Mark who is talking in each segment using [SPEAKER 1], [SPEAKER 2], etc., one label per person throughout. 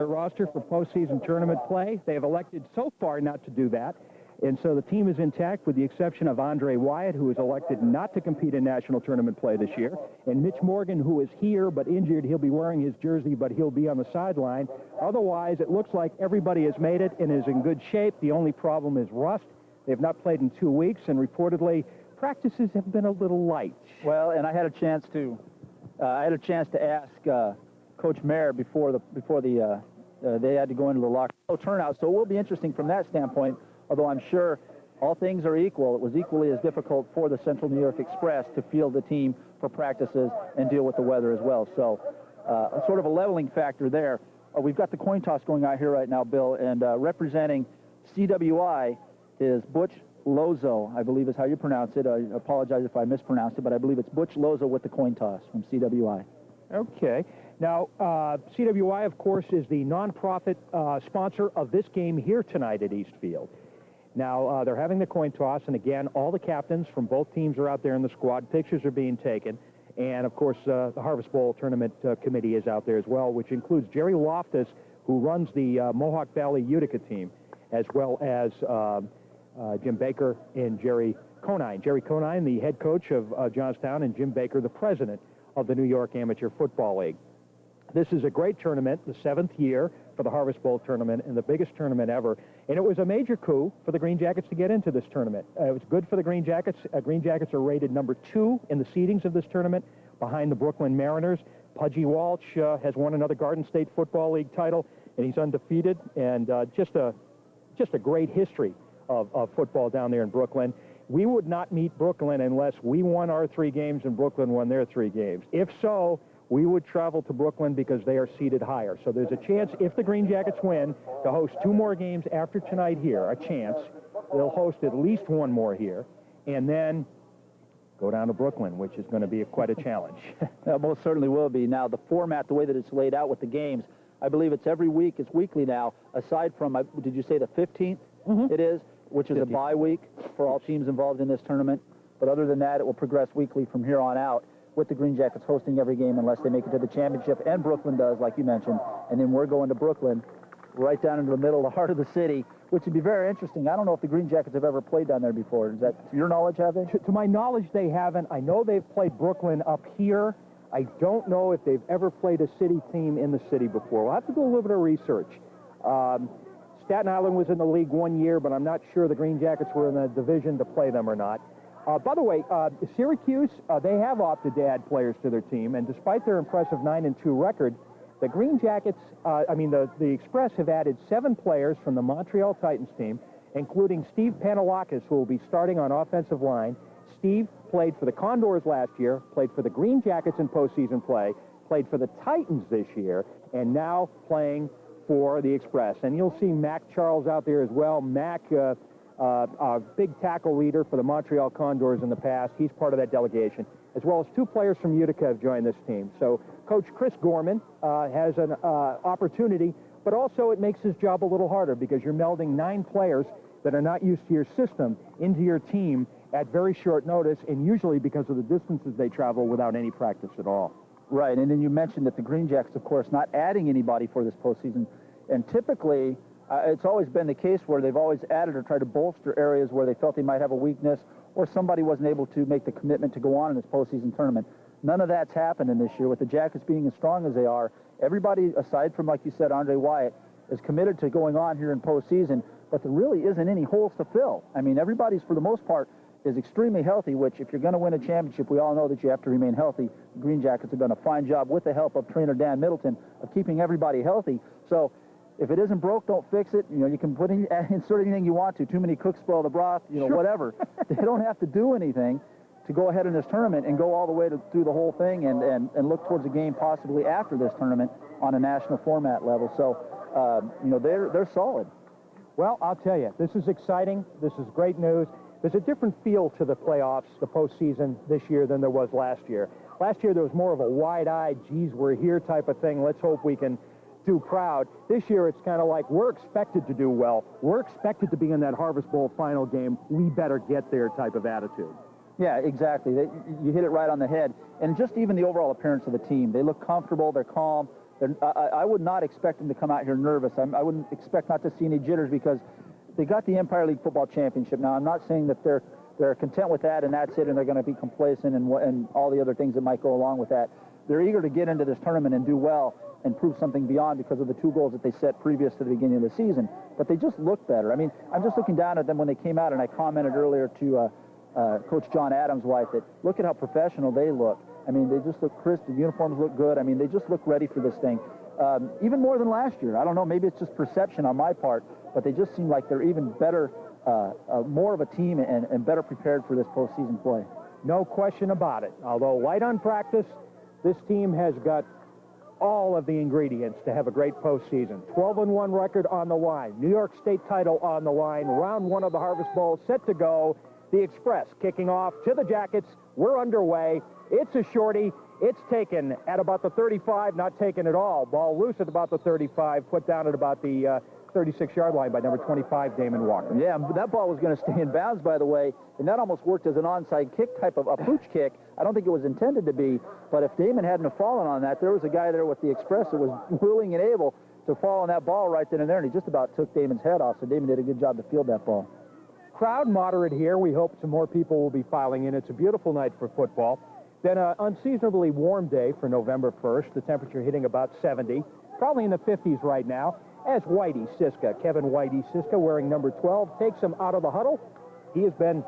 [SPEAKER 1] their roster for postseason tournament play. They have elected so far not to do that. And so the team is intact with the exception of Andre Wyatt, who is elected not to compete in national tournament play this year. And Mitch Morgan, who is here but injured. He'll be wearing his jersey, but he'll be on the sideline. Otherwise, it looks like everybody has made it and is in good shape. The only problem is rust. They've not played in 2 weeks, and reportedly, practices have been a little light.
[SPEAKER 2] Well, and I had a chance to ask Coach Mayer before they had to go into the locker room turnout. So it will be interesting from that standpoint. Although I'm sure all things are equal, it was equally as difficult for the Central New York Express to field the team for practices and deal with the weather as well. So sort of a leveling factor there. We've got the coin toss going out here right now, Bill, and representing CWI is Butch Lozo, I believe is how you pronounce it. I apologize if I mispronounced it, but I believe it's Butch Lozo with the coin toss from CWI.
[SPEAKER 1] Okay. Now, CWI, of course, is the nonprofit sponsor of this game here tonight at Eastfield. Now, they're having the coin toss, and again, all the captains from both teams are out there in the squad. Pictures are being taken. And, of course, the Harvest Bowl Tournament Committee is out there as well, which includes Jerry Loftus, who runs the Mohawk Valley Utica team, as well as Jim Baker and Jerry Conine. Jerry Conine, the head coach of Johnstown, and Jim Baker, the president of the New York Amateur Football League. This is a great tournament, the 7th year for the Harvest Bowl tournament, and the biggest tournament ever. And it was a major coup for the Green Jackets to get into this tournament. It was good for the Green Jackets. Green Jackets are rated number 2 in the seedings of this tournament, behind the Brooklyn Mariners. Pudgy Walsh has won another Garden State Football League title, and he's undefeated, and just a great history of football down there in Brooklyn. We would not meet Brooklyn unless we won our 3 games and Brooklyn won their 3 games. If so, we would travel to Brooklyn because they are seated higher. So there's a chance, if the Green Jackets win, to host 2 more games after tonight here, a chance. They'll host at least 1 more here, and then go down to Brooklyn, which is going to be quite a challenge.
[SPEAKER 2] That most certainly will be. Now, the format, the way that it's laid out with the games, I believe it's every week. It's weekly now, aside from, did you say the 15th? Mm-hmm. It is, which is 15th. A bye week for all teams involved in this tournament. But other than that, it will progress weekly from here on out, with the Green Jackets hosting every game unless they make it to the championship, and Brooklyn does, like you mentioned. And then we're going to Brooklyn, right down into the middle, the heart of the city, which would be very interesting. I don't know if the Green Jackets have ever played down there before. Is that, to your knowledge, have they?
[SPEAKER 1] To my knowledge, they haven't. I know they've played Brooklyn up here. I don't know if they've ever played a city team in the city before. We'll have to do a little bit of research. Staten Island was in the league 1 year, but I'm not sure the Green Jackets were in the division to play them or not. By the way, Syracuse, they have opted to add players to their team, and despite their impressive 9-2 record, the Green Jackets, the Express have added 7 players from the Montreal Titans team, including Steve Panalakis, who will be starting on offensive line. Steve played for the Condors last year, played for the Green Jackets in postseason play, played for the Titans this year, and now playing for the Express. And you'll see Mac Charles out there as well. Mac, a big tackle leader for the Montreal Condors in the past. He's part of that delegation, as well as 2 players from Utica have joined this team. So Coach Chris Gorman has an opportunity, but also it makes his job a little harder because you're melding 9 players that are not used to your system into your team at very short notice, and usually because of the distances they travel without any practice at all.
[SPEAKER 2] Right, and then you mentioned that the Green Jackets, of course, not adding anybody for this postseason, and typically it's always been the case where they've always added or tried to bolster areas where they felt they might have a weakness or somebody wasn't able to make the commitment to go on in this postseason tournament. None of that's happened in this year. With the Jackets being as strong as they are, everybody, aside from, like you said, Andre Wyatt, is committed to going on here in postseason, but there really isn't any holes to fill. I mean, everybody's, for the most part, is extremely healthy, which if you're going to win a championship, we all know that you have to remain healthy. The Green Jackets have done a fine job with the help of trainer Dan Middleton of keeping everybody healthy. So if it isn't broke, don't fix it. You know, you can insert anything you want to. Too many cooks spoil the broth, you know, sure. Whatever. They don't have to do anything to go ahead in this tournament and go all the way through the whole thing and look towards a game possibly after this tournament on a national format level. So, you know, they're solid.
[SPEAKER 1] Well, I'll tell you, this is exciting. This is great news. There's a different feel to the playoffs, the postseason this year than there was last year. Last year, there was more of a wide-eyed, geez, we're here type of thing. Let's hope we can do proud. This year, it's kind of like we're expected to do well. We're expected to be in that Harvest Bowl final game. We better get there type of attitude.
[SPEAKER 2] Yeah, exactly. You hit it right on the head. And just even the overall appearance of the team. They look comfortable. They're calm. I would not expect them to come out here nervous. I wouldn't expect not to see any jitters because they got the Empire League Football Championship. Now, I'm not saying that they're content with that and that's it and they're going to be complacent and all the other things that might go along with that. They're eager to get into this tournament and do well and prove something beyond because of the 2 goals that they set previous to the beginning of the season. But they just look better. I mean, I'm just looking down at them when they came out, and I commented earlier to Coach John Adams' wife that look at how professional they look. I mean, they just look crisp. The uniforms look good. I mean, they just look ready for this thing. Even more than last year. I don't know. Maybe it's just perception on my part, but they just seem like they're even better, more of a team and better prepared for this postseason play.
[SPEAKER 1] No question about it. Although light on practice, this team has got all of the ingredients to have a great postseason. 12-1 record on the line. New York State title on the line. Round 1 of the Harvest Bowl set to go. The Express kicking off to the Jackets. We're underway. It's a shorty. It's taken at about the 35, not taken at all. Ball loose at about the 35, put down at about the 36-yard line by number 25, Damon Walker.
[SPEAKER 2] Yeah, that ball was going to stay in bounds, by the way, and that almost worked as an onside kick type of a pooch kick. I don't think it was intended to be, but if Damon hadn't have fallen on that, there was a guy there with the Express that was willing and able to fall on that ball right then and there, and he just about took Damon's head off, so Damon did a good job to field that ball.
[SPEAKER 1] Crowd moderate here. We hope some more people will be filing in. It's a beautiful night for football. Then an unseasonably warm day for November 1st, the temperature hitting about 70, probably in the 50s right now, as Whitey Siska, Kevin Whitey Siska, wearing number 12, takes him out of the huddle. He has been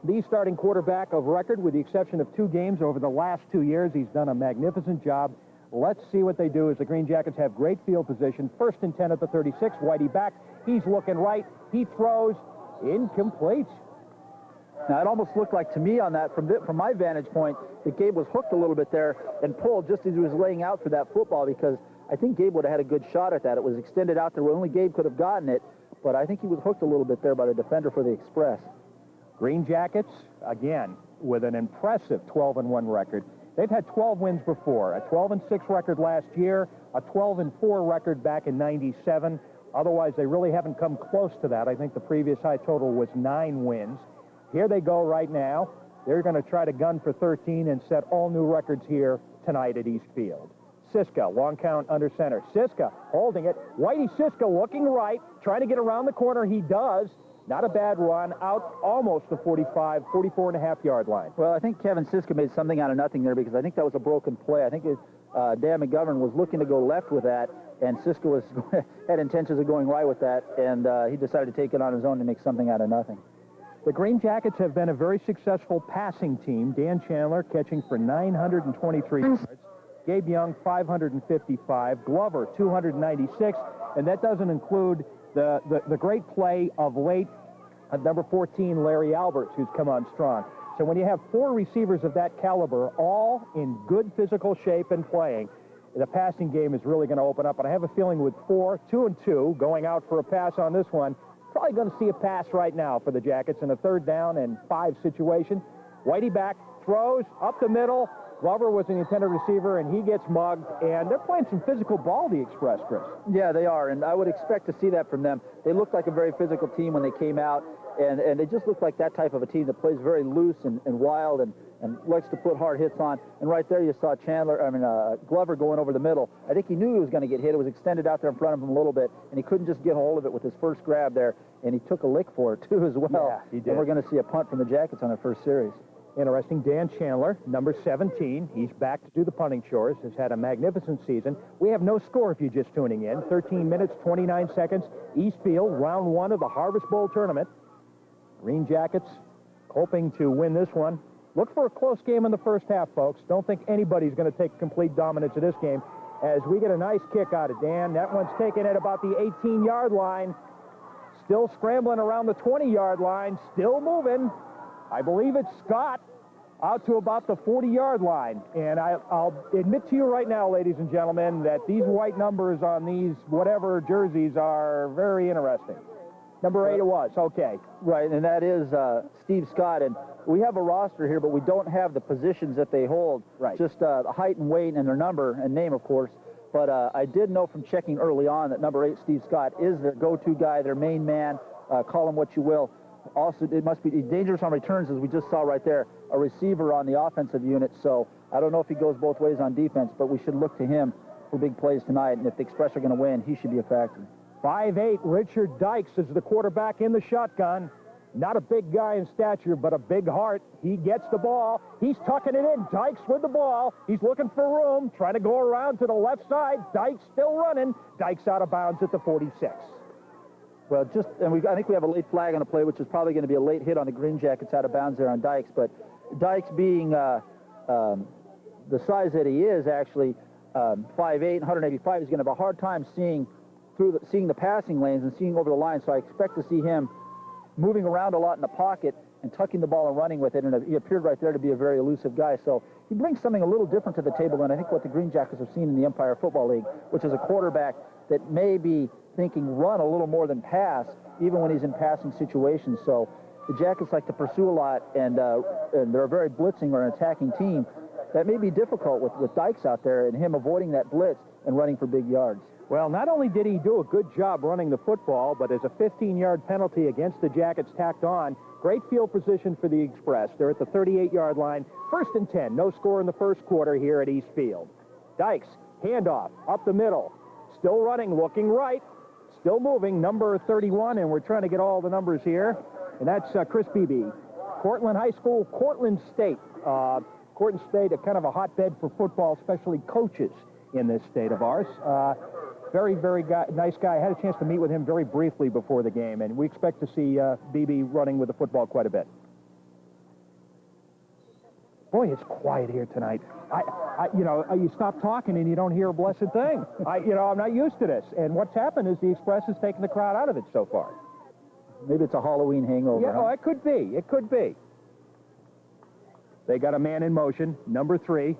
[SPEAKER 1] the starting quarterback of record with the exception of 2 games over the last 2 years. He's done a magnificent job. Let's see what they do as the Green Jackets have great field position. 1st and 10 at the 36. Whitey back. He's looking right. He throws. Incomplete.
[SPEAKER 2] Now, it almost looked like to me on that, from my vantage point, that Gabe was hooked a little bit there and pulled just as he was laying out for that football because I think Gabe would have had a good shot at that. It was extended out there where only Gabe could have gotten it, but I think he was hooked a little bit there by the defender for the Express.
[SPEAKER 1] Green Jackets, again, with an impressive 12-1 record. They've had 12 wins before, a 12-6 record last year, a 12-4 record back in '97. Otherwise, they really haven't come close to that. I think the previous high total was 9 wins. Here they go right now. They're going to try to gun for 13 and set all new records here tonight at East Field. Siska, long count under center. Siska holding it. Whitey Siska looking right, trying to get around the corner. He does. Not a bad run, out almost the 45, 44.5-yard line.
[SPEAKER 2] Well, I think Kevin Siska made something out of nothing there because I think that was a broken play. I think Dan McGovern was looking to go left with that, and Siska had intentions of going right with that, and he decided to take it on his own to make something out of nothing.
[SPEAKER 1] The Green Jackets have been a very successful passing team. Dan Chandler catching for 923 yards. Gabe Young, 555. Glover, 296. And that doesn't include the great play of late of number 14, Larry Alberts, who's come on strong. So when you have 4 receivers of that caliber, all in good physical shape and playing, the passing game is really going to open up. And I have a feeling with 4, 2 and 2, going out for a pass on this one, probably going to see a pass right now for the Jackets in a 3rd down and 5 situation. Whitey back, throws up the middle. Glover was an intended receiver, and he gets mugged. And they're playing some physical ball, the Express, Chris.
[SPEAKER 2] Yeah, they are, and I would expect to see that from them. They looked like a very physical team when they came out, and they just looked like that type of a team that plays very loose and wild and likes to put hard hits on. And right there you saw Glover going over the middle. I think he knew he was going to get hit. It was extended out there in front of him a little bit, and he couldn't just get hold of it with his first grab there, and he took a lick for it, too, as well.
[SPEAKER 1] Yeah, he did.
[SPEAKER 2] And we're going to see a punt from the Jackets on their first series.
[SPEAKER 1] Interesting. Dan Chandler, number 17. He's back to do the punting chores. Has had a magnificent season. We have no score if you're just tuning in. 13 minutes, 29 seconds. East Field, round 1 of the Harvest Bowl tournament. Green Jackets hoping to win this one. Look for a close game in the first half, folks. Don't think anybody's going to take complete dominance of this game as we get a nice kick out of Dan. That one's taken at about the 18-yard line. Still scrambling around the 20-yard line. Still moving. I believe it's Scott out to about the 40-yard line. And I'll admit to you right now, ladies and gentlemen, that these white numbers on these whatever jerseys are very interesting. Number 8 it was. Okay.
[SPEAKER 2] Right, and that is Steve Scott. And we have a roster here, but we don't have the positions that they hold.
[SPEAKER 1] Right.
[SPEAKER 2] Just the height and weight and their number and name, of course. But I did know from checking early on that number 8, Steve Scott, is their go-to guy, their main man. Call him what you will. Also, it must be dangerous on returns, as we just saw right there, a receiver on the offensive unit. So I don't know if he goes both ways on defense, but we should look to him for big plays tonight, and if the Express are going to win, he should be a factor.
[SPEAKER 1] 5'8", Richard Dykes is the quarterback in the shotgun. Not a big guy in stature, but a big heart. He gets the ball. He's tucking it in. Dykes with the ball. He's looking for room, trying to go around to the left side. Dykes still running. Dykes out of bounds at the 46.
[SPEAKER 2] Well, I think we have a late flag on the play, which is probably going to be a late hit on the Green Jackets out of bounds there on Dykes. But Dykes being the size that he is, actually 5'8", 185, he's going to have a hard time seeing the passing lanes and seeing over the line. So I expect to see him moving around a lot in the pocket and tucking the ball and running with it, and he appeared right there to be a very elusive guy. So he brings something a little different to the table than I think what the Green Jackets have seen in the Empire Football League, which is a quarterback that may be thinking run a little more than pass, even when he's in passing situations. So the Jackets like to pursue a lot, and they're a very blitzing or an attacking team. That may be difficult with Dykes out there and him avoiding that blitz and running for big yards.
[SPEAKER 1] Well, not only did he do a good job running the football, but as a 15-yard penalty against the Jackets tacked on, great field position for the Express. They're at the 38-yard line. 1st and 10. No score in the first quarter here at East Field. Dykes, handoff, up the middle. Still running, looking right. Still moving, number 31, and we're trying to get all the numbers here. And that's Chris Beebe. Cortland High School, Cortland State. Cortland State, a kind of a hotbed for football, especially coaches in this state of ours. Very, very nice guy. I had a chance to meet with him very briefly before the game, and we expect to see BB running with the football quite a bit. Boy, it's quiet here tonight. You stop talking and you don't hear a blessed thing. I'm not used to this. And what's happened is the Express has taken the crowd out of it so far.
[SPEAKER 2] Maybe it's a Halloween hangover.
[SPEAKER 1] Yeah, it could be. It could be. They got a man in motion, number 3.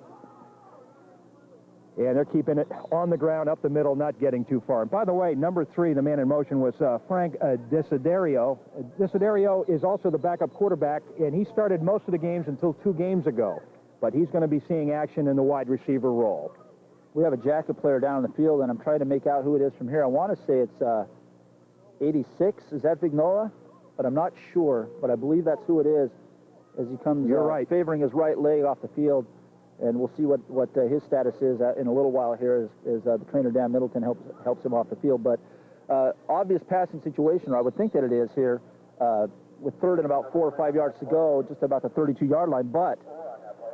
[SPEAKER 1] And they're keeping it on the ground, up the middle, not getting too far. And by the way, number 3, the man in motion, was Frank Desiderio. Desiderio is also the backup quarterback, and he started most of the games until 2 games ago. But he's going to be seeing action in the wide receiver role.
[SPEAKER 2] We have a Jacket player down on the field, and I'm trying to make out who it is from here. I want to say it's 86. Is that Vignola? But I'm not sure. But I believe that's who it is as he comes favoring his right leg off the field. And we'll see what his status is in a little while here as the trainer, Dan Middleton, helps him off the field. But obvious passing situation, or I would think that it is here, with 3rd and about 4 or 5 yards to go, just about the 32-yard line. But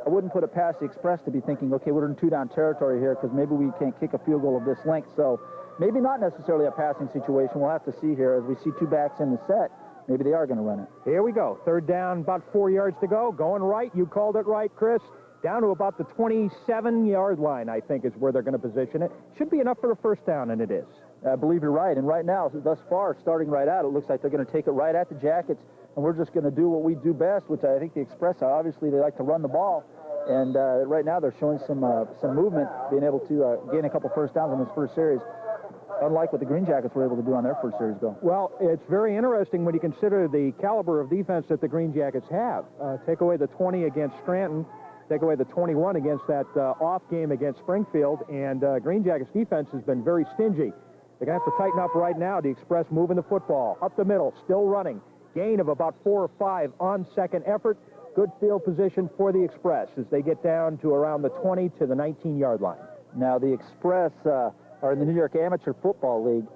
[SPEAKER 2] I wouldn't put it past the Express to be thinking, okay, we're in 2-down territory here because maybe we can't kick a field goal of this length. So maybe not necessarily a passing situation. We'll have to see here as we see 2 backs in the set. Maybe they are going to run it.
[SPEAKER 1] Here we go. 3rd down, about 4 yards to go. Going right. You called it right, Chris. Down to about the 27-yard line, I think, is where they're going to position it. Should be enough for a 1st down, and it is.
[SPEAKER 2] I believe you're right. And right now, thus far, starting right out, it looks like they're going to take it right at the Jackets, and we're just going to do what we do best, which I think the Express are. Obviously, they like to run the ball, and right now they're showing some movement, being able to gain a couple 1st downs in this first series, unlike what the Green Jackets were able to do on their first series, Bill.
[SPEAKER 1] Well, it's very interesting when you consider the caliber of defense that the Green Jackets have. Take away the 20 against Scranton, take away the 21 against that off game against Springfield, and Green Jackets defense has been very stingy. They're going to have to tighten up right now. The Express moving the football up the middle, still running. Gain of about 4 or 5 on second effort. Good field position for the Express as they get down to around the 20 to the 19-yard line.
[SPEAKER 2] Now the Express are in the New York Amateur Football League,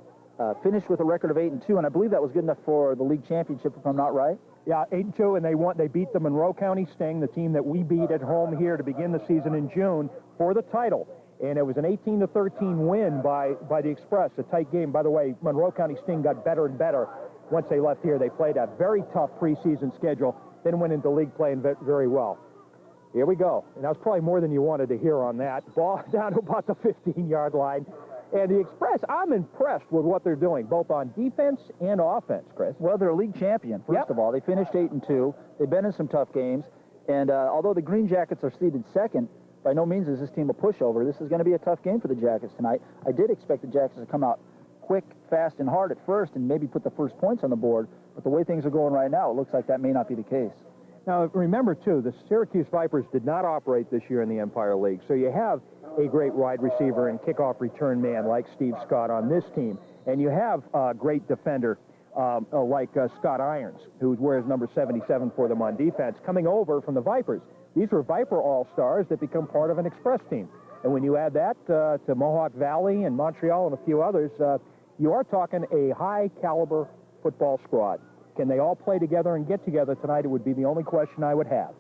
[SPEAKER 2] finished with a record of 8-2, and I believe that was good enough for the league championship, if I'm not right.
[SPEAKER 1] Yeah, 8-2, and they beat the Monroe County Sting, the team that we beat at home here to begin the season in June for the title. And it was an 18-13 win by the Express, a tight game. By the way, Monroe County Sting got better and better once they left here. They played a very tough preseason schedule, then went into league playing very well. Here we go. And that was probably more than you wanted to hear on that. Ball down to about the 15-yard line. And the Express, I'm impressed with what they're doing, both on defense and offense, Chris.
[SPEAKER 2] Well, they're a league champion, first of all. They finished 8-2. They've been in some tough games. And although the Green Jackets are seeded 2nd, by no means is this team a pushover. This is going to be a tough game for the Jackets tonight. I did expect the Jackets to come out quick, fast, and hard at first and maybe put the first points on the board. But the way things are going right now, it looks like that may not be the case.
[SPEAKER 1] Now, remember, too, the Syracuse Vipers did not operate this year in the Empire League. So you have a great wide receiver and kickoff return man like Steve Scott on this team. And you have a great defender like Scott Irons, who wears number 77 for them on defense, coming over from the Vipers. These were Viper All-Stars that become part of an Express team. And when you add that to Mohawk Valley and Montreal and a few others, you are talking a high-caliber football squad. Can they all play together and get together tonight? It would be the only question I would have.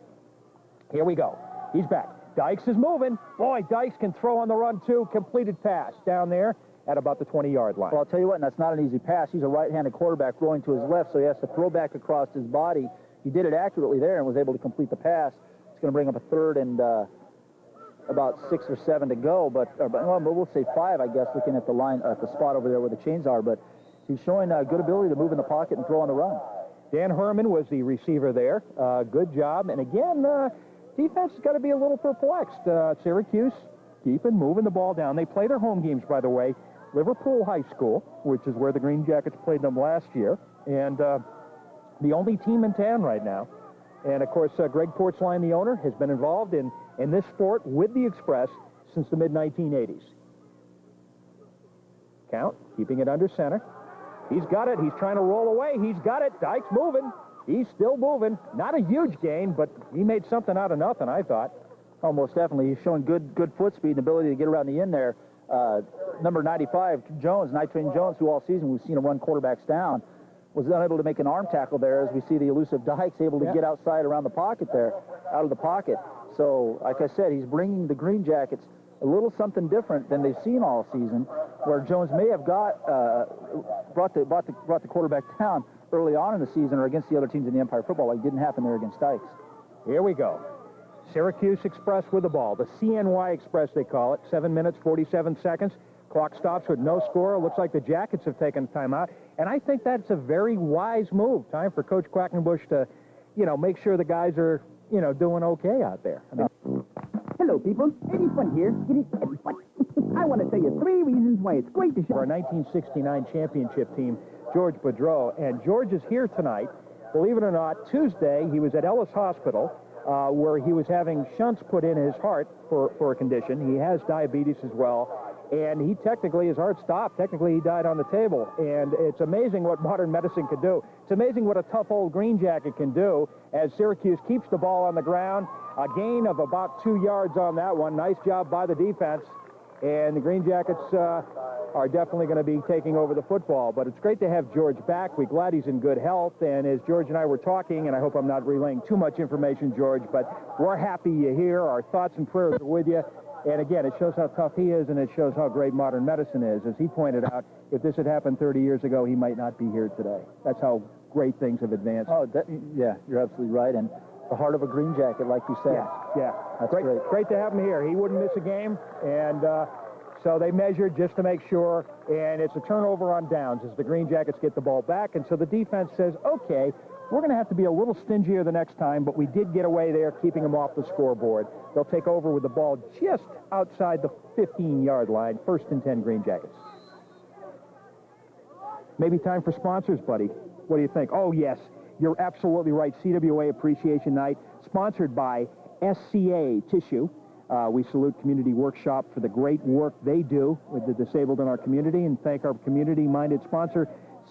[SPEAKER 1] Here we go. He's back. Dykes is moving. Boy, Dykes can throw on the run, too. Completed pass down there at about the 20-yard line.
[SPEAKER 2] Well, I'll tell you what, and that's not an easy pass. He's a right-handed quarterback rolling to his left, so he has to throw back across his body. He did it accurately there and was able to complete the pass. It's going to bring up a third and about 6 or 7 to go, but we'll say 5, I guess, looking at the line, at the spot over there where the chains are. But he's showing good ability to move in the pocket and throw on the run.
[SPEAKER 1] Dan Herman was the receiver there. Good job. And again, defense has got to be a little perplexed. Syracuse keeping moving the ball down. They play their home games, by the way, Liverpool High School, which is where the Green Jackets played them last year, and the only team in town right now. And, of course, Greg Portzline, the owner, has been involved in this sport with the Express since the mid-1980s. Count, keeping it under center. He's got it. He's trying to roll away. He's got it. Dykes moving. He's still moving. Not a huge gain, but he made something out of nothing, I thought.
[SPEAKER 2] Oh, most definitely. He's showing good foot speed and ability to get around the end there. Number 95, Jones, Night Train Jones, who all season we've seen him run quarterbacks down, was unable to make an arm tackle there, as we see the elusive Dykes able to get outside around the pocket there, out of the pocket. So, like I said, he's bringing the Green Jackets a little something different than they've seen all season, where Jones may have brought the quarterback down early on in the season or against the other teams in the Empire football. Like, didn't happen there against Dykes.
[SPEAKER 1] Here we go. Syracuse Express with the ball. The CNY Express, they call it. 7 minutes, 47 seconds. Clock stops with no score. Looks like the Jackets have taken timeout. And I think that's a very wise move. Time for Coach Quackenbush to, make sure the guys are, doing okay out there. I mean,
[SPEAKER 3] hello, people. Eddie Fun here. It is Eddie Fun. I want to tell you 3 reasons why it's great to show
[SPEAKER 1] our 1969 championship team, George Boudreau. And George is here tonight. Believe it or not, Tuesday, he was at Ellis Hospital, where he was having shunts put in his heart for a condition. He has diabetes as well. And his heart stopped. Technically, he died on the table. And it's amazing what modern medicine can do. It's amazing what a tough old Green Jacket can do as Syracuse keeps the ball on the ground. A gain of about 2 yards on that one. Nice job by the defense. And the Green Jackets are definitely going to be taking over the football. But it's great to have George back. We're glad he's in good health. And as George and I were talking, and I hope I'm not relaying too much information, George, but we're happy you're here. Our thoughts and prayers are with you. And again, it shows how tough he is, and it shows how great modern medicine is. As he pointed out, if this had happened 30 years ago, he might not be here today. That's how great things have advanced.
[SPEAKER 2] Oh, yeah, you're absolutely right. And the heart of a Green Jacket, like you said.
[SPEAKER 1] Yeah.
[SPEAKER 2] That's
[SPEAKER 1] great. Great to have him here. He wouldn't miss a game, and so they measured just to make sure, and it's a turnover on downs as the Green Jackets get the ball back, and so the defense says, okay, we're going to have to be a little stingier the next time, but we did get away there, keeping them off the scoreboard. They'll take over with the ball just outside the 15-yard line. 1st and 10 Green Jackets. Maybe time for sponsors, buddy. What do you think? Oh, yes, you're absolutely right. CWA Appreciation Night, sponsored by SCA Tissue. We salute Community Workshop for the great work they do with the disabled in our community, and thank our community-minded sponsor,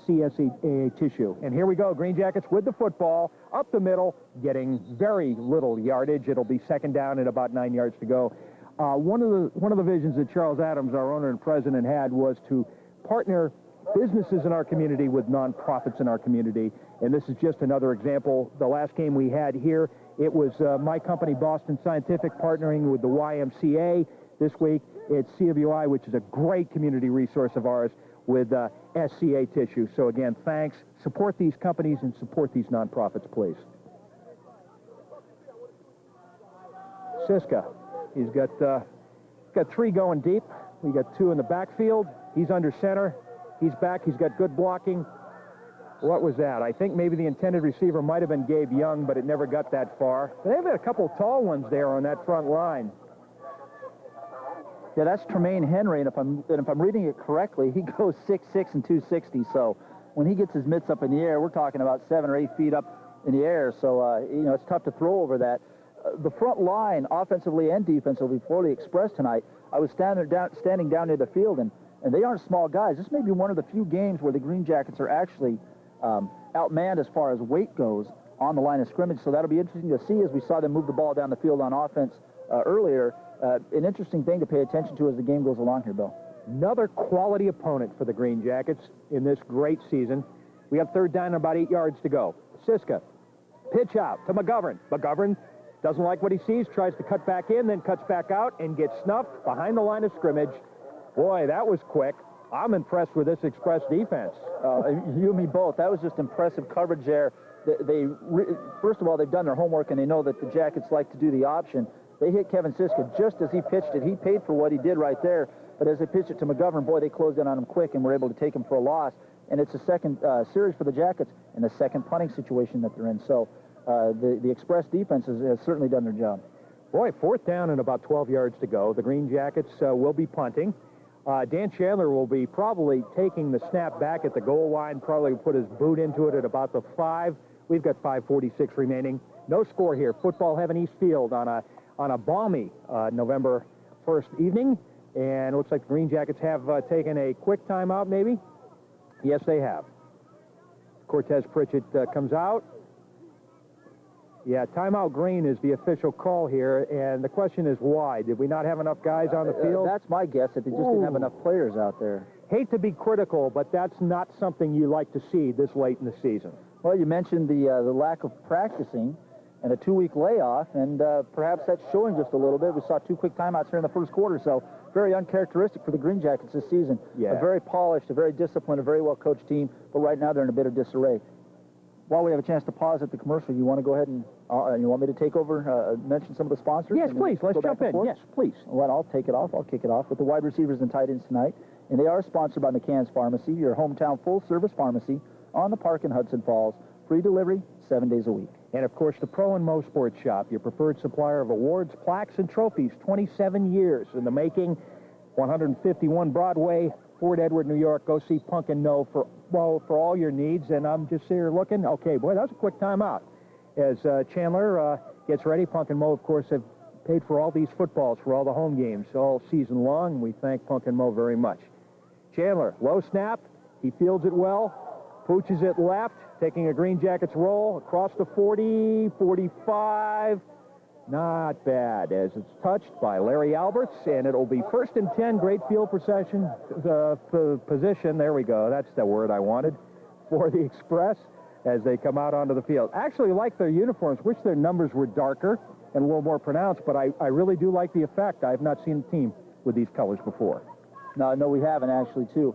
[SPEAKER 1] CSA Tissue. And here we go, Green Jackets with the football, up the middle, getting very little yardage. It'll be 2nd down and about 9 yards to go. One of the visions that Charles Adams, our owner and president, had was to partner businesses in our community with nonprofits in our community, and this is just another example. The last game we had here, it was my company, Boston Scientific, partnering with the YMCA. This week, it's CWI, which is a great community resource of ours, with SCA Tissue. So again, thanks. Support these companies and support these nonprofits, please. Siska, he's got 3 going deep. We got 2 in the backfield. He's under center. He's back. He's got good blocking. What was that? I think maybe the intended receiver might have been Gabe Young, but it never got that far. They've got a couple tall ones there on that front line.
[SPEAKER 2] Yeah, that's Tremaine Henry, and if I'm reading it correctly, he goes 6'6" and 260. So when he gets his mitts up in the air, we're talking about 7 or 8 feet up in the air. So it's tough to throw over that. The front line, offensively and defensively, for the Express tonight, I was standing down near the field, and they aren't small guys. This may be one of the few games where the Green Jackets are actually outmanned as far as weight goes on the line of scrimmage. So that'll be interesting to see as we saw them move the ball down the field on offense earlier. an interesting thing to pay attention to as the game goes along here, Bill.
[SPEAKER 1] Another quality opponent for the Green Jackets in this great season. We have third down and about 8 yards to go. Siska, pitch out to McGovern. McGovern doesn't like what he sees, tries to cut back in, then cuts back out and gets snuffed behind the line of scrimmage. Boy, that was quick. I'm impressed with this Express defense.
[SPEAKER 2] You and me both. That was just impressive coverage there. First of all, they've done their homework, and they know that the Jackets like to do the option. They hit Kevin Siska just as he pitched it. He paid for what he did right there, but as they pitched it to McGovern, boy, they closed in on him quick and were able to take him for a loss. And it's the second series for the Jackets and the second punting situation that they're in. So the Express defense has certainly done their job.
[SPEAKER 1] Boy, fourth down and about 12 yards to go. The Green Jackets will be punting. Dan Chandler will be probably taking the snap back at the goal line, probably put his boot into it at about the 5. We've got 5:46 remaining. No score here. Football Heaven East Field on a balmy November 1st evening. And it looks like the Green Jackets have taken a quick timeout, maybe. Yes, they have. Cortez Pritchett comes out. Yeah, timeout green is the official call here, and the question is why? Did we not have enough guys on the field?
[SPEAKER 2] That's my guess, that they just didn't have enough players out there.
[SPEAKER 1] Hate to be critical, but that's not something you like to see this late in the season.
[SPEAKER 2] Well, you mentioned the lack of practicing and a 2-week layoff, and perhaps that's showing just a little bit. We saw 2 quick timeouts here in the first quarter, so very uncharacteristic for the Green Jackets this season.
[SPEAKER 1] Yeah.
[SPEAKER 2] A very polished, a very disciplined, a very well-coached team, but right now they're in a bit of disarray. While we have a chance to pause at the commercial, you want to go ahead and you want me to take over, mention some of the sponsors?
[SPEAKER 1] Yes, please. Let's jump in. Yes, please.
[SPEAKER 2] Well, I'll take it off. I'll kick it off with the wide receivers and tight ends tonight. And they are sponsored by McCann's Pharmacy, your hometown full-service pharmacy on the park in Hudson Falls. Free delivery, 7 days a week.
[SPEAKER 1] And, of course, the Pro and Mo Sports Shop, your preferred supplier of awards, plaques, and trophies. 27 years in the making. 151 Broadway, Fort Edward, New York. Go see Punk and No for all your needs. And I'm just here looking. Okay, boy, that was a quick timeout. As Chandler gets ready, Punk and Mo, of course, have paid for all these footballs for all the home games all season long. We thank Punk and Mo very much. Chandler, low snap. He fields it well. Pooches it left, taking a Green Jackets roll across the 40, 45. Not bad, as it's touched by Larry Alberts, and it'll be 1st and 10, great field position. There we go. That's the word I wanted for the Express as they come out onto the field. Actually like their uniforms. Wish their numbers were darker and a little more pronounced, but I really do like the effect. I have not seen a team with these colors before.
[SPEAKER 2] No, we haven't actually, too.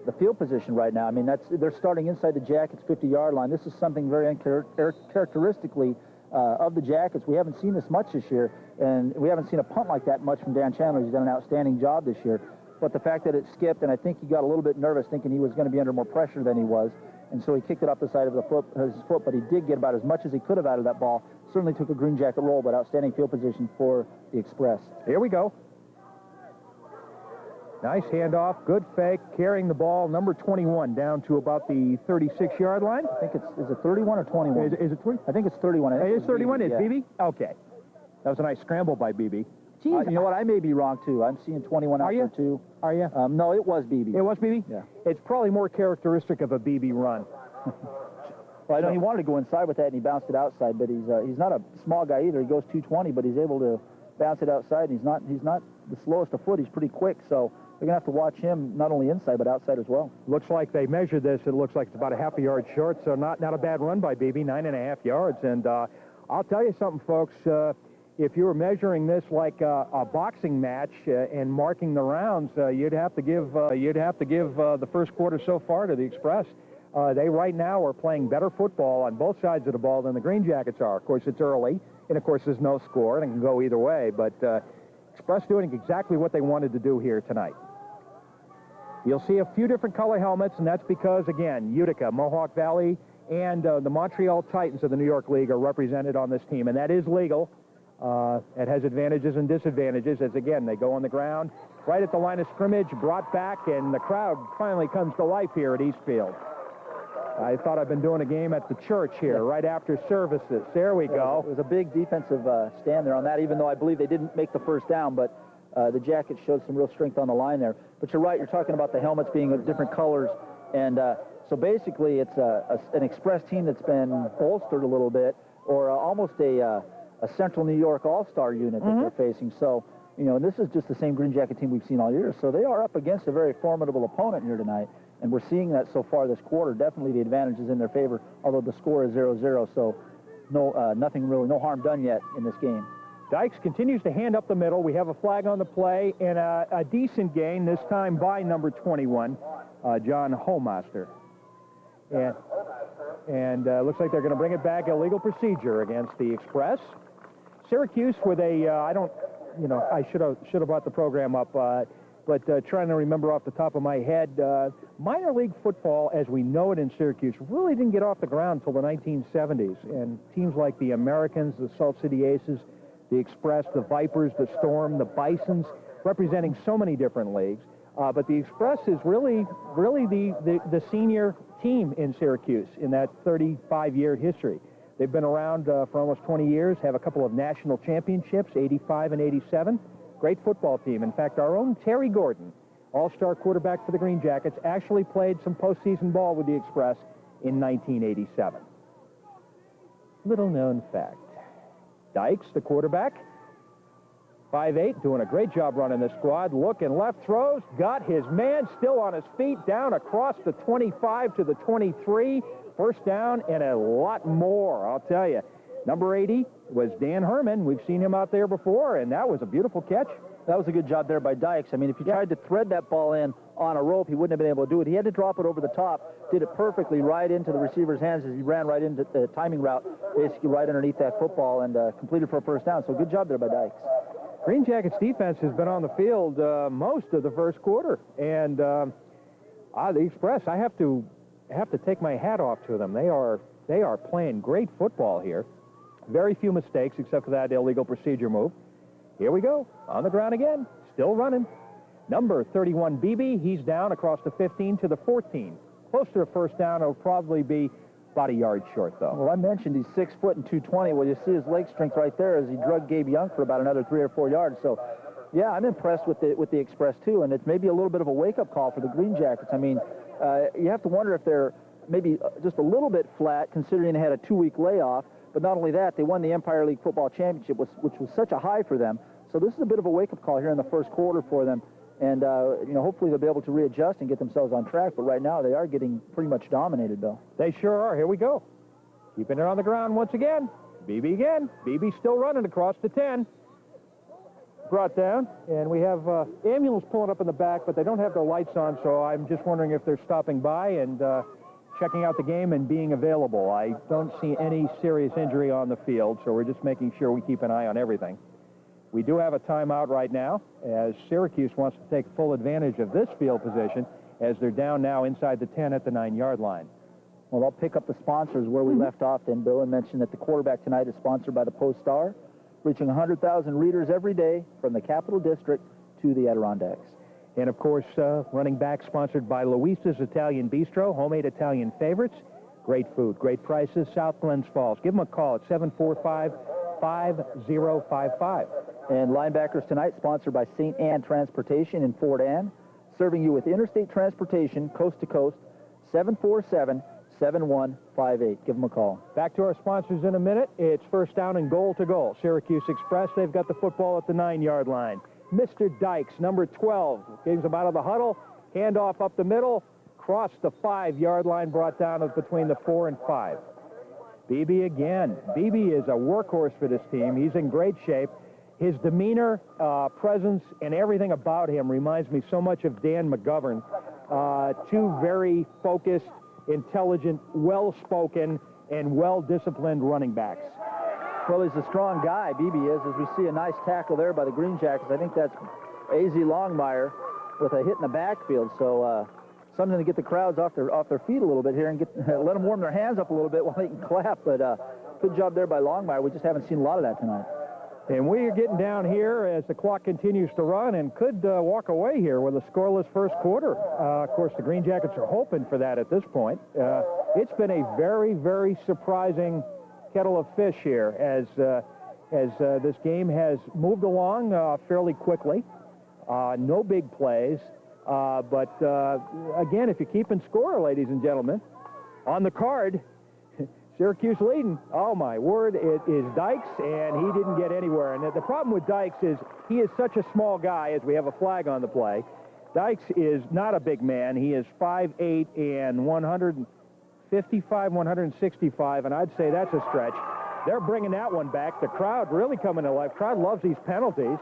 [SPEAKER 2] The field position right now, I mean, they're starting inside the Jackets' 50-yard line. This is something very uncharacteristically of the Jackets. We haven't seen this much this year, and we haven't seen a punt like that much from Dan Chandler. He's done an outstanding job this year. But the fact that it skipped, and I think he got a little bit nervous thinking he was going to be under more pressure than he was, and so he kicked it off the side of his foot, but he did get about as much as he could have out of that ball. Certainly took a Green Jacket roll, but outstanding field position for the Express.
[SPEAKER 1] Here we go. Nice handoff, good fake, carrying the ball, number 21, down to about the 36-yard line.
[SPEAKER 2] I think is it 31 or 21?
[SPEAKER 1] Is it 20?
[SPEAKER 2] I think it's 31.
[SPEAKER 1] It's 31, it's
[SPEAKER 2] yeah.
[SPEAKER 1] BB? Okay. That was a nice scramble by BB.
[SPEAKER 2] You know what, I may be wrong, too. I'm seeing 21 out there, too.
[SPEAKER 1] Are you?
[SPEAKER 2] No, it was BB.
[SPEAKER 1] It was BB?
[SPEAKER 2] Yeah.
[SPEAKER 1] It's probably more characteristic of a BB run.
[SPEAKER 2] Well, I know he wanted to go inside with that, and he bounced it outside, but he's not a small guy either. He goes 220, but he's able to bounce it outside, and he's not the slowest of foot. He's pretty quick, so they're going to have to watch him not only inside, but outside as well.
[SPEAKER 1] Looks like they measured this. It looks like it's about a half a yard short, so not a bad run by BB, 9.5 yards. And I'll tell you something, folks. If you were measuring this like a boxing match and marking the rounds, you'd have to give the first quarter so far to the Express. They right now are playing better football on both sides of the ball than the Green Jackets are. Of course, it's early, and of course, there's no score, and it can go either way. But Express doing exactly what they wanted to do here tonight. You'll see a few different color helmets, and that's because, again, Utica, Mohawk Valley, and the Montreal Titans of the New York League are represented on this team, and that is legal. It has advantages and disadvantages as, again, they go on the ground right at the line of scrimmage, brought back, and the crowd finally comes to life here at Eastfield. I thought I'd been doing a game at the church here right after services. There we go.
[SPEAKER 2] It was a big defensive stand there on that, even though I believe they didn't make the first down, but the Jackets showed some real strength on the line there. But you're right, you're talking about the helmets being of different colors, and so basically it's an Express team that's been bolstered a little bit, or almost a a Central New York all-star unit that they're facing. So, you know, this is just the same Green Jacket team we've seen all year. So they are up against a very formidable opponent here tonight, and we're seeing that so far this quarter. Definitely the advantage is in their favor, although the score is 0-0. So nothing really, no harm done yet in this game.
[SPEAKER 1] Dykes continues to hand up the middle. We have a flag on the play and a decent gain, this time by number 21, John Holmaster. And looks like they're going to bring it back, illegal procedure against the Express. Syracuse with a, I should have brought the program up, but trying to remember off the top of my head, minor league football, as we know it in Syracuse, really didn't get off the ground until the 1970s. And teams like the Americans, the Salt City Aces, the Express, the Vipers, the Storm, the Bisons, representing so many different leagues. But the Express is really the senior team in Syracuse in that 35-year history. They've been around for almost 20 years, have a couple of national championships, 85 and 87. Great football team. In fact, our own Terry Gordon, all-star quarterback for the Green Jackets, actually played some postseason ball with the Express in 1987. Little-known fact. Dykes, the quarterback, 5'8", doing a great job running this squad. Looking left, throws, got his man still on his feet, down across the 25 to the 23. First down and a lot more, I'll tell you. Number 80 was Dan Herman. We've seen him out there before, and that was a beautiful catch.
[SPEAKER 2] That was a good job there by Dykes. I mean, if he tried to thread that ball in on a rope, he wouldn't have been able to do it. He had to drop it over the top, did it perfectly right into the receiver's hands as he ran right into the timing route, basically right underneath that football, and completed for a first down. So good job there by Dykes.
[SPEAKER 1] Green Jackets defense has been on the field most of the first quarter, and the Express, I have to take my hat off to them. They are playing great football here. Very few mistakes except for that illegal procedure move. Here we go, on the ground again, still running. Number 31, Beebe, he's down across the 15 to the 14. Close to a first down, it'll probably be about a yard short, though.
[SPEAKER 2] Well, I mentioned he's 6 foot and 220. Well, you see his leg strength right there as he drug Gabe Young for about another 3 or 4 yards. So, yeah, I'm impressed with the Express, too, and it's maybe a little bit of a wake-up call for the Green Jackets. I mean, you have to wonder if they're maybe just a little bit flat, considering they had a 2-week layoff. But not only that, they won the Empire League Football Championship, which was such a high for them. So this is a bit of a wake-up call here in the first quarter for them. And, hopefully they'll be able to readjust and get themselves on track. But right now, they are getting pretty much dominated, Bill.
[SPEAKER 1] They sure are. Here we go. Keeping it on the ground once again. Beebe again. Beebe still running across the 10. Brought down. And we have ambulance pulling up in the back, but they don't have their lights on, so I'm just wondering if they're stopping by and checking out the game and being available. I don't see any serious injury on the field, so we're just making sure we keep an eye on everything. We do have a timeout right now, as Syracuse wants to take full advantage of this field position, as they're down now inside the 10 at the 9-yard line.
[SPEAKER 2] Well, I'll pick up the sponsors where we left off then, Bill, and mention that the quarterback tonight is sponsored by the Post-Star, reaching 100,000 readers every day from the Capital District to the Adirondacks.
[SPEAKER 1] And, of course, running back sponsored by Luisa's Italian Bistro, homemade Italian favorites. Great food, great prices, South Glens Falls. Give them a call at 745-5055.
[SPEAKER 2] And linebackers tonight, sponsored by St. Anne Transportation in Fort Anne, serving you with interstate transportation, coast to coast, 747-7158. Give them a call.
[SPEAKER 1] Back to our sponsors in a minute. It's first down and goal to goal. Syracuse Express, they've got the football at the 9-yard line. Mr. Dykes, number 12, gives them out of the huddle, handoff up the middle, cross the 5-yard line, brought down between the 4 and 5. Beebe again. Beebe is a workhorse for this team. He's in great shape. His demeanor, presence, and everything about him reminds me so much of Dan McGovern. Two very focused, intelligent, well-spoken, and well-disciplined running backs.
[SPEAKER 2] Well, he's a strong guy, Beebe is, as we see a nice tackle there by the Green Jackets. I think that's A.Z. Longmire with a hit in the backfield. So something to get the crowds off their feet a little bit here and let them warm their hands up a little bit while they can clap. But good job there by Longmire. We just haven't seen a lot of that tonight.
[SPEAKER 1] And we are getting down here as the clock continues to run and could walk away here with a scoreless first quarter. Of course, the Green Jackets are hoping for that at this point. It's been a very, very surprising kettle of fish here as this game has moved along fairly quickly. No big plays. But again, if you're keeping score, ladies and gentlemen, on the card, Syracuse leading. Oh, my word, it is Dykes, and he didn't get anywhere. And the problem with Dykes is he is such a small guy, as we have a flag on the play. Dykes is not a big man. He is 5'8" and 155, 165, and I'd say that's a stretch. They're bringing that one back. The crowd really coming to life. Crowd loves these penalties.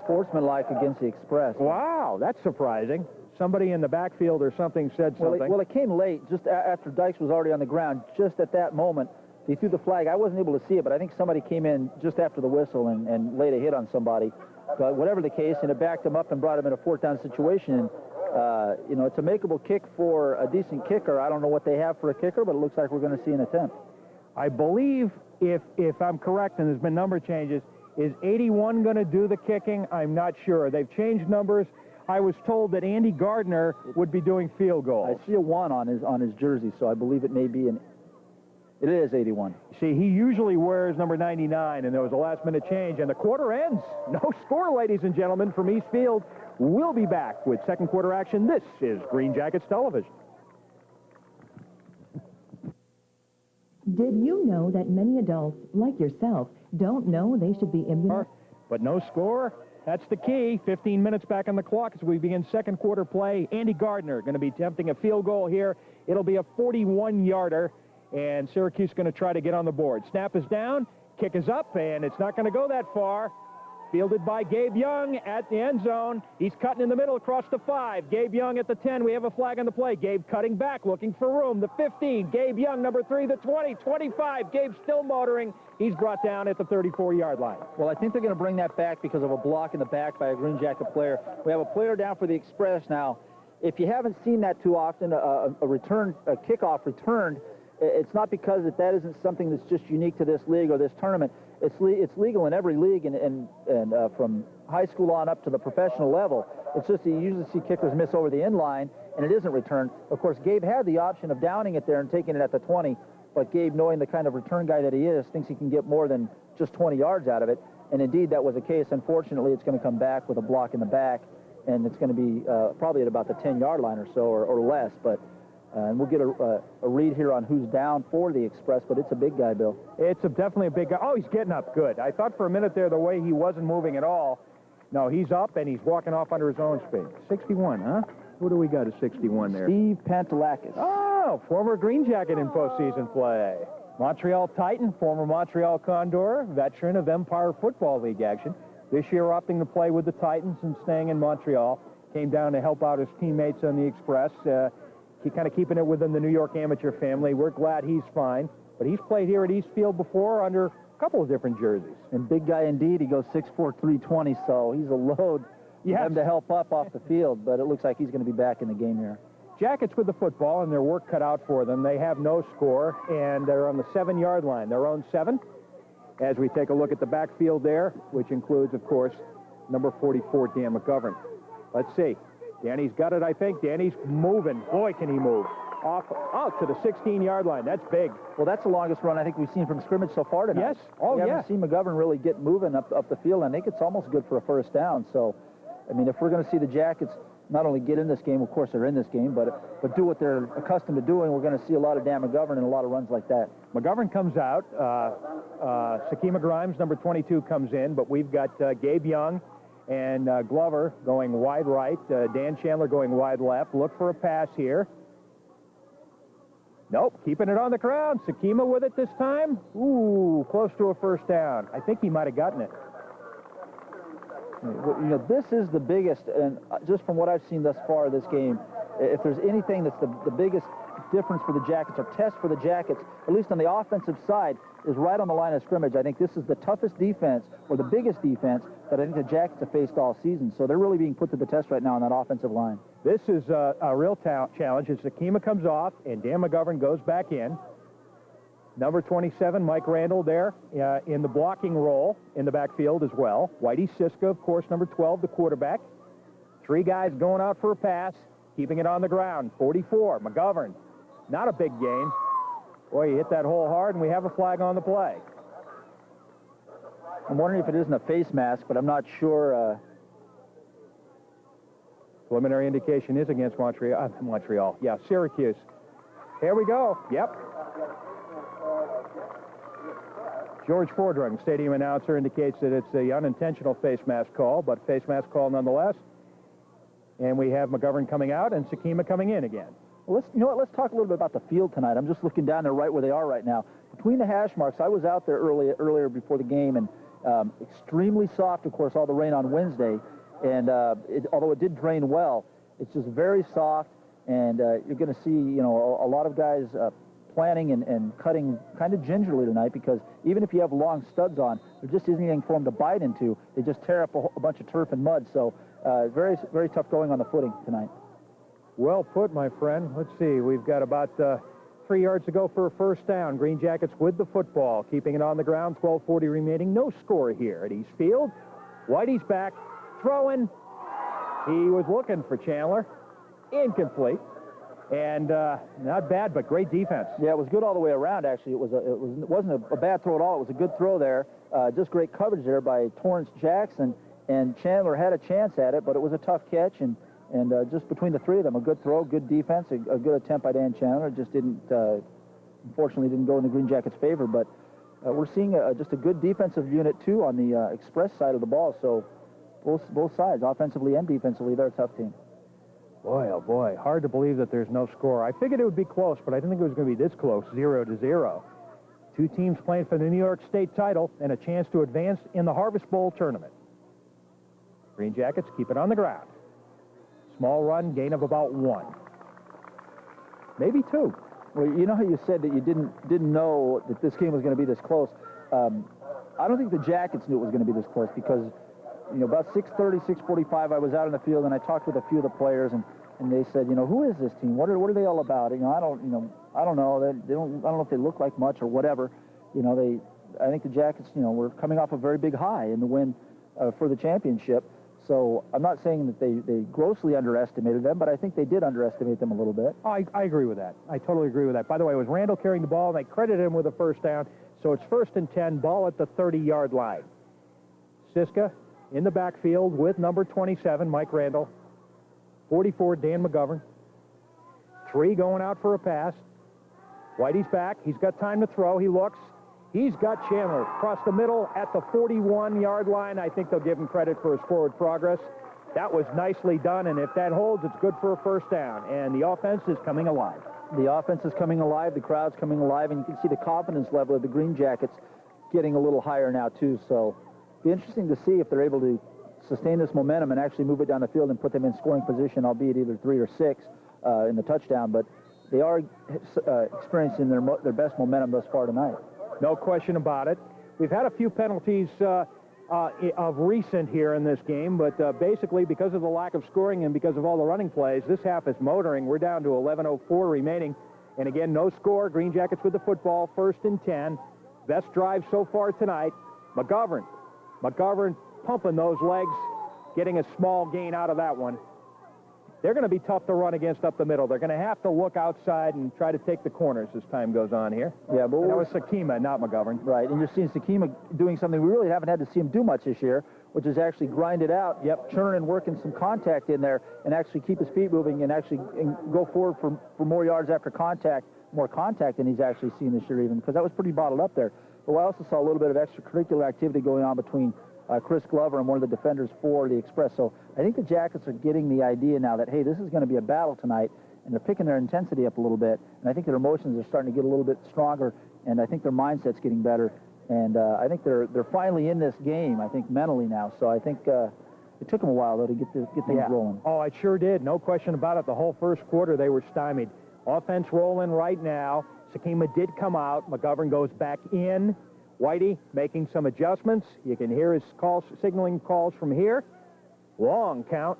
[SPEAKER 2] Sportsmanlike against the Express.
[SPEAKER 1] Wow, that's surprising. Somebody in the backfield or something said something.
[SPEAKER 2] Well, it came late, just after Dykes was already on the ground. Just at that moment, they threw the flag. I wasn't able to see it, but I think somebody came in just after the whistle and laid a hit on somebody. But whatever the case, and it backed him up and brought him in a fourth-down situation. And, you know, it's a makeable kick for a decent kicker. I don't know what they have for a kicker, but it looks like we're going to see an attempt.
[SPEAKER 1] I believe, if I'm correct, and there's been number changes, is 81 going to do the kicking? I'm not sure. They've changed numbers. I was told that Andy Gardner would be doing field goals.
[SPEAKER 2] I see a 1 on his jersey, so I believe it may be it is 81.
[SPEAKER 1] See, he usually wears number 99, and there was a last-minute change, and the quarter ends. No score, ladies and gentlemen, from East Field. We'll be back with second quarter action. This is Green Jackets Television.
[SPEAKER 4] Did you know that many adults, like yourself, don't know they should be immunized?
[SPEAKER 1] But no score. That's the key. 15 minutes back on the clock as we begin second quarter play. Andy Gardner going to be attempting a field goal here. It'll be a 41-yarder, and Syracuse going to try to get on the board. Snap is down, kick is up, and it's not going to go that far. Fielded by Gabe Young at the end zone. He's cutting in the middle across the 5. Gabe Young at the 10. We have a flag on the play. Gabe cutting back, looking for room. The 15. Gabe Young, number 3, the 20, 25. Gabe still motoring. He's brought down at the 34-yard line.
[SPEAKER 2] Well, I think they're going to bring that back because of a block in the back by a Green Jacket player. We have a player down for the Express now. If you haven't seen that too often, a kickoff returned, it's not because that isn't something that's just unique to this league or this tournament. It's legal in every league and from high school on up to the professional level. It's just that you usually see kickers miss over the end line, and it isn't returned. Of course, Gabe had the option of downing it there and taking it at the 20, but Gabe, knowing the kind of return guy that he is, thinks he can get more than just 20 yards out of it, and indeed that was the case. Unfortunately, it's going to come back with a block in the back, and it's going to be probably at about the 10-yard line or so, or less, but... and we'll get a read here on who's down for the Express, but it's a big guy, Bill.
[SPEAKER 1] It's definitely a big guy. Oh, he's getting up good. I thought for a minute there the way he wasn't moving at all. No, he's up, and he's walking off under his own speed. 61, huh? Who do we got at 61 there?
[SPEAKER 2] Steve Pantelakis.
[SPEAKER 1] Oh, former Green Jacket in postseason play. Montreal Titan, former Montreal Condor, veteran of Empire Football League action. This year opting to play with the Titans and staying in Montreal. Came down to help out his teammates on the Express. Kind of keeping it within the New York amateur family. We're glad he's fine. But he's played here at Eastfield before under a couple of different jerseys.
[SPEAKER 2] And big guy indeed. He goes 6'4", 320, so he's a load for him to help up off the field. But it looks like he's going to be back in the game here.
[SPEAKER 1] Jackets with the football and their work cut out for them. They have no score, and they're on the 7-yard line. Their own 7. As we take a look at the backfield there, which includes, of course, number 44, Dan McGovern. Let's see. Danny's got it, I think. Danny's moving. Boy, can he move. Out to the 16-yard line. That's big.
[SPEAKER 2] Well, that's the longest run I think we've seen from scrimmage so far tonight.
[SPEAKER 1] Yes. Oh,
[SPEAKER 2] we haven't seen McGovern really get moving up the field, and I think it's almost good for a first down. So, I mean, if we're going to see the Jackets not only get in this game, of course they're in this game, but do what they're accustomed to doing, we're going to see a lot of Dan McGovern and a lot of runs like that.
[SPEAKER 1] McGovern comes out. Sakima Grimes, number 22, comes in, but we've got Gabe Young and Glover going wide right. Dan Chandler going wide left. Look for a pass here. Nope, keeping it on the ground. Sakima with it this time. Ooh, close to a first down. I think he might have gotten it.
[SPEAKER 2] You know, this is the biggest, and just from what I've seen thus far this game, if there's anything that's the biggest difference for the Jackets, or test for the Jackets, at least on the offensive side, is right on the line of scrimmage. I think this is the toughest defense, or the biggest defense, that I think the Jackets have faced all season. So they're really being put to the test right now on that offensive line.
[SPEAKER 1] This is a real challenge as Sakima comes off and Dan McGovern goes back in. Number 27, Mike Randall there in the blocking role in the backfield as well. Whitey Siska, of course, number 12, the quarterback. 3 guys going out for a pass, keeping it on the ground. 44, McGovern. Not a big gain. Boy, he hit that hole hard, and we have a flag on the play.
[SPEAKER 2] I'm wondering if it isn't a face mask, but I'm not sure.
[SPEAKER 1] Preliminary indication is against Montreal. Yeah, Syracuse. Here we go. Yep. George Fordring, stadium announcer, indicates that it's the unintentional face mask call, but face mask call nonetheless. And we have McGovern coming out and Sakima coming in again.
[SPEAKER 2] Well, let's talk a little bit about the field tonight. I'm just looking down there right where they are right now. Between the hash marks, I was out there earlier before the game, and extremely soft, of course, all the rain on Wednesday. And although it did drain well, it's just very soft, and you're going to see, a lot of guys planning and cutting kind of gingerly tonight, because even if you have long studs on, there just isn't anything for them to bite into. They just tear up a bunch of turf and mud. So very, very tough going on the footing tonight.
[SPEAKER 1] Well put, my friend. Let's see. We've got about 3 yards to go for a first down. Green Jackets with the football, keeping it on the ground. 12:40 remaining. No score here at East Field. Whitey's back, throwing. He was looking for Chandler. Incomplete. And not bad, but great defense.
[SPEAKER 2] Yeah, it was good all the way around, actually. It wasn't a bad throw at all. It was a good throw there. Just great coverage there by Torrance Jackson. And Chandler had a chance at it, but it was a tough catch. And just between the three of them, a good throw, good defense, a good attempt by Dan Chandler. It just unfortunately didn't go in the Green Jackets' favor. But we're seeing just a good defensive unit, too, on the Express side of the ball. So both sides, offensively and defensively, they're a tough team.
[SPEAKER 1] Boy, oh boy, hard to believe that there's no score. I figured it would be close, but I didn't think it was going to be this close, 0-0. Two teams playing for the New York State title and a chance to advance in the Harvest Bowl tournament. Green Jackets keep it on the ground. Small run, gain of about 1. Maybe 2.
[SPEAKER 2] Well, you know how you said that you didn't know that this game was going to be this close? I don't think the Jackets knew it was going to be this close, because about 6:30, 6:45, I was out in the field, and I talked with a few of the players, and they said, who is this team? What are they all about? I don't know. I don't know if they look like much or whatever. I think the Jackets, were coming off a very big high in the win for the championship. So I'm not saying that they grossly underestimated them, but I think they did underestimate them a little bit.
[SPEAKER 1] I agree with that. I totally agree with that. By the way, it was Randall carrying the ball, and they credited him with a first down. So it's 1st and 10, ball at the 30-yard line. Siska in the backfield with number 27, Mike Randall. 44, Dan McGovern. 3 going out for a pass. Whitey's back. He's got time to throw. He looks. He's got Chandler across the middle at the 41-yard line. I think they'll give him credit for his forward progress. That was nicely done, and if that holds, it's good for a first down. And the offense is coming alive.
[SPEAKER 2] The offense is coming alive. The crowd's coming alive, and you can see the confidence level of the Green Jackets getting a little higher now, too. So be interesting to see if they're able to sustain this momentum and actually move it down the field and put them in scoring position, albeit either 3 or 6 in the touchdown. But they are experiencing their best momentum thus far tonight.
[SPEAKER 1] No question about it. We've had a few penalties of recent here in this game, but basically because of the lack of scoring and because of all the running plays, this half is motoring. We're down to 11:04 remaining. And again, no score. Green Jackets with the football, 1st and 10. Best drive so far tonight. McGovern pumping those legs, getting a small gain out of that one. They're going to be tough to run against up the middle. They're going to have to look outside and try to take the corners as time goes on here.
[SPEAKER 2] Yeah, but
[SPEAKER 1] that was Sakima, not McGovern.
[SPEAKER 2] Right, and you're seeing Sakima doing something we really haven't had to see him do much this year, which is actually grind it out, churn and working some contact in there, and actually keep his feet moving and actually go forward for more yards after contact, more contact than he's actually seen this year even, because that was pretty bottled up there. But I also saw a little bit of extracurricular activity going on between Chris Glover and one of the defenders for the Express. So I think the Jackets are getting the idea now that, hey, this is going to be a battle tonight, and they're picking their intensity up a little bit. And I think their emotions are starting to get a little bit stronger, and I think their mindset's getting better. And I think they're finally in this game, I think, mentally now. So I think it took them a while, though, to get things rolling.
[SPEAKER 1] Oh, it sure did. No question about it. The whole first quarter, they were stymied. Offense rolling right now. Sakima did come out. McGovern goes back in. Whitey making some adjustments. You can hear his signaling calls from here. Long count.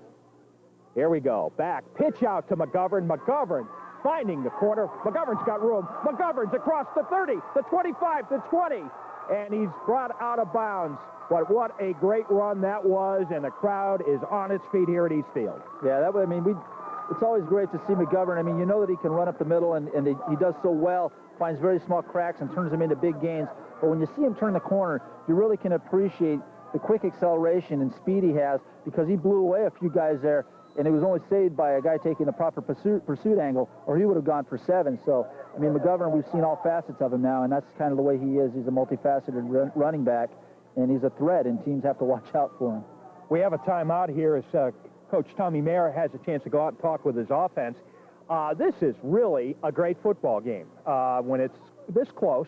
[SPEAKER 1] Here we go. Back. Pitch out to McGovern. McGovern finding the corner. McGovern's got room. McGovern's across the 30, the 25, the 20. And he's brought out of bounds. But what a great run that was, and the crowd is on its feet here at East Field.
[SPEAKER 2] Yeah, it's always great to see McGovern. I mean, you know that he can run up the middle, and he does so well, finds very small cracks and turns them into big gains. But when you see him turn the corner, you really can appreciate the quick acceleration and speed he has, because he blew away a few guys there and it was only saved by a guy taking the proper pursuit angle, or he would have gone for 7. So, I mean, McGovern, we've seen all facets of him now, and that's kind of the way he is. He's a multifaceted running back, and he's a threat, and teams have to watch out for him.
[SPEAKER 1] We have a timeout here as Coach Tommy Mayer has a chance to go out and talk with his offense. This is really a great football game when it's this close,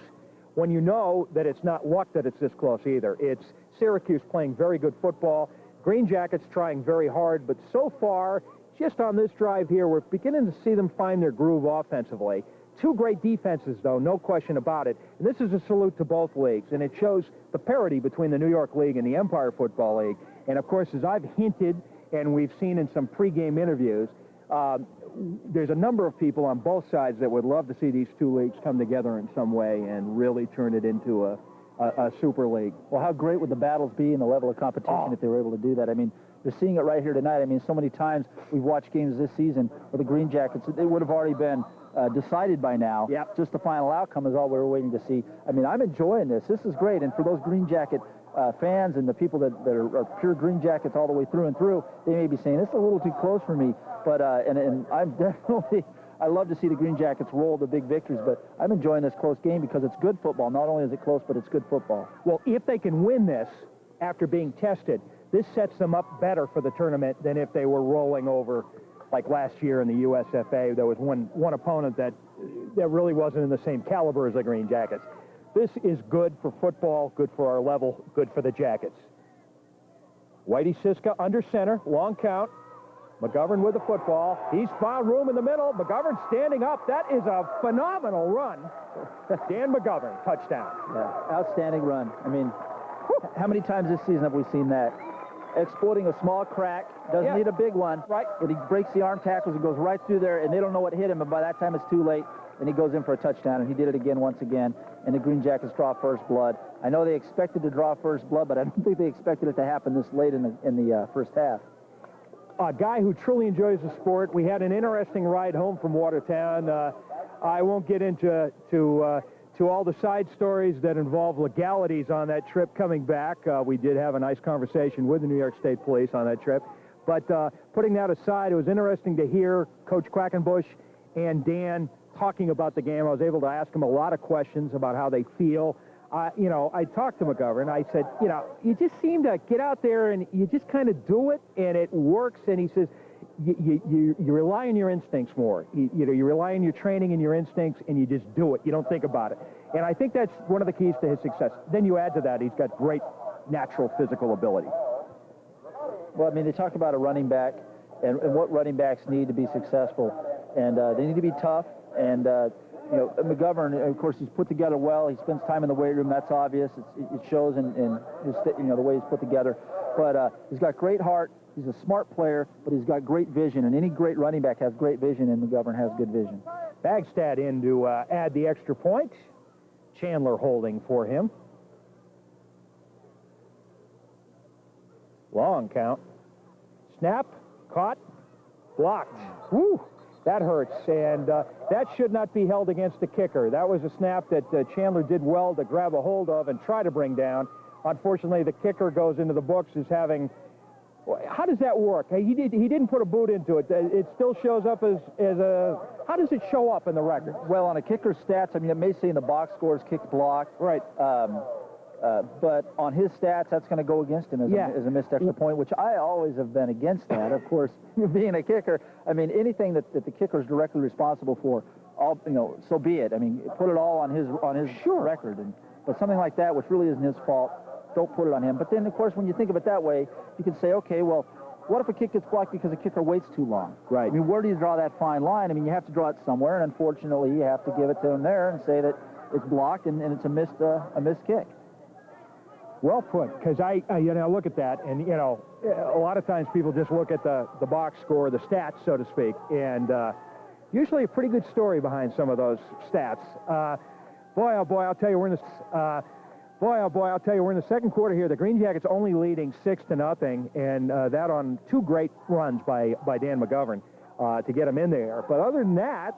[SPEAKER 1] when you know that it's not luck that it's this close either. It's Syracuse playing very good football, Greenjackets trying very hard, but so far, just on this drive here, we're beginning to see them find their groove offensively. Two great defenses, though, no question about it. And this is a salute to both leagues, and it shows the parity between the New York League and the Empire Football League. And, of course, as I've hinted and we've seen in some pregame interviews, there's a number of people on both sides that would love to see these two leagues come together in some way and really turn it into a super league.
[SPEAKER 2] Well, how great would the battles be and the level of competition if they were able to do that? I mean, you're seeing it right here tonight. I mean, so many times we've watched games this season where the Greenjackets, they would have already been decided by now.
[SPEAKER 1] Yep.
[SPEAKER 2] Just the final outcome is all we were waiting to see. I mean, I'm enjoying this. This is great. And for those Green Jacket fans and the people that are pure Green Jackets all the way through and through, they may be saying, it's a little too close for me. But, and I'm definitely, I love to see the Green Jackets roll the big victories, but I'm enjoying this close game because it's good football. Not only is it close, but it's good football.
[SPEAKER 1] Well, if they can win this after being tested, this sets them up better for the tournament than if they were rolling over like last year in the USFA. There was one opponent that really wasn't in the same caliber as the Green Jackets. This is good for football, good for our level, good for the Jackets. Whitey Siska under center, long count. McGovern with the football. He's found room in the middle. McGovern standing up. That is a phenomenal run. Dan McGovern, touchdown.
[SPEAKER 2] Yeah, outstanding run. I mean, how many times this season have we seen that? Exploiting a small crack, doesn't need a big one.
[SPEAKER 1] Right.
[SPEAKER 2] But he breaks the arm tackles and goes right through there, and they don't know what hit him, and by that time it's too late, and he goes in for a touchdown, and he did it again once again, and the Green Jackets draw first blood. I know they expected to draw first blood, but I don't think they expected it to happen this late in the first half.
[SPEAKER 1] A guy who truly enjoys the sport. We had an interesting ride home from Watertown. I won't get into all the side stories that involve legalities on that trip coming back. We did have a nice conversation with the New York State Police on that trip. But putting that aside, it was interesting to hear Coach Quackenbush and Dan talking about the game. I was able to ask them a lot of questions about how they feel. I talked to McGovern. I said, you just seem to get out there and you just kind of do it, and it works. And he says, you rely on your instincts more. You rely on your training and your instincts, and you just do it. You don't think about it. And I think that's one of the keys to his success. Then you add to that, he's got great natural physical ability.
[SPEAKER 2] Well, I mean, they talk about a running back and what running backs need to be successful. And they need to be tough. And, McGovern, of course, he's put together well. He spends time in the weight room. That's obvious. It shows in his, the way he's put together. But he's got great heart. He's a smart player, but he's got great vision. And any great running back has great vision, and McGovern has good vision.
[SPEAKER 1] Bagstad in to add the extra point. Chandler holding for him. Long count. Snap, caught, blocked. Woo! That hurts, and that should not be held against the kicker. That was a snap that Chandler did well to grab a hold of and try to bring down. Unfortunately, the kicker goes into the books as having... How does that work? He didn't put a boot into it. It still shows up as a... How does it show up in the record?
[SPEAKER 2] Well, on a kicker's stats, I mean, it may say in the box scores kick blocked.
[SPEAKER 1] Right.
[SPEAKER 2] But on his stats, that's going to go against him as a missed extra point, which I always have been against that. Of course, being a kicker, I mean, anything that the kicker is directly responsible for, so be it. I mean, put it all on his record. But something like that, which really isn't his fault, don't put it on him. But then, of course, when you think of it that way, you can say, okay, well, what if a kick gets blocked because a kicker waits too long?
[SPEAKER 1] Right.
[SPEAKER 2] I mean, where do you draw that fine line? I mean, you have to draw it somewhere, and unfortunately, you have to give it to him there and say that it's blocked and it's a missed kick.
[SPEAKER 1] Well put, because I look at that, and, a lot of times people just look at the box score, the stats, so to speak, and usually a pretty good story behind some of those stats. Boy, oh boy, I'll tell you, we're in the second quarter here. The Green Jackets only leading 6-0, and that on two great runs by Dan McGovern to get him in there. But other than that,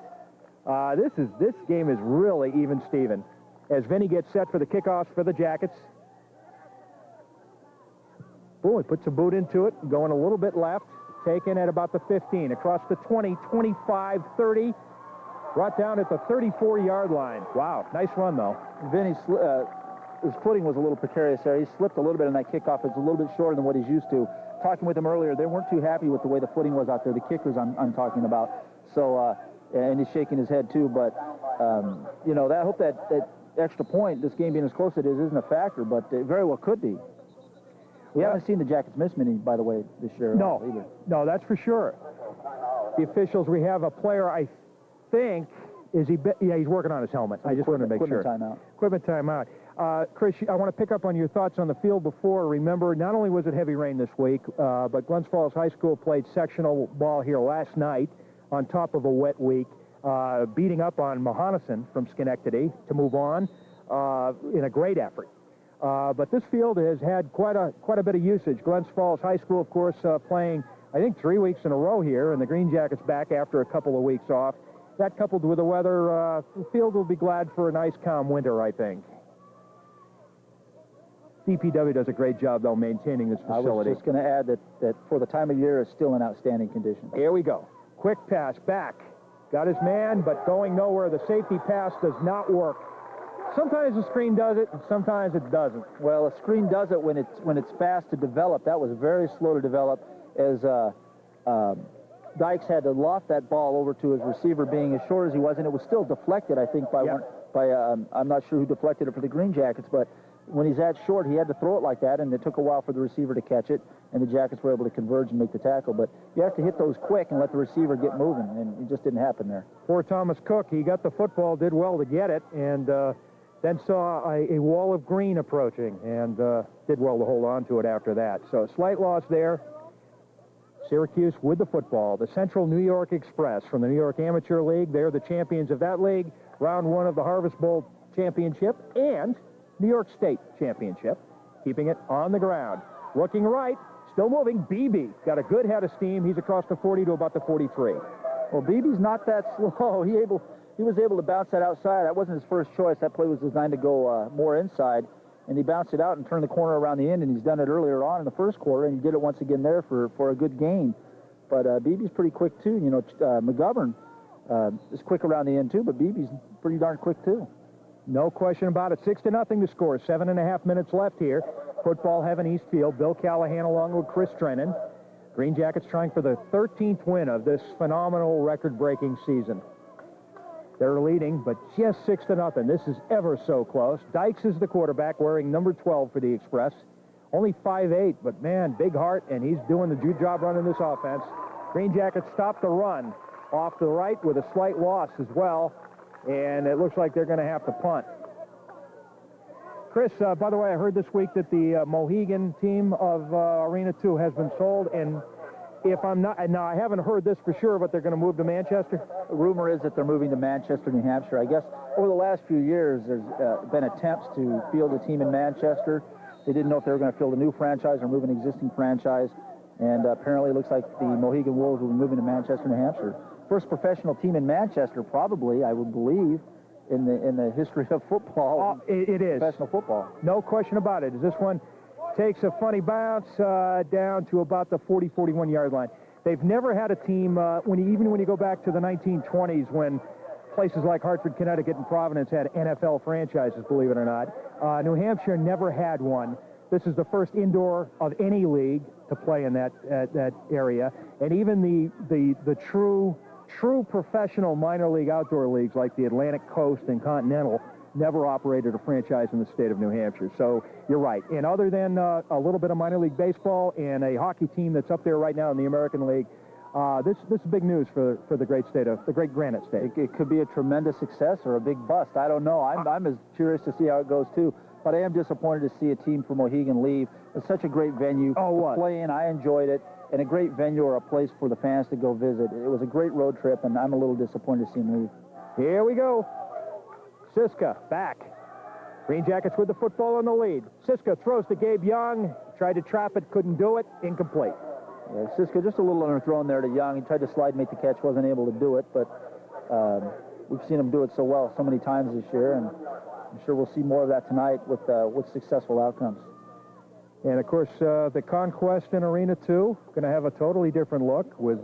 [SPEAKER 1] this game is really even Steven. As Vinny gets set for the kickoffs for the Jackets. Boom, he puts a boot into it, going a little bit left. taken at about the 15, across the 20, 25, 30, brought down at the 34-yard line. Wow, nice run, though.
[SPEAKER 2] Vinny, his footing was a little precarious there. He slipped a little bit on that kickoff. It's a little bit shorter than what he's used to. Talking with him earlier, they weren't too happy with the way the footing was out there, the kickers I'm talking about. So, and he's shaking his head, too. But, you know, I hope that extra point, this game being as close as it is, isn't a factor, but it very well could be. We haven't seen the Jackets miss many, by the way, this year.
[SPEAKER 1] No,
[SPEAKER 2] either.
[SPEAKER 1] No, that's for sure. The officials, we have a player, I think, yeah, he's working on his helmet. I just wanted to make sure.
[SPEAKER 2] Equipment timeout.
[SPEAKER 1] Chris, I want to pick up on your thoughts on the field before. Remember, not only was it heavy rain this week, but Glens Falls High School played sectional ball here last night on top of a wet week, beating up on Mohonasen from Schenectady to move on in a great effort. But this field has had quite a bit of usage. Glens Falls High School, of course, playing, I think, 3 weeks in a row here, and the Greenjackets back after a couple of weeks off. That coupled with the weather, the field will be glad for a nice, calm winter, I think. DPW does a great job, though, maintaining this facility.
[SPEAKER 2] I was just going to add that for the time of year, it's still in outstanding condition.
[SPEAKER 1] Here we go. Quick pass back. Got his man, but going nowhere. The safety pass does not work. Sometimes the screen does it, and sometimes it doesn't.
[SPEAKER 2] Well, a screen does it when it's fast to develop. That was very slow to develop, as Dykes had to loft that ball over to his receiver, being as short as he was, and it was still deflected, I think, by I'm not sure who deflected it for the Greenjackets, but when he's that short, he had to throw it like that, and it took a while for the receiver to catch it, and the Jackets were able to converge and make the tackle. But you have to hit those quick and let the receiver get moving, and it just didn't happen there.
[SPEAKER 1] Poor Thomas Cook, he got the football, did well to get it, and then saw a wall of green approaching, and did well to hold on to it after that. So slight loss there. Syracuse with the football. The Central New York Express from the New York Amateur League. They're the champions of that league. Round 1 of the Harvest Bowl Championship and New York State Championship. Keeping it on the ground. Looking right, still moving. Beebe got a good head of steam. He's across the 40 to about the 43.
[SPEAKER 2] Well, Beebe's not that slow. He was able to bounce that outside. That wasn't his first choice. That play was designed to go more inside. And he bounced it out and turned the corner around the end, and he's done it earlier on in the first quarter, and he did it once again there for a good gain. But Beebe's pretty quick, too. You know, McGovern is quick around the end, too, but Beebe's pretty darn quick, too.
[SPEAKER 1] No question about it. 6-0 to score. 7.5 minutes left here. Football heaven East Field. Bill Callahan along with Chris Drennan. Greenjackets trying for the 13th win of this phenomenal record-breaking season. They're leading, but just 6-0. This is ever so close. Dykes is the quarterback, wearing number 12 for the Express. Only 5'8", but man, big heart, and he's doing the job running this offense. Greenjackets stop the run off the right with a slight loss as well, and it looks like they're going to have to punt. Chris, by the way, I heard this week that the Mohegan team of Arena 2 has been sold, and if I'm not, now I haven't heard this for sure, but they're going to move to Manchester?
[SPEAKER 2] The rumor is that they're moving to Manchester, New Hampshire. I guess over the last few years, there's been attempts to field a team in Manchester. They didn't know if they were going to field a new franchise or move an existing franchise. And apparently it looks like the Mohegan Wolves will be moving to Manchester, New Hampshire. First professional team in Manchester, probably, I would believe, in the history of football.
[SPEAKER 1] It is.
[SPEAKER 2] Professional football.
[SPEAKER 1] No question about it. This one takes a funny bounce down to about the 40, 41-yard line. They've never had a team, even when you go back to the 1920s, when places like Hartford, Connecticut, and Providence had NFL franchises, believe it or not. New Hampshire never had one. This is the first indoor of any league to play in that area. And even the true professional minor league outdoor leagues like the Atlantic Coast and Continental never operated a franchise in the state of New Hampshire. So you're right. And other than a little bit of minor league baseball and a hockey team that's up there right now in the American League, this is big news for the great state of the great Granite State.
[SPEAKER 2] It could be a tremendous success or a big bust. I don't know. I'm as curious to see how it goes too. But I am disappointed to see a team from Mohegan leave. It's such a great venue to play in. I enjoyed it, and a great venue or a place for the fans to go visit. It was a great road trip, and I'm a little disappointed to see them leave.
[SPEAKER 1] Here we go. Siska back. Greenjackets with the football in the lead. Siska throws to Gabe Young. Tried to trap it, couldn't do it. Incomplete.
[SPEAKER 2] Yeah, Siska just a little underthrown there to Young. He tried to slide, make the catch, wasn't able to do it, but we've seen him do it so well so many times this year, and I'm sure we'll see more of that tonight with successful outcomes.
[SPEAKER 1] And, of course, the Conquest in Arena 2 going to have a totally different look with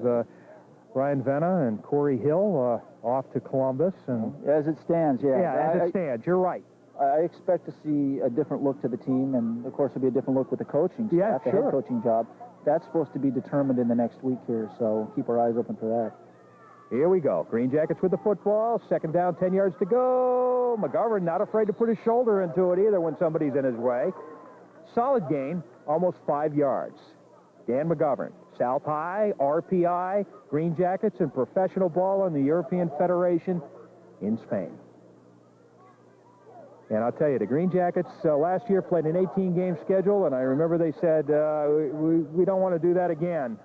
[SPEAKER 1] Ryan Venna and Corey Hill off to Columbus. And
[SPEAKER 2] As it stands, yeah.
[SPEAKER 1] yeah, as it stands, you're right.
[SPEAKER 2] I expect to see a different look to the team, and, of course, it'll be a different look with the coaching staff, the head coaching job. That's supposed to be determined in the next week here, so keep our eyes open for that.
[SPEAKER 1] Here we go. Green Jackets with the football. Second down, 10 yards to go. McGovern not afraid to put his shoulder into it either when somebody's in his way. Solid gain, almost 5 yards. Dan McGovern, South High, RPI, Green Jackets, and professional ball in the European Federation in Spain. And I'll tell you, the Green Jackets last year played an 18-game schedule, and I remember they said, we don't want to do that again.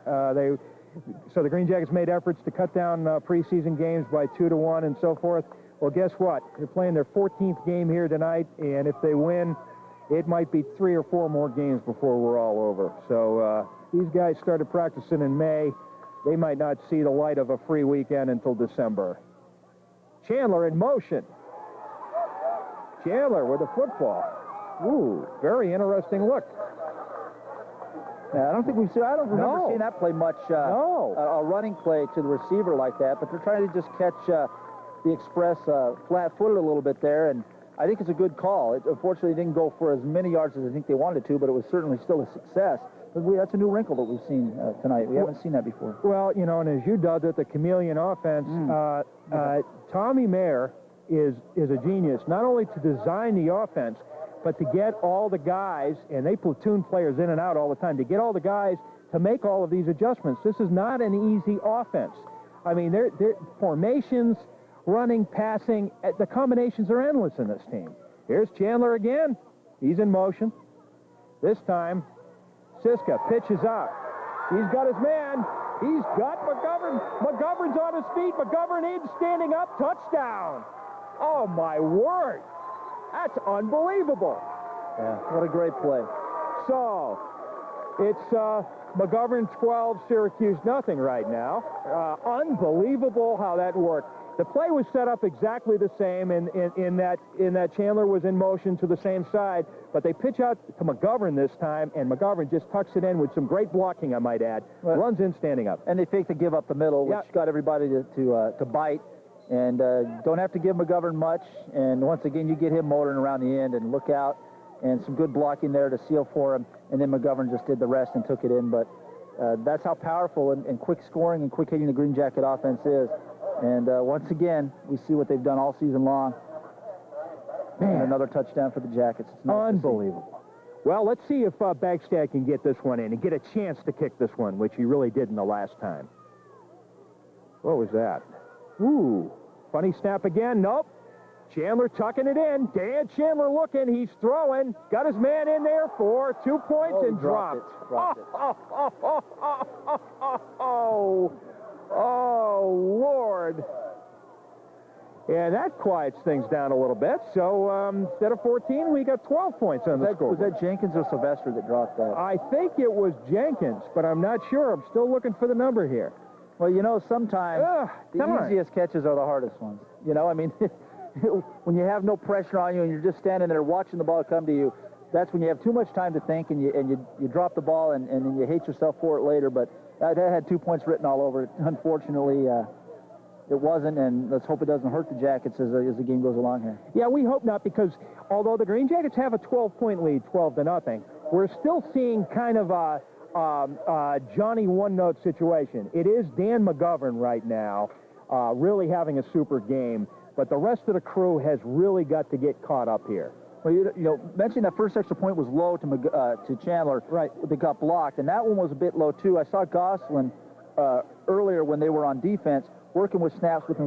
[SPEAKER 1] So the Green Jackets made efforts to cut down preseason games by 2 to 1 and so forth. Well, guess what? They're playing their 14th game here tonight, and if they win, it might be 3 or 4 more games before we're all over. So these guys started practicing in May. They might not see the light of a free weekend until December. Chandler in motion. Chandler with the football. Ooh, very interesting look.
[SPEAKER 2] Yeah, I don't remember seeing that play much. A running play to the receiver like that, but they're trying to just catch the express flat-footed a little bit there, and I think it's a good call. It unfortunately didn't go for as many yards as I think they wanted to, but it was certainly still a success. That's a new wrinkle that we've seen tonight. We haven't seen that before.
[SPEAKER 1] Well, you know, and as you dubbed it, the chameleon offense, Tommy Mayer is a genius, not only to design the offense, but to get all the guys, and they platoon players in and out all the time, to get all the guys to make all of these adjustments. This is not an easy offense. I mean, they're formations, running, passing, the combinations are endless in this team. Here's Chandler again. He's in motion. This time, Siska pitches up. He's got his man. He's got McGovern. McGovern's on his feet. McGovern in, standing up, touchdown. Oh, my word. That's unbelievable.
[SPEAKER 2] Yeah, what a great play.
[SPEAKER 1] So, it's McGovern 12, Syracuse nothing right now. Unbelievable how that worked. The play was set up exactly the same in that Chandler was in motion to the same side, but they pitch out to McGovern this time, and McGovern just tucks it in with some great blocking, I might add. Well, runs in standing up.
[SPEAKER 2] And they fake the give up the middle, which got everybody to bite. And don't have to give McGovern much. And once again, you get him motoring around the end, and look out. And some good blocking there to seal for him. And then McGovern just did the rest and took it in. But that's how powerful and quick scoring and quick hitting the Green Jacket offense is. And once again, we see what they've done all season long. Man, another touchdown for the Jackets. It's nice.
[SPEAKER 1] Unbelievable. Well, let's see if Bagstad can get this one in and get a chance to kick this one, which he really didn't the last time. What was that? Ooh, funny snap again. Nope. Chandler tucking it in. Dan Chandler looking. He's throwing. Got his man in there for 2 points and dropped it. Oh, Lord. Yeah, that quiets things down a little bit. So instead of 14, we got 12 points on the score.
[SPEAKER 2] Was that Jenkins or Sylvester that dropped that?
[SPEAKER 1] I think it was Jenkins, but I'm not sure. I'm still looking for the number here.
[SPEAKER 2] Well, you know, sometimes the easiest catches are the hardest ones. You know, I mean, when you have no pressure on you and you're just standing there watching the ball come to you, that's when you have too much time to think and you drop the ball and then you hate yourself for it later. But that had 2 points written all over it. Unfortunately, it wasn't, and let's hope it doesn't hurt the Jackets as the game goes along here.
[SPEAKER 1] Yeah, we hope not, because although the Green Jackets have a 12-point lead, 12-0, we're still seeing kind of a Johnny one-note situation. It is Dan McGovern right now really having a super game, but the rest of the crew has really got to get caught up here.
[SPEAKER 2] Well, you know, mentioning that first extra point was low to Chandler.
[SPEAKER 1] Right.
[SPEAKER 2] That got blocked, and that one was a bit low, too. I saw Gosselin earlier when they were on defense working with snaps with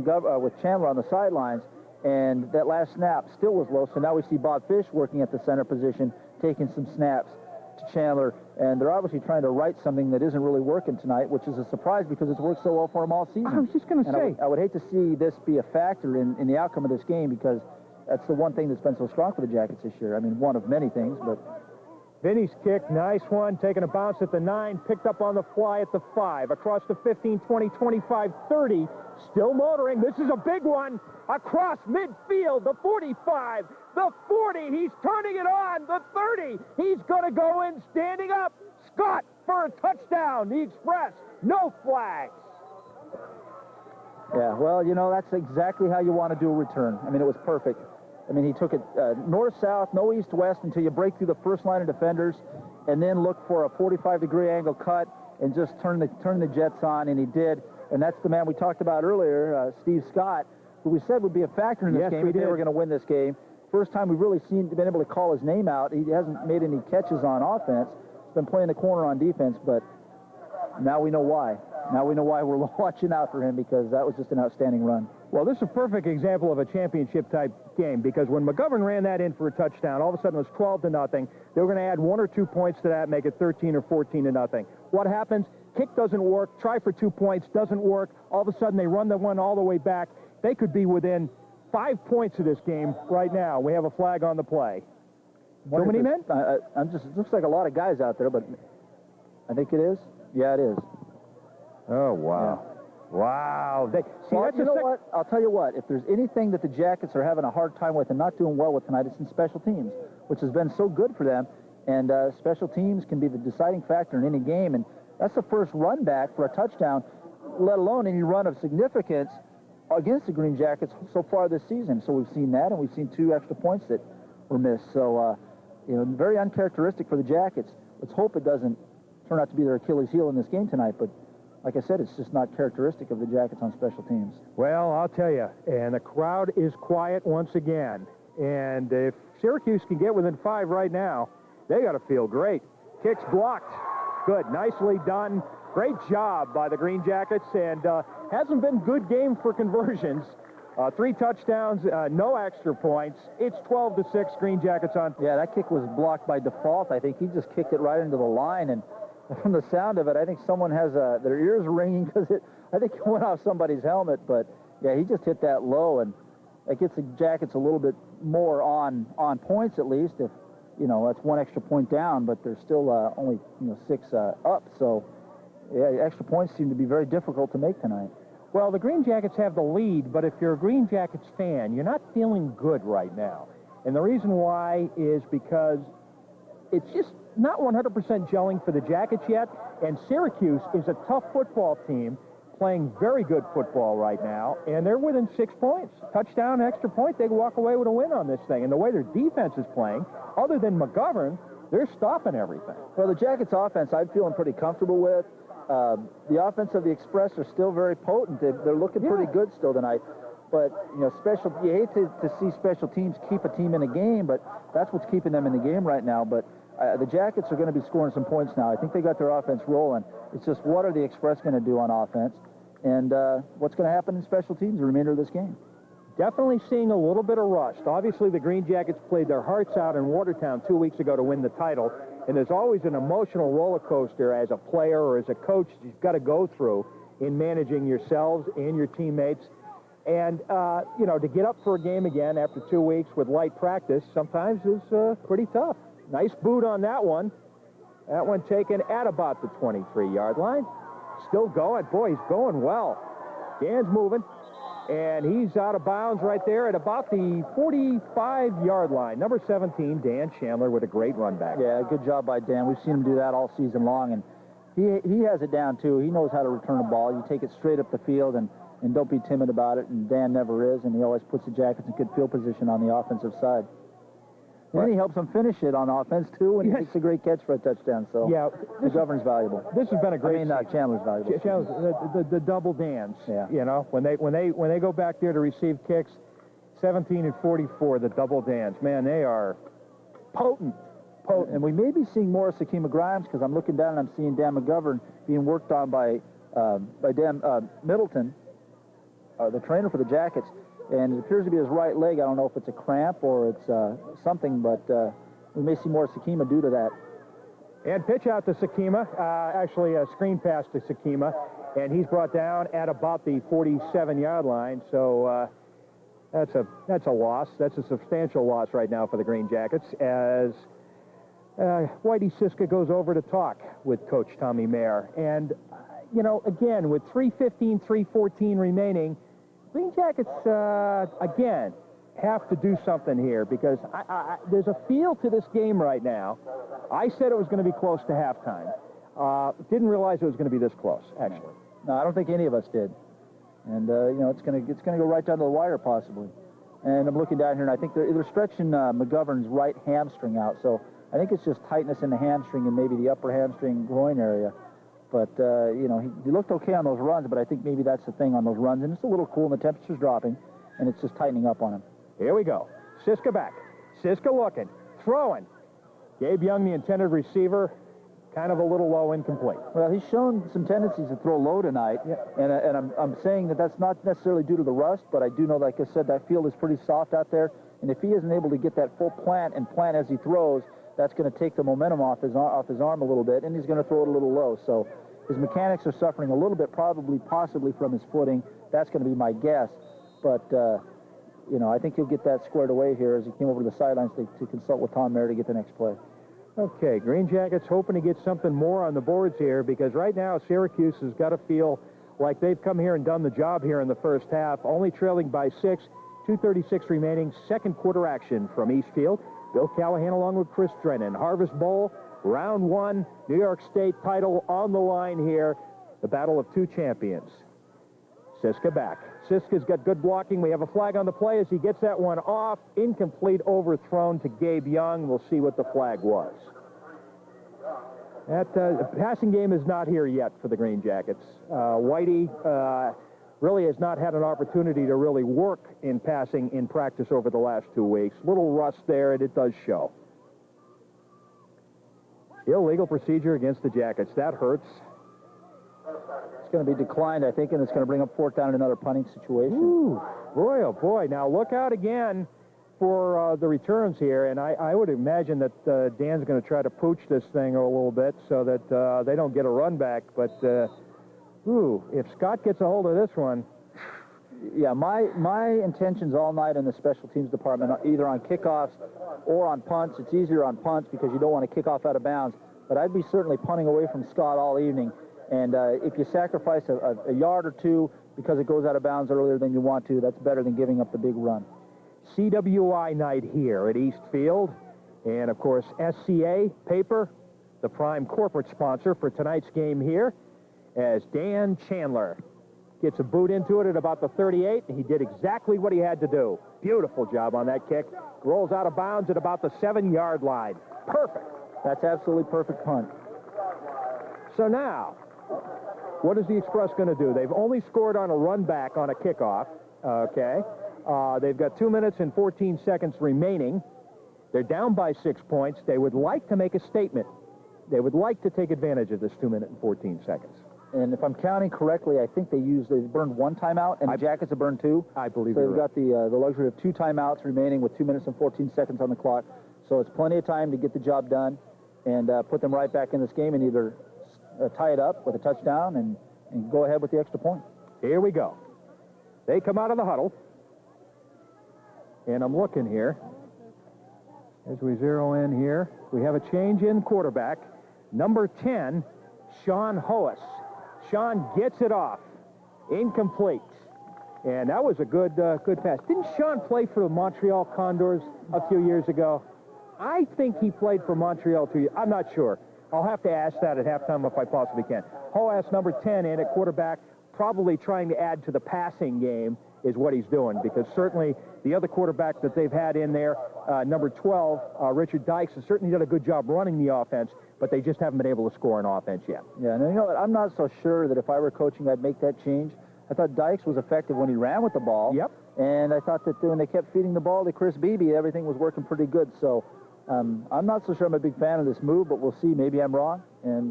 [SPEAKER 2] Chandler on the sidelines, and that last snap still was low, so now we see Bob Fish working at the center position, taking some snaps to Chandler, and they're obviously trying to right something that isn't really working tonight, which is a surprise because it's worked so well for them all season.
[SPEAKER 1] I was just going to say.
[SPEAKER 2] I would hate to see this be a factor in the outcome of this game, because that's the one thing that's been so strong for the Jackets this year. I mean, one of many things, but...
[SPEAKER 1] Vinny's kick, nice one, taking a bounce at the 9, picked up on the fly at the 5, across the 15, 20, 25, 30, still motoring. This is a big one, across midfield, the 45, the 40, he's turning it on, the 30, he's going to go in standing up. Scott for a touchdown, the Express, no flags.
[SPEAKER 2] Yeah, well, you know, that's exactly how you want to do a return. I mean, it was perfect. I mean, he took it north-south, no east-west until you break through the first line of defenders and then look for a 45-degree angle cut and just turn the Jets on, and he did. And that's the man we talked about earlier, Steve Scott, who we said would be a factor in this game if they were going to win this game. First time we've really been able to call his name out. He hasn't made any catches on offense. He's been playing the corner on defense, but now we know why. Now we know why we're watching out for him, because that was just an outstanding run.
[SPEAKER 1] Well, this is a perfect example of a championship-type game, because when McGovern ran that in for a touchdown, all of a sudden it was 12-0. They were going to add 1 or 2 points to that, make it 13 or 14-0. What happens? Kick doesn't work. Try for 2 points, doesn't work. All of a sudden they run the one all the way back. They could be within 5 points of this game right now. We have a flag on the play. Too many men?
[SPEAKER 2] It looks like a lot of guys out there, but I think it is. Yeah, it is.
[SPEAKER 1] Oh, wow. Yeah. Wow.
[SPEAKER 2] Well, you know what? I'll tell you what. If there's anything that the Jackets are having a hard time with and not doing well with tonight, it's in special teams, which has been so good for them. And special teams can be the deciding factor in any game. And that's the first run back for a touchdown, let alone any run of significance against the Green Jackets so far this season. So we've seen that, and we've seen 2 extra points that were missed. So, you know, very uncharacteristic for the Jackets. Let's hope it doesn't turn out to be their Achilles heel in this game tonight. But like I said, it's just not characteristic of the Jackets on special teams.
[SPEAKER 1] Well, I'll tell you, and the crowd is quiet once again. And if Syracuse can get within 5 right now, they got to feel great. Kicks blocked. Good. Nicely done. Great job by the Green Jackets, and hasn't been good game for conversions. 3 touchdowns, no extra points. It's 12-6, Green Jackets on.
[SPEAKER 2] Yeah, that kick was blocked by default. I think he just kicked it right into the line, and from the sound of it, I think someone has their ears ringing, because I think it went off somebody's helmet. But yeah, he just hit that low, and that gets the Jackets a little bit more on points, at least. If you know, that's 1 extra point down, but they're still only 6 up. So yeah, extra points seem to be very difficult to make tonight.
[SPEAKER 1] Well, the Green Jackets have the lead, but if you're a Green Jackets fan, you're not feeling good right now. And the reason why is because it's just not 100% gelling for the Jackets yet, and Syracuse is a tough football team playing very good football right now, and they're within 6 points. Touchdown, extra point, they walk away with a win on this thing. And the way their defense is playing, other than McGovern, they're stopping everything.
[SPEAKER 2] Well, the Jackets' offense I'm feeling pretty comfortable with. The offense of the Express are still very potent. They're looking pretty good still tonight. But, you know, you hate to see special teams keep a team in a game, but that's what's keeping them in the game right now. But the Jackets are going to be scoring some points now. I think they got their offense rolling. It's just, what are the Express going to do on offense? And what's going to happen in special teams the remainder of this game?
[SPEAKER 1] Definitely seeing a little bit of rust. Obviously, the Green Jackets played their hearts out in Watertown 2 weeks ago to win the title. And there's always an emotional roller coaster as a player or as a coach that you've got to go through in managing yourselves and your teammates. And, you know, to get up for a game again after 2 weeks with light practice sometimes is pretty tough. Nice boot on that one. That one taken at about the 23-yard line. Still going. Boy, he's going well. Dan's moving. And he's out of bounds right there at about the 45-yard line. Number 17, Dan Chandler, with a great run back.
[SPEAKER 2] Yeah, good job by Dan. We've seen him do that all season long, and he has it down, too. He knows how to return a ball. You take it straight up the field, and don't be timid about it, and Dan never is, and he always puts the Jackets in good field position on the offensive side. And then he helps them finish it on offense, too, and he makes a great catch for a touchdown. So
[SPEAKER 1] yeah,
[SPEAKER 2] McGovern's valuable.
[SPEAKER 1] This has been a great
[SPEAKER 2] Chandler's valuable.
[SPEAKER 1] The double dance.
[SPEAKER 2] Yeah.
[SPEAKER 1] You know, when they go back there to receive kicks, 17 and 44, the double dance. Man, they are potent.
[SPEAKER 2] And we may be seeing more of Sakima Grimes, because I'm looking down and I'm seeing Dan McGovern being worked on by Dan Middleton, the trainer for the Jackets. And it appears to be his right leg. I don't know if it's a cramp or it's something, but we may see more Sakima due to that.
[SPEAKER 1] And pitch out to Sakima. Actually, a screen pass to Sakima. And he's brought down at about the 47-yard line. So that's a loss. That's a substantial loss right now for the Green Jackets, as Whitey Siska goes over to talk with Coach Tommy Mayer. And, you know, again, with 3:15, 3:14 remaining, Green Jackets, again, have to do something here because there's a feel to this game right now. I said it was going to be close to halftime. Didn't realize it was going to be this close, actually.
[SPEAKER 2] No, I don't think any of us did. And, you know, it's going to go right down to the wire, possibly. And I'm looking down here, and I think they're stretching McGovern's right hamstring out. So I think it's just tightness in the hamstring and maybe the upper hamstring groin area. But, you know, he looked okay on those runs, but I think maybe that's the thing on those runs. And it's a little cool, and the temperature's dropping, and it's just tightening up on him.
[SPEAKER 1] Here we go. Siska back. Siska looking. Throwing. Gabe Young, the intended receiver, kind of a little low, incomplete.
[SPEAKER 2] Well, he's shown some tendencies to throw low tonight, and I'm saying that that's not necessarily due to the rust, but I do know, like I said, that field is pretty soft out there, and if he isn't able to get that full plant as he throws, that's going to take the momentum off his arm a little bit, and he's going to throw it a little low. So his mechanics are suffering a little bit, possibly from his footing. That's going to be my guess, but you know, I think he'll get that squared away here as he came over to the sidelines to consult with Tom Mayer to get the next play.
[SPEAKER 1] Okay, Green Jackets hoping to get something more on the boards here because right now Syracuse has got to feel like they've come here and done the job here in the first half, only trailing by 6, 2:36 remaining, second quarter action from Eastfield. Bill Callahan along with Chris Drennan. Harvest Bowl, round 1, New York State title on the line here, the battle of two champions. Siska back. Siska's got good blocking. We have a flag on the play as he gets that one off. Incomplete, overthrown to Gabe Young. We'll see what the flag was. That passing game is not here yet for the Green Jackets. Whitey really has not had an opportunity to really work in passing in practice over the last 2 weeks. Little rust there, and it does show. Illegal procedure against the Jackets. That hurts.
[SPEAKER 2] It's going to be declined, I think, and it's going to bring up fourth down in another punting situation.
[SPEAKER 1] Ooh, boy, oh boy. Now look out again for the returns here, and I would imagine that Dan's going to try to pooch this thing a little bit so that they don't get a run back. But, ooh, if Scott gets a hold of this one.
[SPEAKER 2] Yeah, my intentions all night in the special teams department, either on kickoffs or on punts. It's easier on punts because you don't want to kick off out of bounds. But I'd be certainly punting away from Scott all evening. And if you sacrifice a yard or two because it goes out of bounds earlier than you want to, that's better than giving up the big run.
[SPEAKER 1] CWI night here at Eastfield. And, of course, SCA Paper, the prime corporate sponsor for tonight's game here, as Dan Chandler gets a boot into it at about the 38, and he did exactly what he had to do. Beautiful job on that kick. Rolls out of bounds at about the 7-yard line. Perfect.
[SPEAKER 2] That's absolutely perfect punt.
[SPEAKER 1] So now, what is the Express going to do? They've only scored on a run back on a kickoff, okay? They've got 2 minutes and 14 seconds remaining. They're down by 6 points. They would like to make a statement. They would like to take advantage of this 2 minute and 14 seconds.
[SPEAKER 2] And if I'm counting correctly, I think they burned 1 timeout, and the Jackets have burned 2.
[SPEAKER 1] I believe
[SPEAKER 2] so
[SPEAKER 1] you're
[SPEAKER 2] they've got the luxury of 2 timeouts remaining with 2 minutes and 14 seconds on the clock. So it's plenty of time to get the job done and put them right back in this game and either tie it up with a touchdown and go ahead with the extra point.
[SPEAKER 1] Here we go. They come out of the huddle. And I'm looking here. As we zero in here, we have a change in quarterback. Number 10, Sean Hoas. Sean gets it off. Incomplete. And that was a good pass. Didn't Sean play for the Montreal Condors a few years ago? I think he played for Montreal 2 years. I'm not sure. I'll have to ask that at halftime if I possibly can. Hoas, number 10, in at quarterback, probably trying to add to the passing game is what he's doing, because certainly the other quarterback that they've had in there, number 12, Richard Dykes, has certainly done a good job running the offense, but they just haven't been able to score an offense yet.
[SPEAKER 2] Yeah, and you know what? I'm not so sure that if I were coaching, I'd make that change. I thought Dykes was effective when he ran with the ball.
[SPEAKER 1] Yep.
[SPEAKER 2] And I thought that when they kept feeding the ball to Chris Beebe, everything was working pretty good. So I'm not so sure I'm a big fan of this move, but we'll see. Maybe I'm wrong, and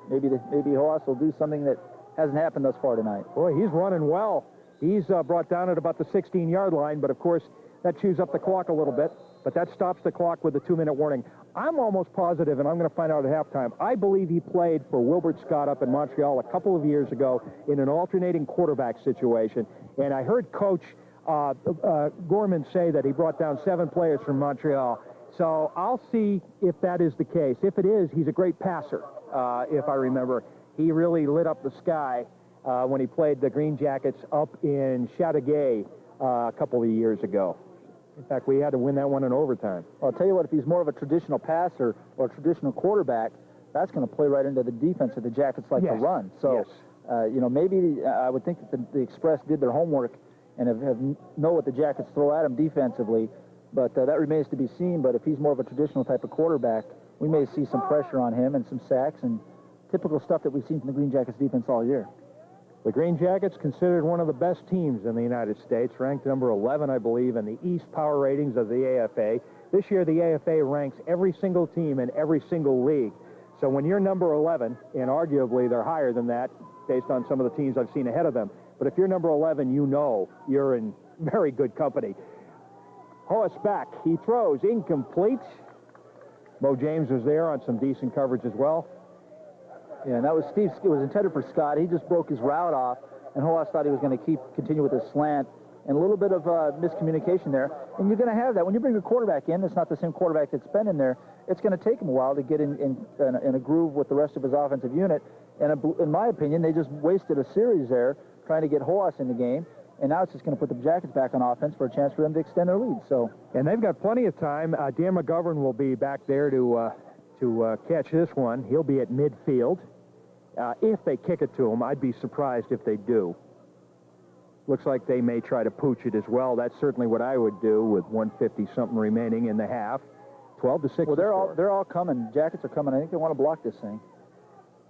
[SPEAKER 2] maybe Hoas will do something that hasn't happened thus far tonight.
[SPEAKER 1] Boy, he's running well. He's brought down at about the 16-yard line, but of course that chews up the clock a little bit, but that stops the clock with a 2-minute warning. I'm almost positive, and I'm going to find out at halftime, I believe he played for Wilbert Scott up in Montreal a couple of years ago in an alternating quarterback situation, and I heard Coach Gorman say that he brought down 7 players from Montreal. So I'll see if that is the case. If it is, he's a great passer, if I remember. He really lit up the sky when he played the Green Jackets up in Chateauguay a couple of years ago. In fact, we had to win that one in overtime.
[SPEAKER 2] Well, I'll tell you what, if he's more of a traditional passer or a traditional quarterback, that's going to play right into the defense that the Jackets like to run. So, you know, maybe I would think that the Express did their homework and know what the Jackets throw at him defensively, but that remains to be seen. But if he's more of a traditional type of quarterback, we may see some pressure on him and some sacks and typical stuff that we've seen from the Green Jackets defense all year.
[SPEAKER 1] The Green Jackets, considered one of the best teams in the United States, ranked number 11, I believe, in the East Power ratings of the AFA. This year, the AFA ranks every single team in every single league. So when you're number 11, and arguably they're higher than that based on some of the teams I've seen ahead of them, but if you're number 11, you know you're in very good company. Hoas back. He throws incomplete. Mo James was there on some decent coverage as well.
[SPEAKER 2] Yeah, and that was Steve. It was intended for Scott. He just broke his route off, and Hoas thought he was going to continue with his slant, and a little bit of miscommunication there. And you're going to have that when you bring a quarterback in. That's not the same quarterback that's been in there. It's going to take him a while to get in a groove with the rest of his offensive unit. And in my opinion, they just wasted a series there trying to get Hoas in the game. And now it's just going to put the Jackets back on offense for a chance for them to extend their lead. So,
[SPEAKER 1] and they've got plenty of time. Dan McGovern will be back there to catch this one. He'll be at midfield. If they kick it to him, I'd be surprised if they do. Looks like they may try to pooch it as well. That's certainly what I would do with 150-something remaining in the half. 12-6.
[SPEAKER 2] Well, they're all coming. Jackets are coming. I think they want to block this thing.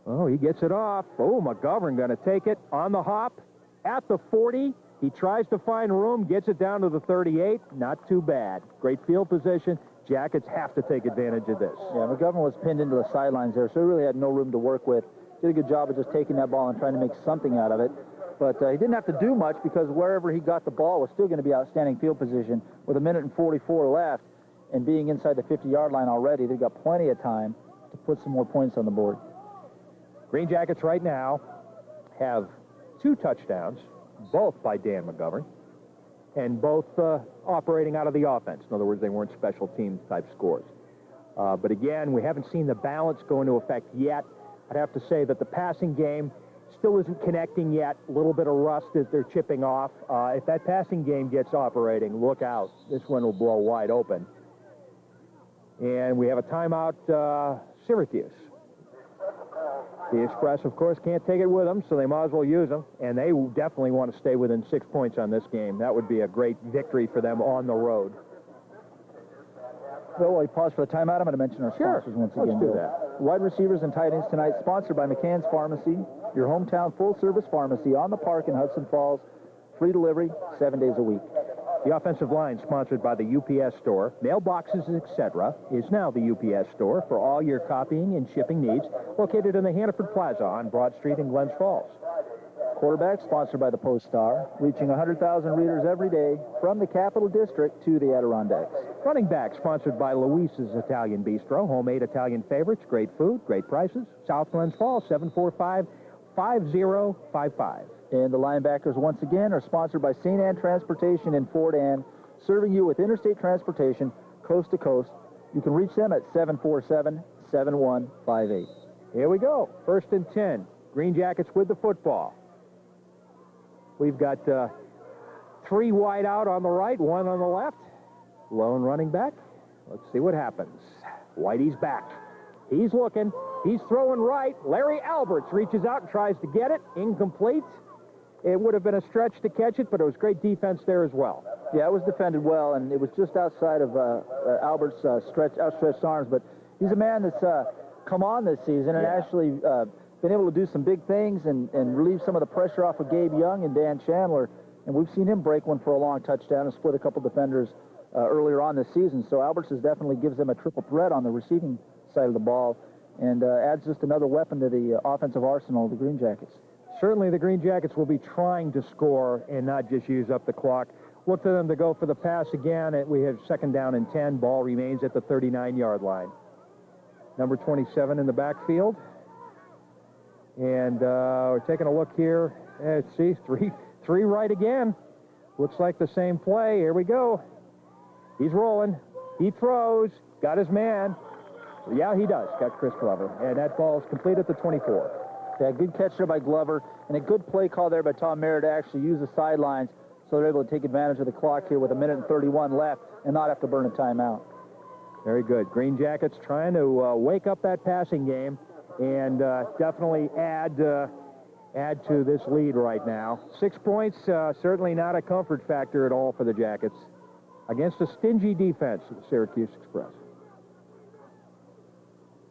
[SPEAKER 1] Oh, he gets it off. Oh, McGovern going to take it on the hop at the 40. He tries to find room, gets it down to the 38. Not too bad. Great field position. Jackets have to take advantage of this.
[SPEAKER 2] Yeah, McGovern was pinned into the sidelines there, so he really had no room to work with. Did a good job of just taking that ball and trying to make something out of it. But he didn't have to do much because wherever he got the ball was still going to be outstanding field position. With 1:44 left and being inside the 50-yard line already, they've got plenty of time to put some more points on the board.
[SPEAKER 1] Green Jackets right now have 2 touchdowns, both by Dan McGovern, and both operating out of the offense. In other words, they weren't special team type scores. But again, we haven't seen the balance go into effect yet. I'd have to say that the passing game still isn't connecting yet. A little bit of rust as they're chipping off. If that passing game gets operating, look out. This one will blow wide open. And we have a timeout, Syracuse. The Express, of course, can't take it with them, so they might as well use them. And they definitely want to stay within 6 points on this game. That would be a great victory for them on the road.
[SPEAKER 2] Well, while you pause for the timeout, I'm going to mention our sponsors once again.
[SPEAKER 1] Let's do that.
[SPEAKER 2] Wide receivers and tight ends tonight, sponsored by McCann's Pharmacy, your hometown full-service pharmacy on the park in Hudson Falls. Free delivery, 7 days a week.
[SPEAKER 1] The offensive line, sponsored by the UPS Store, mailboxes, etc., is now the UPS Store for all your copying and shipping needs, located in the Hannaford Plaza on Broad Street in Glens Falls.
[SPEAKER 2] Quarterback, sponsored by the Post-Star, reaching 100,000 readers every day from the Capital District to the Adirondacks.
[SPEAKER 1] Running back, sponsored by Luis's Italian Bistro, homemade Italian favorites, great food, great prices. South Glens Falls, 745-5055.
[SPEAKER 2] And the linebackers, once again, are sponsored by St. Anne Transportation in Fort Anne, serving you with interstate transportation, coast to coast. You can reach them at 747-7158.
[SPEAKER 1] Here we go. 1st and 10. Green Jackets with the football. We've got 3 wide out on the right, 1 on the left. Lone running back. Let's see what happens. Whitey's back. He's looking. He's throwing right. Larry Alberts reaches out and tries to get it. Incomplete. It would have been a stretch to catch it, but it was great defense there as well.
[SPEAKER 2] Yeah, it was defended well, and it was just outside of Albert's outstretched arms. But he's a man that's come on this season and actually been able to do some big things and relieve some of the pressure off of Gabe Young and Dan Chandler. And we've seen him break one for a long touchdown and split a couple defenders earlier on this season. So Alberts definitely gives them a triple threat on the receiving side of the ball and adds just another weapon to the offensive arsenal of the Green Jackets.
[SPEAKER 1] Certainly the Green Jackets will be trying to score and not just use up the clock. Look for them to go for the pass again. We have 2nd down and 10. Ball remains at the 39-yard line. Number 27 in the backfield. And we're taking a look here. Let's see, three right again. Looks like the same play. Here we go. He's rolling. He throws. Got his man. Yeah, he does. Got Chris Glover. And that ball is complete at the 24.
[SPEAKER 2] Yeah, good catch there by Glover, and a good play call there by Tom Merritt to actually use the sidelines so they're able to take advantage of the clock here with 1:31 left and not have to burn a timeout.
[SPEAKER 1] Very good. Green Jackets trying to wake up that passing game and definitely add to this lead right now. 6 points, certainly not a comfort factor at all for the Jackets against a stingy defense of the Syracuse Express.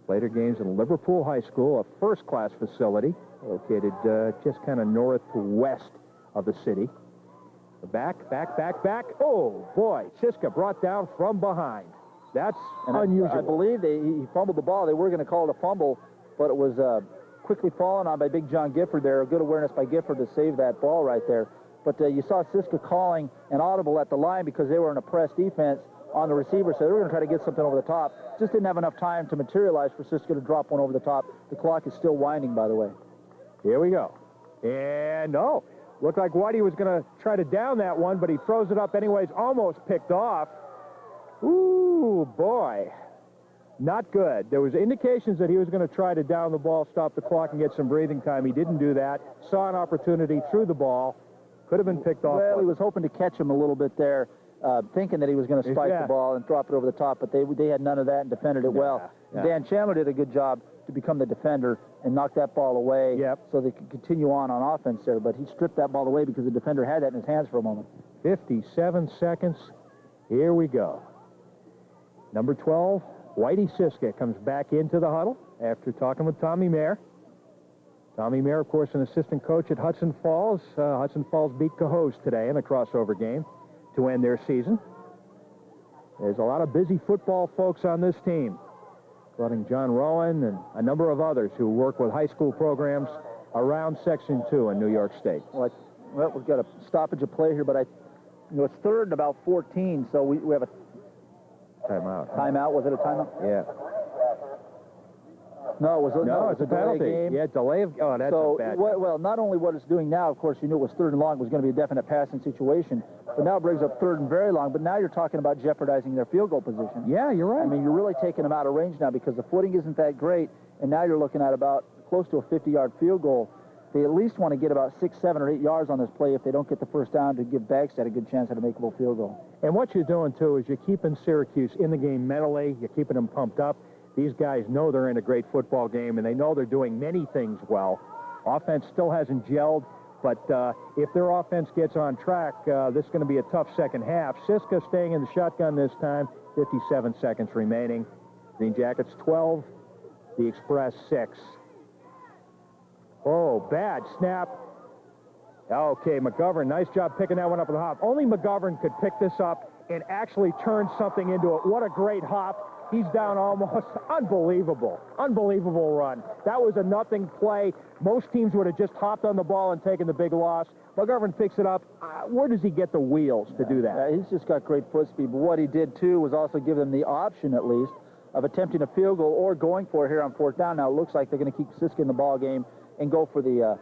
[SPEAKER 1] Later games in Liverpool High School, a first-class facility located just kind of northwest of the city. Back. Oh, boy, Siska brought down from behind. That's unusual.
[SPEAKER 2] I believe he fumbled the ball. They were going to call it a fumble, but it was quickly fallen on by Big John Gifford there. A good awareness by Gifford to save that ball right there. But you saw Siska calling an audible at the line because they were in a press defense on the receiver, so they were going to try to get something over the top. Just didn't have enough time to materialize for Siska to drop one over the top. The clock is still winding, by the way.
[SPEAKER 1] Here we go. And, looked like Whitey was going to try to down that one, but he throws it up anyways, almost picked off. Ooh, boy. Not good. There was indications that he was going to try to down the ball, stop the clock, and get some breathing time. He didn't do that. Saw an opportunity, threw the ball. Could have been picked off.
[SPEAKER 2] Well, he was hoping to catch him a little bit there, thinking that he was going to spike the ball and drop it over the top, but they had none of that and defended it well.
[SPEAKER 1] Yeah.
[SPEAKER 2] Dan Chandler did a good job to become the defender and knock that ball away so they could continue on offense there, but he stripped that ball away because the defender had that in his hands for a moment.
[SPEAKER 1] 57 seconds. Here we go. Number 12, Whitey Siska comes back into the huddle after talking with Tommy Mayer. Tommy Mayer, of course, an assistant coach at Hudson Falls. Hudson Falls beat Cohoes today in a crossover game to end their season. There's a lot of busy football folks on this team, including John Rowan and a number of others who work with high school programs around Section 2 in New York State.
[SPEAKER 2] Well, we've got a stoppage of play here, but it's third and about 14, so we have a
[SPEAKER 1] timeout.
[SPEAKER 2] Timeout? Was it a timeout?
[SPEAKER 1] Yeah.
[SPEAKER 2] No,
[SPEAKER 1] it's a penalty.
[SPEAKER 2] Game.
[SPEAKER 1] Yeah, delay of. Oh, that's a bad.
[SPEAKER 2] Well, not only what it's doing now, of course, you knew it was third and long, it was going to be a definite passing situation, but now it brings up third and very long. But now you're talking about jeopardizing their field goal position.
[SPEAKER 1] Yeah, you're right.
[SPEAKER 2] I mean, you're really taking them out of range now because the footing isn't that great, and now you're looking at about close to a 50-yard field goal. They at least want to get about 6, 7, or 8 yards on this play if they don't get the first down to give Bagstad a good chance at a makeable field goal.
[SPEAKER 1] And what you're doing, too, is you're keeping Syracuse in the game mentally. You're keeping them pumped up. These guys know they're in a great football game, and they know they're doing many things well. Offense still hasn't gelled, but if their offense gets on track, this is going to be a tough second half. Siska staying in the shotgun this time, 57 seconds remaining. Green Jackets 12, the Express 6. Oh, bad snap. Okay, McGovern, nice job picking that one up at the hop. Only McGovern could pick this up and actually turn something into it. What a great hop. He's down almost. Unbelievable. Unbelievable run. That was a nothing play. Most teams would have just hopped on the ball and taken the big loss. McGovern picks it up. Where does he get the wheels to do that?
[SPEAKER 2] He's just got great foot speed. But what he did, too, was also give them the option, at least, of attempting a field goal or going for it here on fourth down. Now, it looks like they're going to keep Siska in the ball game and go for the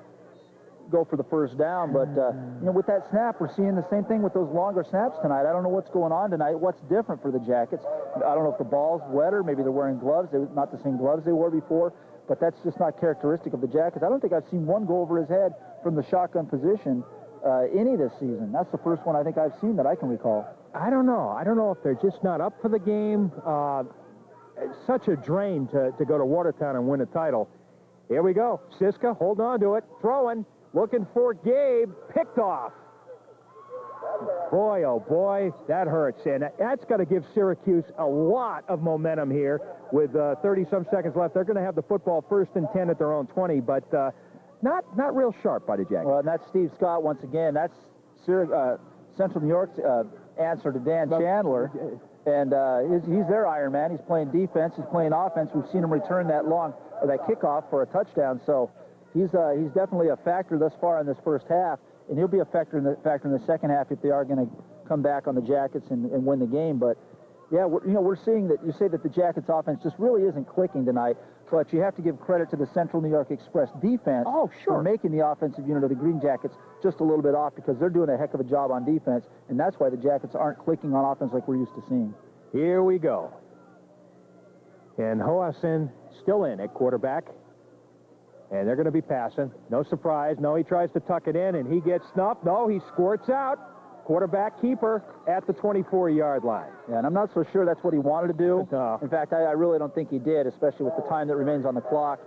[SPEAKER 2] first down. But, with that snap, we're seeing the same thing with those longer snaps tonight. I don't know what's going on tonight, what's different for the Jackets. I don't know if the ball's wetter, maybe they're wearing gloves. They're not the same gloves they wore before, but that's just not characteristic of the Jackets. I don't think I've seen one go over his head from the shotgun position any this season. That's the first one I think I've seen that I can recall.
[SPEAKER 1] I don't know. I don't know if they're just not up for the game. It's such a drain to go to Watertown and win a title. Here we go. Siska, hold on to it. Throwing. Looking for Gabe. Picked off. Boy, oh boy, that hurts. And that's got to give Syracuse a lot of momentum here with 30-some seconds left. They're going to have the football first and 10 at their own 20, but not real sharp by the Jackets.
[SPEAKER 2] Well, and that's Steve Scott once again. That's Central New York's answer to Dan Chandler. And he's their Iron Man. He's playing defense. He's playing offense. We've seen him return that kickoff for a touchdown. So he's definitely a factor thus far in this first half, and he'll be a factor in the second half if they are going to come back on the Jackets and win the game. But yeah, we're seeing that. You say that the Jackets offense just really isn't clicking tonight, but you have to give credit to the Central New York Express defense for making the offensive unit of the Green Jackets just a little bit off, because they're doing a heck of a job on defense, and that's why the Jackets aren't clicking on offense like we're used to seeing.
[SPEAKER 1] Here we go. And Hudson still in at quarterback. And they're going to be passing. No surprise. No, he tries to tuck it in, and he gets snuffed. No, he squirts out. Quarterback keeper at the 24-yard line.
[SPEAKER 2] Yeah, and I'm not so sure that's what he wanted to do.
[SPEAKER 1] No.
[SPEAKER 2] In fact, I really don't think he did, especially with the time that remains on the clock.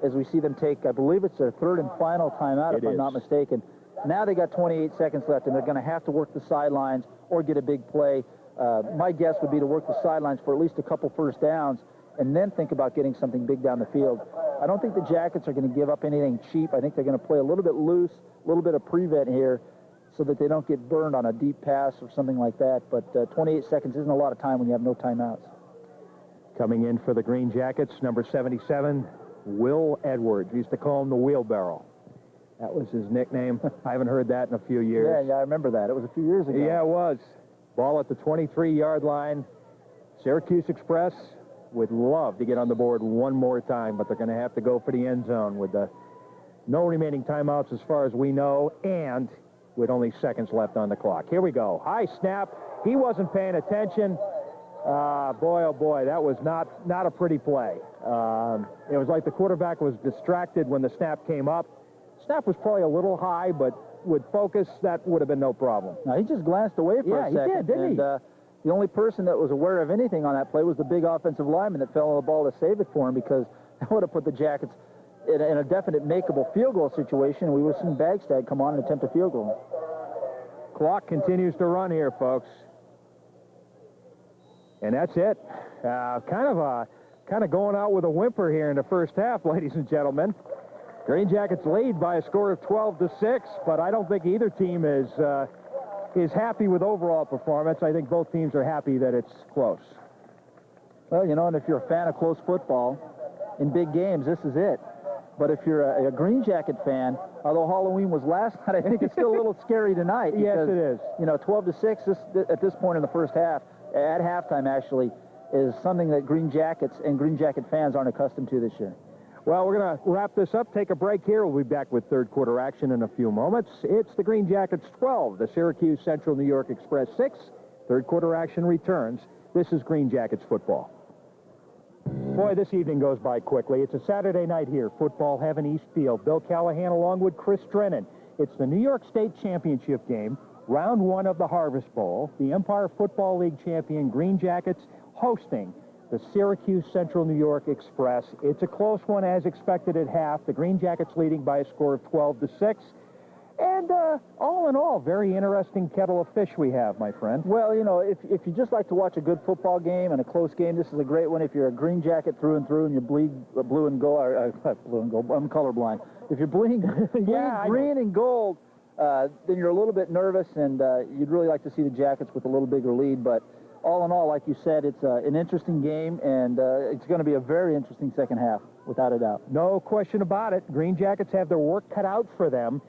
[SPEAKER 2] As we see them take, I believe it's their third and final timeout, if I'm not mistaken. Now they got 28 seconds left, and they're going to have to work the sidelines or get a big play. My guess would be to work the sidelines for at least a couple first downs and then think about getting something big down the field. I don't think the Jackets are going to give up anything cheap. I think they're going to play a little bit loose, a little bit of prevent here so that they don't get burned on a deep pass or something like that. But 28 seconds isn't a lot of time when you have no timeouts.
[SPEAKER 1] Coming in for the Green Jackets, number 77, Will Edwards. We used to call him the wheelbarrow. That was his nickname. I haven't heard that in a few years.
[SPEAKER 2] Yeah, I remember that. It was a few years ago.
[SPEAKER 1] Yeah, it was. Ball at the 23-yard line. Syracuse Express would love to get on the board one more time, but they're going to have to go for the end zone with no remaining timeouts as far as we know, and with only seconds left on the clock. Here we go. High snap. He wasn't paying attention. Boy, oh boy, that was not a pretty play. It was like the quarterback was distracted when the snap came up. Snap was probably a little high, but with focus, that would have been no problem.
[SPEAKER 2] Now, he just glanced away for a second.
[SPEAKER 1] Yeah, he did, didn't he?
[SPEAKER 2] The only person that was aware of anything on that play was the big offensive lineman that fell on the ball to save it for him, because that would have put the Jackets in a definite makeable field goal situation. We would have seen Bagstad come on and attempt a field goal.
[SPEAKER 1] Clock continues to run here, folks. And that's it. Kind of going out with a whimper here in the first half, ladies and gentlemen. Green Jackets lead by a score of 12-6, but I don't think either team is happy with overall performance. I think both teams are happy that it's close.
[SPEAKER 2] Well, you know, and if you're a fan of close football, in big games, this is it. But if you're a Green Jacket fan, although Halloween was last night, I think it's still a little scary tonight.
[SPEAKER 1] Yes,
[SPEAKER 2] because,
[SPEAKER 1] it is.
[SPEAKER 2] You know, 12-6 at this point in the first half, at halftime actually, is something that Green Jackets and Green Jacket fans aren't accustomed to this year.
[SPEAKER 1] Well, we're going to wrap this up, take a break here. We'll be back with third quarter action in a few moments. It's the Green Jackets 12, the Syracuse Central New York Express 6. Third quarter action returns. This is Green Jackets football. Boy, this evening goes by quickly. It's a Saturday night here, football heaven, Eastfield. Bill Callahan along with Chris Drennan. It's the New York State Championship game, round one of the Harvest Bowl. The Empire Football League champion Green Jackets hosting the Syracuse Central New York Express. It's a close one as expected at half. The Green Jackets leading by a score of 12-6. And all in all, very interesting kettle of fish we have, my friend.
[SPEAKER 2] Well, you know, if you just like to watch a good football game and a close game, this is a great one. If you're a Green Jacket through and through and you bleed blue and gold, blue and gold, I'm colorblind. If you're bleeding green and gold, then you're a little bit nervous, and you'd really like to see the Jackets with a little bigger lead. But all in all, like you said, it's an interesting game, and it's going to be a very interesting second half, without a doubt.
[SPEAKER 1] No question about it. Green Jackets have their work cut out for them.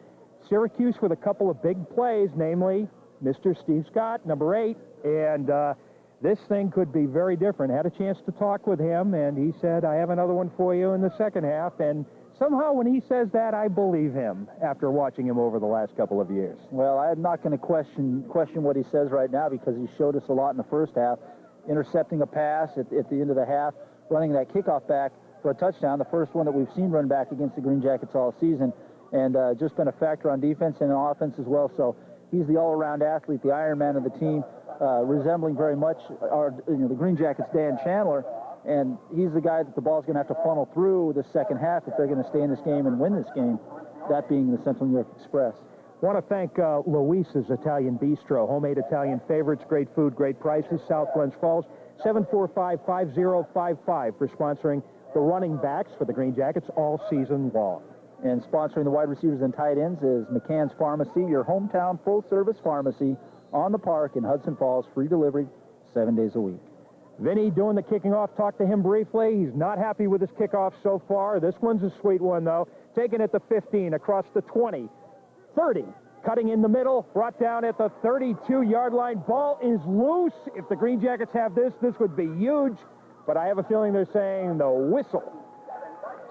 [SPEAKER 1] Syracuse with a couple of big plays, namely Mr. Steve Scott, number 8, and this thing could be very different. Had a chance to talk with him, and he said, I have another one for you in the second half, and somehow when he says that, I believe him after watching him over the last couple of years.
[SPEAKER 2] Well, I'm not going to question what he says right now, because he showed us a lot in the first half, intercepting a pass at the end of the half, running that kickoff back for a touchdown, the first one that we've seen run back against the Green Jackets all season, and just been a factor on defense and on offense as well. So he's the all-around athlete, the Iron Man of the team, resembling very much the Green Jackets' Dan Chandler. And he's the guy that the ball's going to have to funnel through the second half if they're going to stay in this game and win this game, that being the Central New York Express.
[SPEAKER 1] Want to thank Luisa's Italian Bistro, homemade Italian favorites, great food, great prices, South Glens Falls, 745-5055 for sponsoring the running backs for the Green Jackets all season long.
[SPEAKER 2] And sponsoring the wide receivers and tight ends is McCann's Pharmacy, your hometown full-service pharmacy on the park in Hudson Falls, free delivery 7 days a week.
[SPEAKER 1] Vinny doing the kicking off. Talked to him briefly. He's not happy with his kickoff so far. This one's a sweet one, though. Taken at the 15, across the 20, 30. Cutting in the middle, brought down at the 32-yard line. Ball is loose. If the Green Jackets have this would be huge. But I have a feeling they're saying the whistle.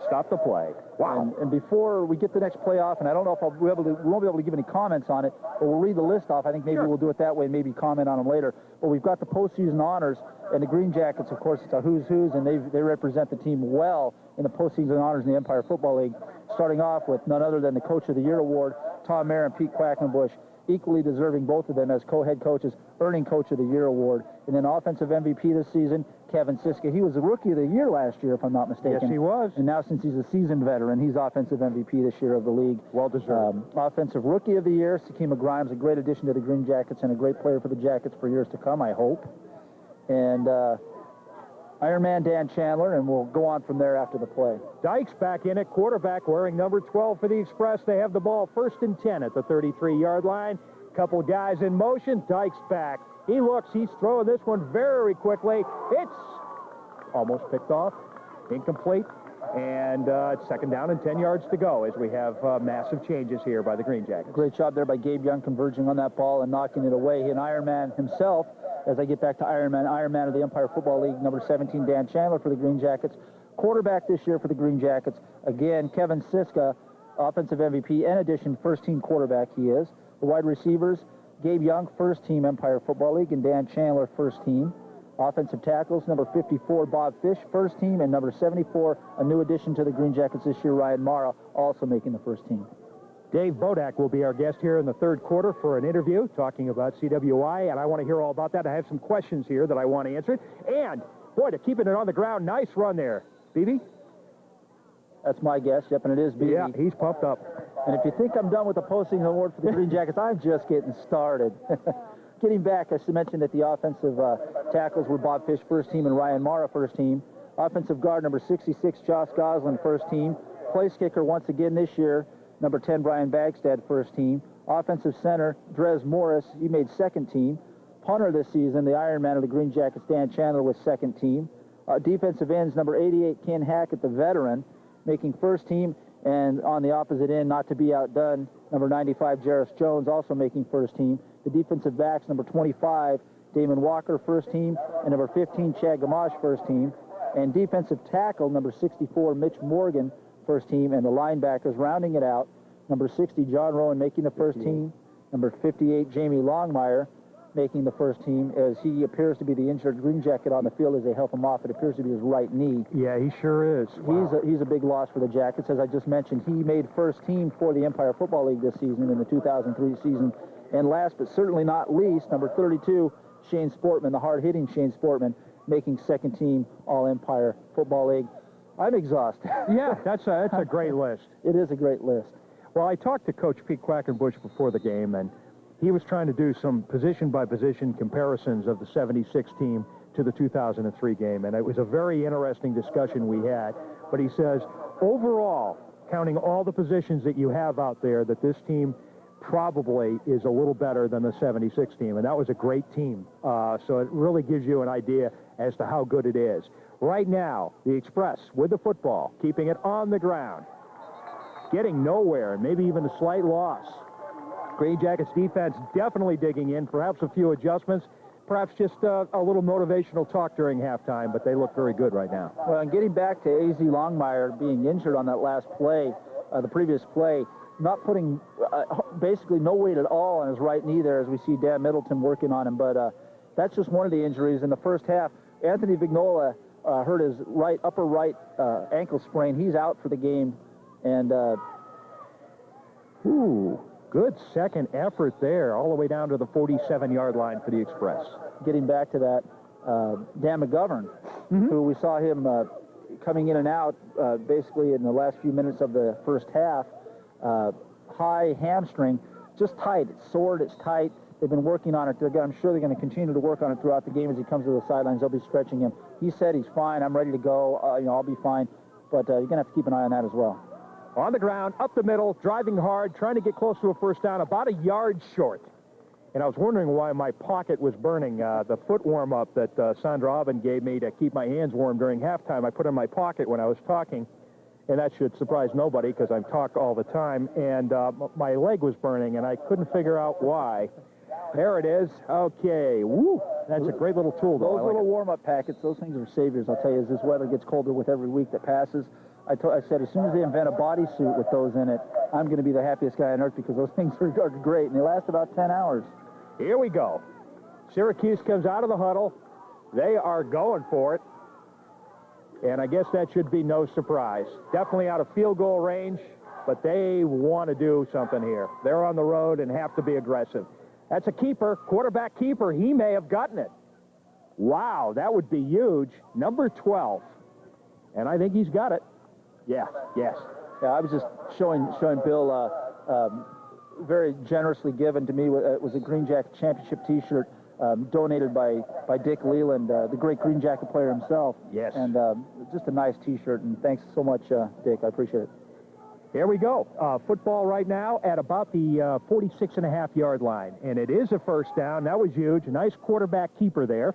[SPEAKER 1] Stop the play. Wow.
[SPEAKER 2] And before we get the next play off, and I don't know if we won't be able to give any comments on it, but we'll read the list off. I think maybe we'll do it that way and maybe comment on them later. But we've got the postseason honors, and the Green Jackets, of course, it's a who's who's, and they represent the team well in the postseason honors in the Empire Football League, starting off with none other than the Coach of the Year award, Tom Mayer and Pete Quackenbush, equally deserving, both of them, as co-head coaches, earning Coach of the Year award. And then Offensive MVP this season, Kevin Siska. He was the Rookie of the Year last year, if I'm not mistaken.
[SPEAKER 1] Yes, he was.
[SPEAKER 2] And now, since he's a seasoned veteran, he's Offensive MVP this year of the league.
[SPEAKER 1] Well deserved.
[SPEAKER 2] Offensive Rookie of the Year, Sakima Grimes, a great addition to the Green Jackets and a great player for the Jackets for years to come, I hope. And Ironman Dan Chandler, and we'll go on from there after the play.
[SPEAKER 1] Dykes back in at quarterback, wearing number 12 for the Express. They have the ball 1st and 10 at the 33-yard line. Couple guys in motion. Dykes back. He looks. He's throwing this one very quickly. It's almost picked off. Incomplete. And it's 2nd down and 10 yards to go as we have massive changes here by the Green Jackets.
[SPEAKER 2] Great job there by Gabe Young converging on that ball and knocking it away. And Ironman himself, as I get back to Ironman of the Empire Football League, number 17, Dan Chandler for the Green Jackets. Quarterback this year for the Green Jackets. Again, Kevin Siska, Offensive MVP, in addition, first-team quarterback he is. The wide receivers, Gabe Young, first-team Empire Football League, and Dan Chandler, first-team. Offensive tackles, number 54, Bob Fish, first-team, and number 74, a new addition to the Green Jackets this year, Ryan Mara, also making the first-team.
[SPEAKER 1] Dave Bodak will be our guest here in the 3rd quarter for an interview talking about CWI, and I want to hear all about that. I have some questions here that I want answered. And, boy, to keeping it on the ground, nice run there. Beebe?
[SPEAKER 2] That's my guess, yep, and it is Beebe.
[SPEAKER 1] Yeah, he's pumped up.
[SPEAKER 2] And if you think I'm done with the postseason award for the Green Jackets, I'm just getting started. Getting back, I should mention that the offensive tackles were Bob Fish, first team, and Ryan Mara, first team. Offensive guard, number 66, Josh Goslin, first team. Place kicker, once again this year, number 10, Brian Bagstad, first team. Offensive center, Drez Morris, he made second team. Punter this season, the Ironman of the Green Jackets, Dan Chandler, was second team. Defensive ends, number 88, Ken Hackett, the veteran, making first team. And on the opposite end, not to be outdone, number 95, Jarris Jones, also making first team. The defensive backs, number 25, Damon Walker, first team, and number 15, Chad Gamache, first team. And defensive tackle, number 64, Mitch Morgan, first team. And the linebackers rounding it out, number 60, John Rowan, making the first team. Number 58, Jamie Longmire, making the first team, as he appears to be the injured Green Jacket on the field as they help him off. It appears to be his right knee.
[SPEAKER 1] Yeah, he sure is. Wow.
[SPEAKER 2] He's a big loss for the Jackets. As I just mentioned, he made first team for the Empire Football League this season in the 2003 season. And last but certainly not least, number 32, Shane Sportman, the hard-hitting Shane Sportman, making second team All-Empire Football League. I'm exhausted.
[SPEAKER 1] Yeah, that's a great list.
[SPEAKER 2] It is a great list.
[SPEAKER 1] Well, I talked to Coach Pete Quackenbush before the game, and he was trying to do some position-by-position comparisons of the 76 team to the 2003 game, and it was a very interesting discussion we had. But he says, overall, counting all the positions that you have out there, that this team probably is a little better than the 76 team, and that was a great team. So it really gives you an idea as to how good it is. Right now, the Express with the football, keeping it on the ground, getting nowhere, and maybe even a slight loss. Green Jackets defense definitely digging in, perhaps a few adjustments, perhaps just a little motivational talk during halftime, but they look very good right now.
[SPEAKER 2] Well, and getting back to A.Z. Longmire being injured on that last play, the previous play, not putting basically no weight at all on his right knee there, as we see Dan Middleton working on him, but that's just one of the injuries. In the first half, Anthony Vignola hurt his upper right ankle sprain. He's out for the game, and
[SPEAKER 1] good second effort there, all the way down to the 47-yard line for the Express.
[SPEAKER 2] Getting back to that, Dan McGovern, who we saw him coming in and out basically in the last few minutes of the first half, high hamstring, just tight. It's sore, it's tight. They've been working on it. I'm sure they're going to continue to work on it throughout the game as he comes to the sidelines. They'll be stretching him. He said he's fine. I'm ready to go. I'll be fine. But you're going to have to keep an eye on that as well.
[SPEAKER 1] On the ground, up the middle, driving hard, trying to get close to a first down, about a yard short. And I was wondering why my pocket was burning. The foot warm-up that Sandra Aubin gave me to keep my hands warm during halftime, I put in my pocket when I was talking. And that should surprise nobody because I talk all the time. And my leg was burning, and I couldn't figure out why. There it is. Okay. Woo. That's a great little tool, though.
[SPEAKER 2] Those little warm-up packets, those things are saviors, I'll tell you, as this weather gets colder with every week that passes. I said, as soon as they invent a bodysuit with those in it, I'm going to be the happiest guy on earth because those things are great, and they last about 10 hours.
[SPEAKER 1] Here we go. Syracuse comes out of the huddle. They are going for it. And I guess that should be no surprise. Definitely out of field goal range, but they want to do something here. They're on the road and have to be aggressive. That's a keeper, quarterback keeper. He may have gotten it. Wow, that would be huge. Number 12. And I think he's got it. Yeah, yes.
[SPEAKER 2] Yeah, I was just showing Bill very generously given to me was a Green Jacket Championship T-shirt donated by Dick Leland, the great Green Jacket player himself.
[SPEAKER 1] Yes.
[SPEAKER 2] And just a nice T-shirt, and thanks so much, Dick. I appreciate it.
[SPEAKER 1] Here we go. Football right now at about the 46.5-yard line. And it is a first down. That was huge. A nice quarterback keeper there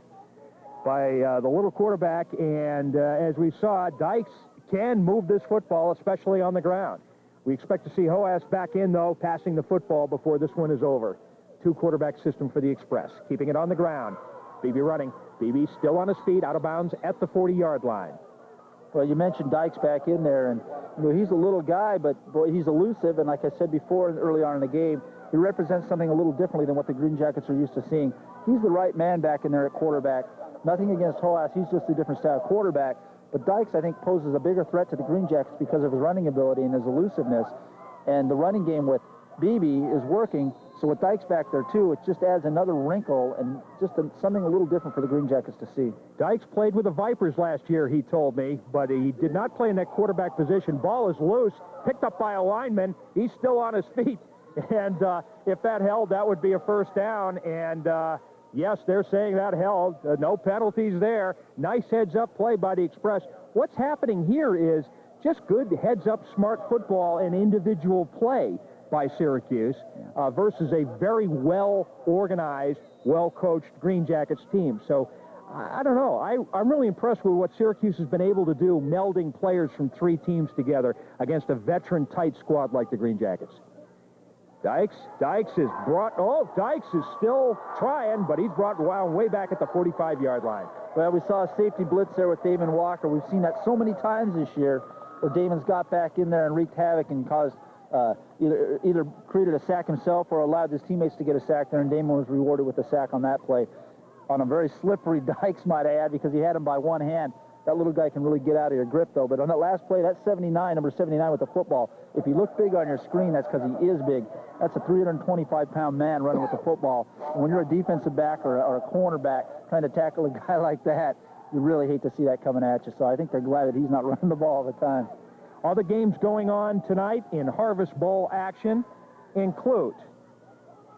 [SPEAKER 1] by the little quarterback. And as we saw, Dykes can move this football, especially on the ground. We expect to see Hoas back in, though, passing the football before this one is over. Two-quarterback system for the Express. Keeping it on the ground. Beebe running. Beebe still on his feet, out of bounds at the 40-yard line.
[SPEAKER 2] Well, you mentioned Dykes back in there, and you know, he's a little guy, but boy, he's elusive. And like I said before, early on in the game, he represents something a little differently than what the Green Jackets are used to seeing. He's the right man back in there at quarterback. Nothing against Hoas. He's just a different style quarterback. But Dykes, I think, poses a bigger threat to the Green Jackets because of his running ability and his elusiveness. And the running game with Beebe is working. So with Dykes back there, too, it just adds another wrinkle and just something a little different for the Green Jackets to see.
[SPEAKER 1] Dykes played with the Vipers last year, he told me, but he did not play in that quarterback position. Ball is loose, picked up by a lineman. He's still on his feet. And if that held, that would be a first down. And yes, they're saying that held. No penalties there. Nice heads-up play by the Express. What's happening here is just good heads-up, smart football and individual play by Syracuse versus a very well-organized, well-coached Green Jackets team. So, I don't know. I'm really impressed with what Syracuse has been able to do, melding players from three teams together against a veteran tight squad like the Green Jackets. Dykes is brought, Dykes is still trying, but he's brought wound way back at the 45-yard line.
[SPEAKER 2] Well, we saw a safety blitz there with Damon Walker. We've seen that so many times this year where Damon's got back in there and wreaked havoc and caused either created a sack himself or allowed his teammates to get a sack there, and Damon was rewarded with a sack on that play. On a very slippery Dykes, might I add, because he had him by one hand. That little guy can really get out of your grip, though. But on that last play, that number 79 with the football, if he looked big on your screen, that's because he is big. That's a 325-pound man running with the football. And when you're a defensive back or a cornerback trying to tackle a guy like that, you really hate to see that coming at you. So I think they're glad that he's not running the ball all the time.
[SPEAKER 1] Other games going on tonight in Harvest Bowl action include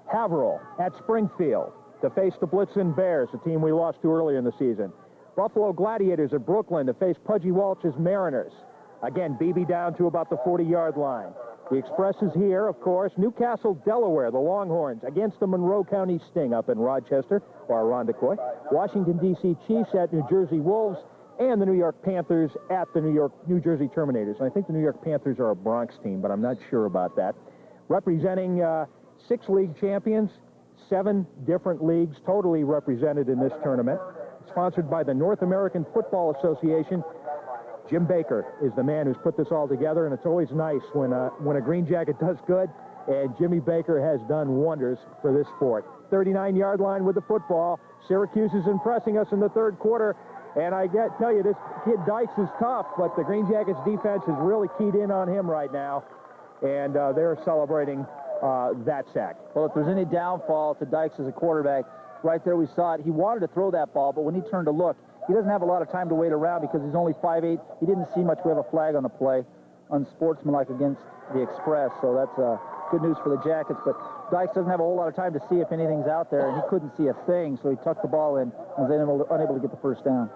[SPEAKER 1] Haverhill at Springfield to face the Blitzen Bears, a team we lost to earlier in the season. Buffalo Gladiators at Brooklyn to face Pudgy Walsh's Mariners. Again, Beebe down to about the 40-yard line. The Express is here, of course. Newcastle, Delaware, the Longhorns against the Monroe County Sting up in Rochester, or Irondequoit. Washington, D.C. Chiefs at New Jersey Wolves, and the New York Panthers at the New Jersey Terminators. And I think the New York Panthers are a Bronx team, but I'm not sure about that. Representing 6 league champions, 7 different leagues totally represented in this tournament. Sponsored by the North American Football Association. Jim Baker is the man who's put this all together, and it's always nice when a Green Jacket does good, and Jimmy Baker has done wonders for this sport. 39-yard line with the football. Syracuse is impressing us in the third quarter, and I got to tell you, this kid Dykes is tough, but the Green Jackets defense is really keyed in on him right now, and they're celebrating that sack.
[SPEAKER 2] Well, if there's any downfall to Dykes as a quarterback, right there we saw it. He wanted to throw that ball, but when he turned to look, he doesn't have a lot of time to wait around because he's only 5'8". He didn't see much. We have a flag on the play, unsportsmanlike against the Express, so that's good news for the Jackets. But Dykes doesn't have a whole lot of time to see if anything's out there, and he couldn't see a thing, so he tucked the ball in and was unable to get the first down.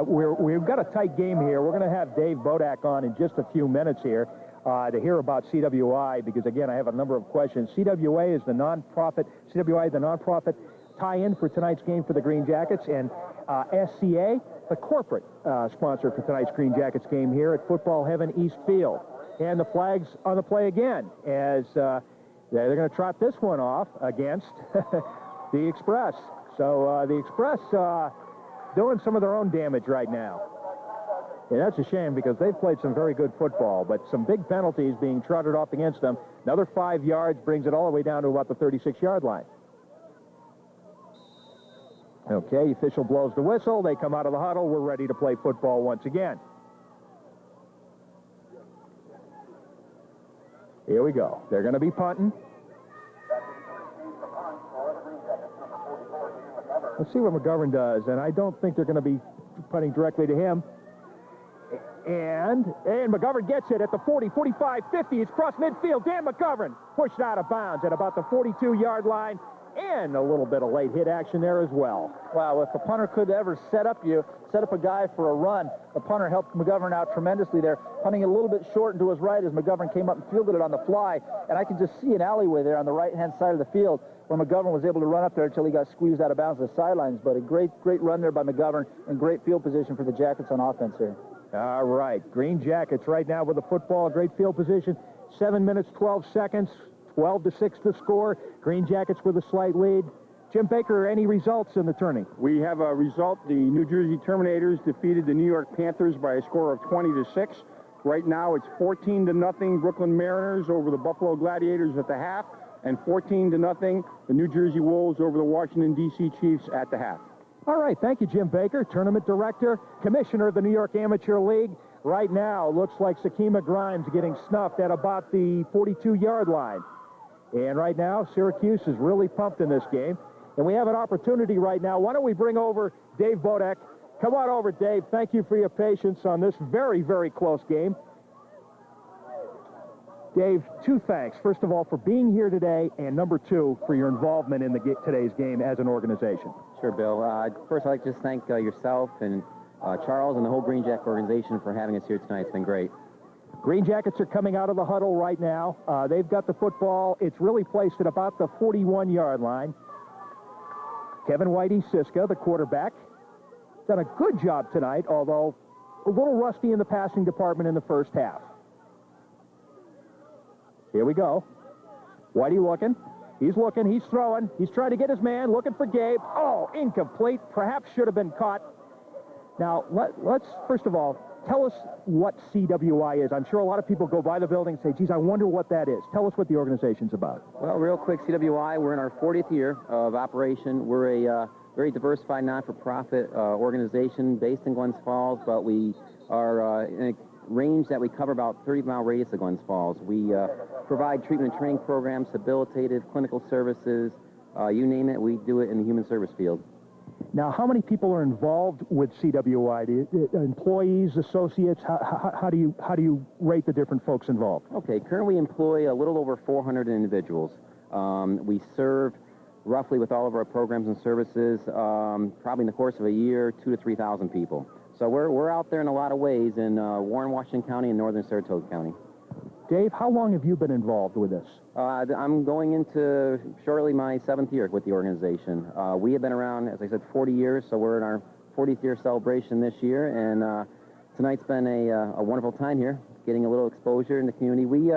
[SPEAKER 1] We've got a tight game here. We're going to have Dave Bodak on in just a few minutes here to hear about CWI, because again, I have a number of questions. CWI, the nonprofit tie-in for tonight's game for the Green Jackets, and SCA, the corporate sponsor for tonight's Green Jackets game here at Football Heaven East Field. And the flag's on the play again, as they're going to trot this one off against the Express. So the Express doing some of their own damage right now. Yeah, that's a shame because they've played some very good football, but some big penalties being trotted off against them. Another 5 yards brings it all the way down to about the 36-yard line. Okay, official blows the whistle. They come out of the huddle. We're ready to play football once again. Here we go. They're going to be punting. Let's see what McGovern does, and I don't think they're going to be punting directly to him. And McGovern gets it at the 40, 45, 50. It's cross midfield. Dan McGovern pushed out of bounds at about the 42-yard line. And a little bit of late hit action there as well.
[SPEAKER 2] Wow, if the punter could ever set up a guy for a run, the punter helped McGovern out tremendously there, punting a little bit short and to his right as McGovern came up and fielded it on the fly. And I can just see an alleyway there on the right-hand side of the field where McGovern was able to run up there until he got squeezed out of bounds to the sidelines. But a great run there by McGovern and great field position for the Jackets on offense here.
[SPEAKER 1] All right, Green Jackets right now with the football, great field position. 7 minutes, 12 seconds. 12-6 to score. Green Jackets with a slight lead. Jim Baker, any results in the tourney?
[SPEAKER 5] We have a result. The New Jersey Terminators defeated the New York Panthers by a score of 20-6. Right now it's 14-0 Brooklyn Mariners over the Buffalo Gladiators at the half, and 14-0 the New Jersey Wolves over the Washington, D.C. Chiefs at the half.
[SPEAKER 1] All right, thank you, Jim Baker, tournament director, commissioner of the New York Amateur League. Right now, looks like Sakima Grimes getting snuffed at about the 42-yard line. And right now, Syracuse is really pumped in this game. And we have an opportunity right now. Why don't we bring over Dave Bodek? Come on over, Dave. Thank you for your patience on this very, very close game. Dave, two thanks. First of all, for being here today, and number two, for your involvement in today's game as an organization.
[SPEAKER 6] Sure, Bill. First, I'd like to just thank yourself and Charles and the whole Green Jacket organization for having us here tonight. It's been great.
[SPEAKER 1] Green Jackets are coming out of the huddle right now. They've got the football. It's really placed at about the 41-yard line. Kevin Whitey Siska, the quarterback, done a good job tonight, although a little rusty in the passing department in the first half. Here we go. Whitey looking. He's looking. He's throwing. He's trying to get his man, looking for Gabe. Oh, incomplete. Perhaps should have been caught. Now, let's first of all, tell us what CWI is. I'm sure a lot of people go by the building and say, geez, I wonder what that is. Tell us what the organization's about.
[SPEAKER 6] Well, real quick, CWI, we're in our 40th year of operation. We're a very diversified, not-for-profit organization based in Glens Falls, but we are in a range that we cover about 30-mile radius of Glens Falls. We provide treatment and training programs, habilitative, clinical services, you name it, we do it in the human service field.
[SPEAKER 1] Now, how many people are involved with CWI? Employees, associates? How do you rate the different folks involved?
[SPEAKER 6] Okay, currently we employ a little over 400 individuals. We serve roughly with all of our programs and services, probably in the course of a year, 2,000 to 3,000 people. So we're out there in a lot of ways in Warren, Washington County and northern Saratoga County.
[SPEAKER 1] Dave, how long have you been involved with this?
[SPEAKER 6] I'm going into shortly my 7th year with the organization. We have been around, as I said, 40 years, so we're in our 40th year celebration this year, and tonight's been a wonderful time here, getting a little exposure in the community. We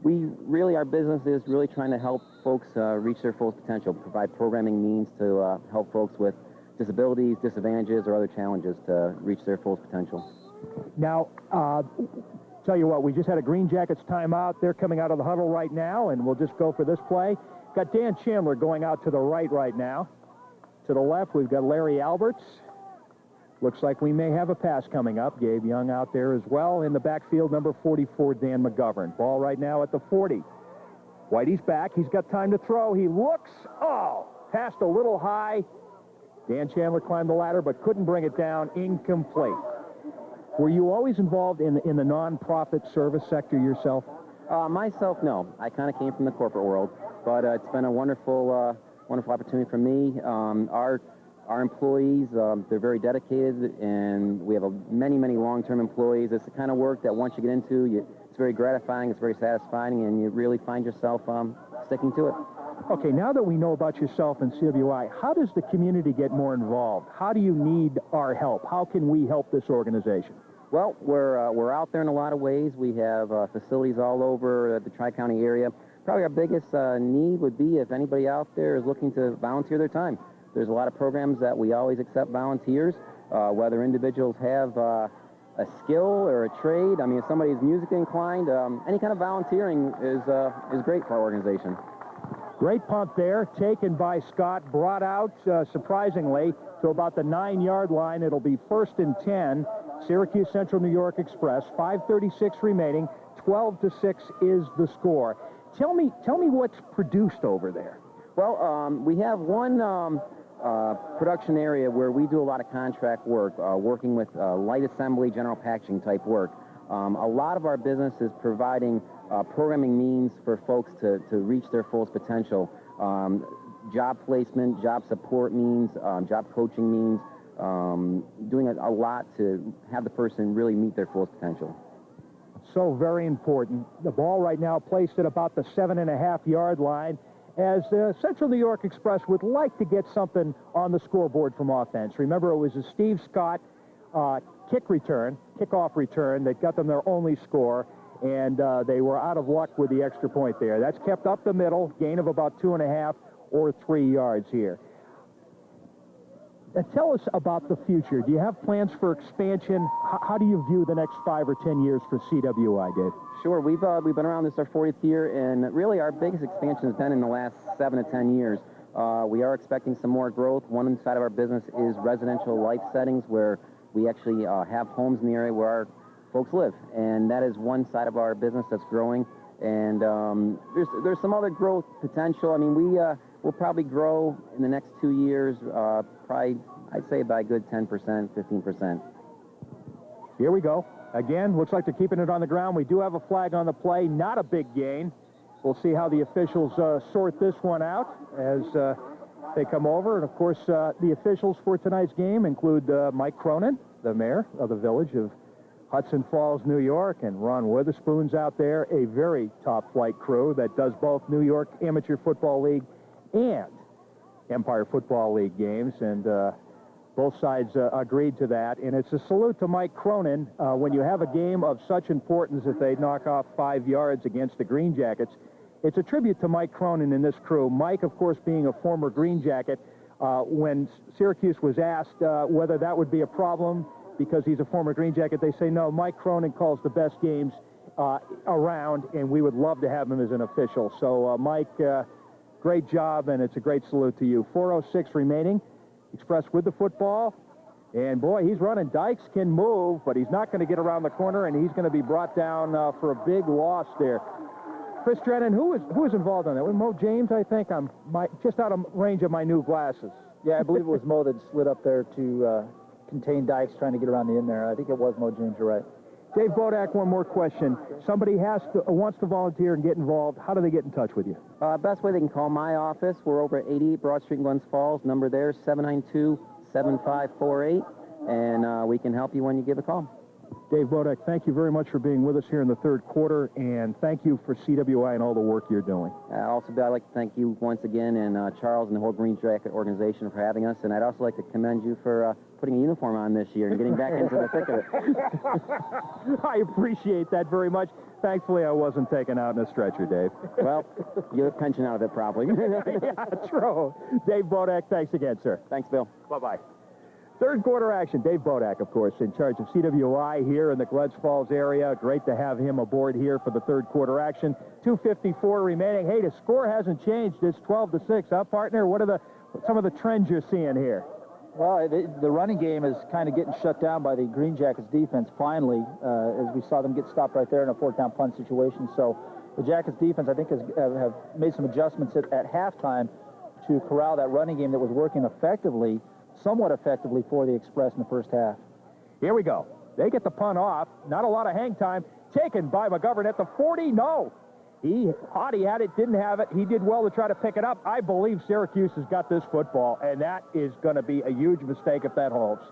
[SPEAKER 6] really, our business is really trying to help folks reach their fullest potential, provide programming means to help folks with disabilities, disadvantages, or other challenges to reach their fullest potential.
[SPEAKER 1] Now, tell you what, we just had a Green Jackets timeout. They're coming out of the huddle right now, and we'll just go for this play. Got Dan Chandler going out to the right now. To the left, we've got Larry Alberts. Looks like we may have a pass coming up. Gabe Young out there as well. In the backfield, number 44, Dan McGovern. Ball right now at the 40. Whitey's back. He's got time to throw. He looks. Oh, passed a little high. Dan Chandler climbed the ladder, but couldn't bring it down. Incomplete. Were you always involved in the non-profit service sector yourself?
[SPEAKER 6] Myself, no. I kind of came from the corporate world, but it's been a wonderful opportunity for me. Our employees, they're very dedicated, and we have many long-term employees. It's the kind of work that once you get into, it's very gratifying, it's very satisfying, and you really find yourself sticking to it.
[SPEAKER 1] Okay, now that we know about yourself and CWI, how does the community get more involved? How do you need our help? How can we help this organization?
[SPEAKER 6] Well, we're out there in a lot of ways. We have facilities all over the Tri-County area. Probably our biggest need would be if anybody out there is looking to volunteer their time. there's a lot of programs that we always accept volunteers, whether individuals have a skill or a trade. I mean, if somebody's musically inclined, any kind of volunteering is great for our organization.
[SPEAKER 1] Great punt there, taken by Scott, brought out, surprisingly, to about the 9-yard line. It'll be 1st and 10. Syracuse Central New York Express, 5:36 remaining, 12-6 is the score. Tell me what's produced over there.
[SPEAKER 6] Well, we have one production area where we do a lot of contract work, working with light assembly, general packaging type work. A lot of our business is providing programming means for folks to reach their fullest potential. Job placement, job support means, job coaching means, doing a lot to have the person really meet their fullest potential.
[SPEAKER 1] So very important. The ball right now placed at about the 7.5-yard line, as Central New York Express would like to get something on the scoreboard from offense. Remember, it was a Steve Scott kickoff return that got them their only score, and they were out of luck with the extra point there. That's kept up the middle, gain of about 2.5 or 3 yards here. Tell us about the future. Do you have plans for expansion? How do you view the next 5 or 10 years for CWI, Dave?
[SPEAKER 6] Sure. We've been around this our 40th year, and really our biggest expansion has been in the last 7 to 10 years. We are expecting some more growth. One side of our business is residential life settings, where we actually have homes in the area where our folks live, and that is one side of our business that's growing. And there's some other growth potential. I mean, we'll probably grow in the next 2 years, probably, I'd say, by a good 10%, 15%.
[SPEAKER 1] Here we go. Again, looks like they're keeping it on the ground. We do have a flag on the play, not a big gain. We'll see how the officials sort this one out as they come over. And, of course, the officials for tonight's game include Mike Cronin, the mayor of the village of Hudson Falls, New York, and Ron Witherspoon's out there, a very top-flight crew that does both New York Amateur Football League and Empire Football League games, and both sides agreed to that. And it's a salute to Mike Cronin when you have a game of such importance that they knock off 5 yards against the Greenjackets. It's a tribute to Mike Cronin and this crew. Mike, of course, being a former Green Jacket, when Syracuse was asked whether that would be a problem because he's a former Green Jacket, they say, no, Mike Cronin calls the best games around, and we would love to have him as an official. So, Mike, great job, and it's a great salute to you. 4:06 remaining. Express with the football, and boy, he's running. Dykes can move, but he's not going to get around the corner, and he's going to be brought down for a big loss there. Chris Drennan, who was involved on that? Was Mo James, I think? I'm just out of range of my new glasses.
[SPEAKER 2] Yeah, I believe it was Mo that slid up there to contain Dykes trying to get around the in there. I think it was Mo James, you're right.
[SPEAKER 1] Dave Bodak, one more question. Somebody wants to volunteer and get involved. How do they get in touch with you?
[SPEAKER 6] Best way, they can call my office. We're over at 88 Broad Street in Glens Falls. Number there is 792-7548, and we can help you when you give a call.
[SPEAKER 1] Dave Bodak, thank you very much for being with us here in the third quarter, and thank you for CWI and all the work you're doing.
[SPEAKER 6] Also, I'd like to thank you once again, and Charles and the whole Green Jacket organization for having us, and I'd also like to commend you for putting a uniform on this year and getting back into the thick of it.
[SPEAKER 1] I appreciate that very much. Thankfully, I wasn't taken out in a stretcher, Dave.
[SPEAKER 6] Well, you have a pension out of it, probably.
[SPEAKER 1] Yeah, true. Dave Bodak, thanks again, sir.
[SPEAKER 6] Thanks, Bill.
[SPEAKER 1] Bye-bye. Third quarter action. Dave Bodak, of course, in charge of CWI here in the Glens Falls area. Great to have him aboard here for the third quarter action. 2:54 remaining. Hey, the score hasn't changed. It's 12-6, huh, partner? What are some of the trends you're seeing here?
[SPEAKER 2] Well, the running game is kind of getting shut down by the Green Jackets defense finally, as we saw them get stopped right there in a fourth-down punt situation. So the Jackets defense, I think, have made some adjustments at halftime to corral that running game that was working somewhat effectively for the Express in the first half.
[SPEAKER 1] Here we go. They get the punt off. Not a lot of hang time. Taken by McGovern at the 40. No. He thought he had it, didn't have it. He did well to try to pick it up. I believe Syracuse has got this football, and that is going to be a huge mistake if that holds.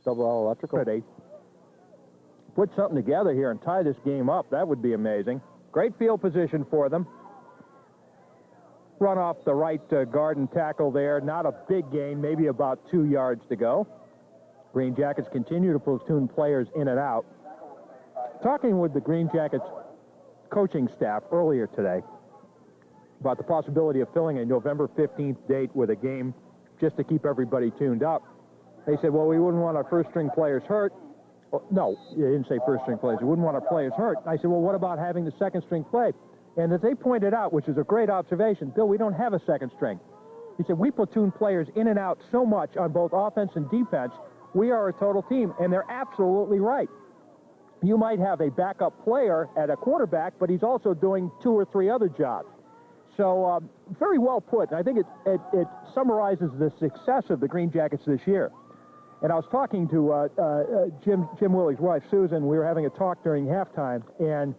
[SPEAKER 2] Double electrical.
[SPEAKER 1] They put something together here and tie this game up. That would be amazing. Great field position for them. Run off the right guard and tackle there. Not a big gain, maybe about 2 yards to go. Green Jackets continue to platoon players in and out. Talking with the Green Jackets coaching staff earlier today, about the possibility of filling a November 15th date with a game just to keep everybody tuned up. They said, well, we wouldn't want our first-string players hurt. Well, no, you didn't say first-string players. We wouldn't want our players hurt. I said, well, what about having the second-string play? And as they pointed out, which is a great observation, Bill, we don't have a second string. He said, we platoon players in and out so much on both offense and defense, we are a total team. And they're absolutely right. You might have a backup player at a quarterback, but he's also doing 2 or 3 other jobs. So very well put. And I think it summarizes the success of the Green Jackets this year. And I was talking to Jim Willey's wife, Susan. We were having a talk during halftime. And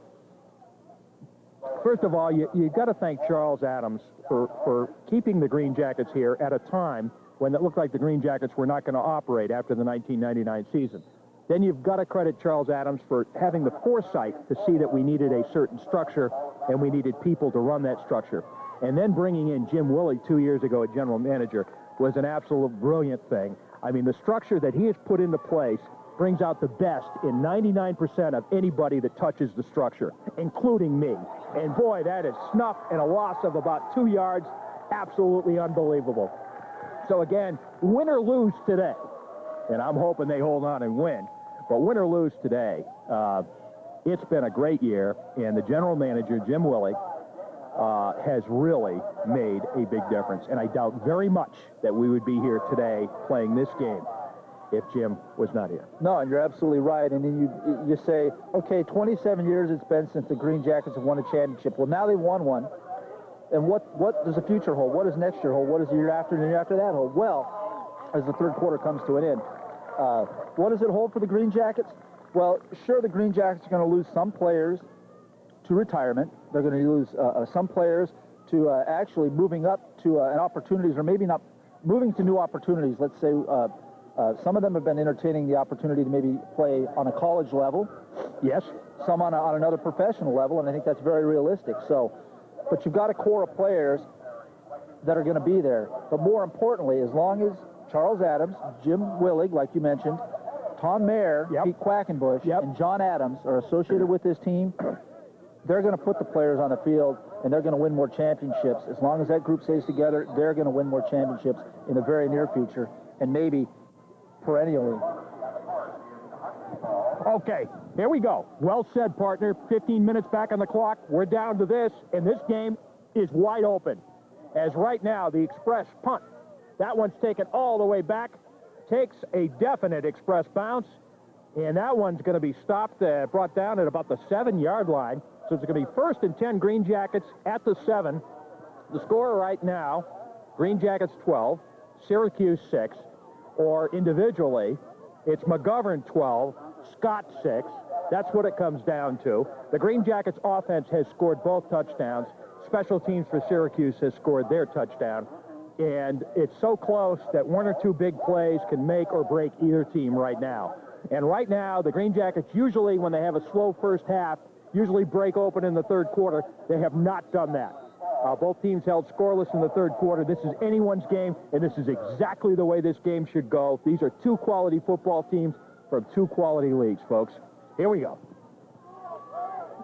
[SPEAKER 1] first of all, you've got to thank Charles Adams for keeping the Green Jackets here at a time when it looked like the Green Jackets were not going to operate after the 1999 season. Then you've got to credit Charles Adams for having the foresight to see that we needed a certain structure and we needed people to run that structure. And then bringing in Jim Willey 2 years ago as general manager was an absolute brilliant thing. I mean, the structure that he has put into place brings out the best in 99% of anybody that touches the structure, including me. And boy, that is snuff and a loss of about 2 yards. Absolutely unbelievable. So again, win or lose today, and I'm hoping they hold on and win, but win or lose today, it's been a great year, and the general manager, Jim Willey, has really made a big difference. And I doubt very much that we would be here today playing this game if Jim was not here.
[SPEAKER 2] No, and you're absolutely right. And then you say, okay, 27 years it's been since the Green Jackets have won a championship. Well, now they've won one. And what does the future hold? What does next year hold? What does the year after and the year after that hold? Well, as the third quarter comes to an end, what does it hold for the Green Jackets? Well, sure, the Green Jackets are going to lose some players to retirement. They're going to lose some players to actually moving up to an opportunities, or maybe not moving to new opportunities. Let's say some of them have been entertaining the opportunity to maybe play on a college level.
[SPEAKER 1] Yes.
[SPEAKER 2] Some on another professional level, and I think that's very realistic. So, but you've got a core of players that are going to be there. But more importantly, as long as Charles Adams, Jim Willig, like you mentioned, Tom Mayer, Pete Quackenbush, and John Adams are associated with this team, they're going to put the players on the field, and they're going to win more championships. As long as that group stays together, they're going to win more championships in the very near future, and maybe perennially.
[SPEAKER 1] Okay, here we go. Well said, partner. 15 minutes back on the clock. We're down to this, and this game is wide open. As right now, the express punt, that one's taken all the way back, takes a definite express bounce, and that one's going to be stopped, brought down at about the 7-yard line. So it's going to be 1st and 10 Green Jackets at the 7. The score right now, Green Jackets 12, Syracuse 6, or individually, it's McGovern 12, Scott 6. That's what it comes down to. The Green Jackets offense has scored both touchdowns. Special teams for Syracuse has scored their touchdown. And it's so close that 1 or 2 big plays can make or break either team right now. And right now, the Green Jackets usually, when they have a slow first half, usually break open in the third quarter. They have not done that. Both teams held scoreless in the third quarter. This is anyone's game, and this is exactly the way this game should go. These are 2 quality football teams from 2 quality leagues, folks. Here we go.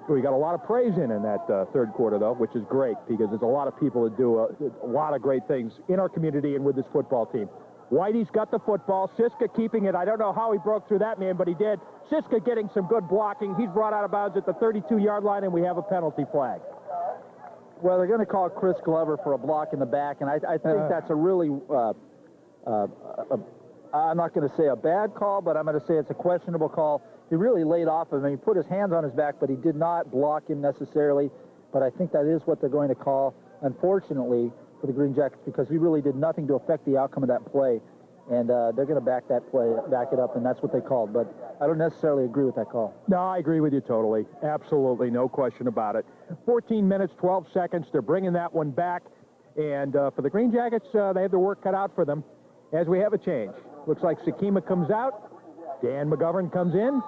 [SPEAKER 1] We got a lot of praise in that third quarter, though, which is great, because there's a lot of people that do a lot of great things in our community and with this football team. Whitey's got the football. Siska keeping it. I don't know how he broke through that man, but he did. Siska getting some good blocking. He's brought out of bounds at the 32-yard line, and we have a penalty flag.
[SPEAKER 2] Well, they're going to call Chris Glover for a block in the back, and I think that's a really, I'm not going to say a bad call, but I'm going to say it's a questionable call. He really laid off of him. He put his hands on his back, but he did not block him necessarily. But I think that is what they're going to call, unfortunately, for the Green Jackets, because he really did nothing to affect the outcome of that play. And they're going to back it up, and that's what they called. But I don't necessarily agree with that call.
[SPEAKER 1] No, I agree with you totally. Absolutely, no question about it. 14 minutes, 12 seconds. They're bringing that one back. And for the Green Jackets, they have their work cut out for them as we have a change. Looks like Sakima comes out. Dan McGovern comes in.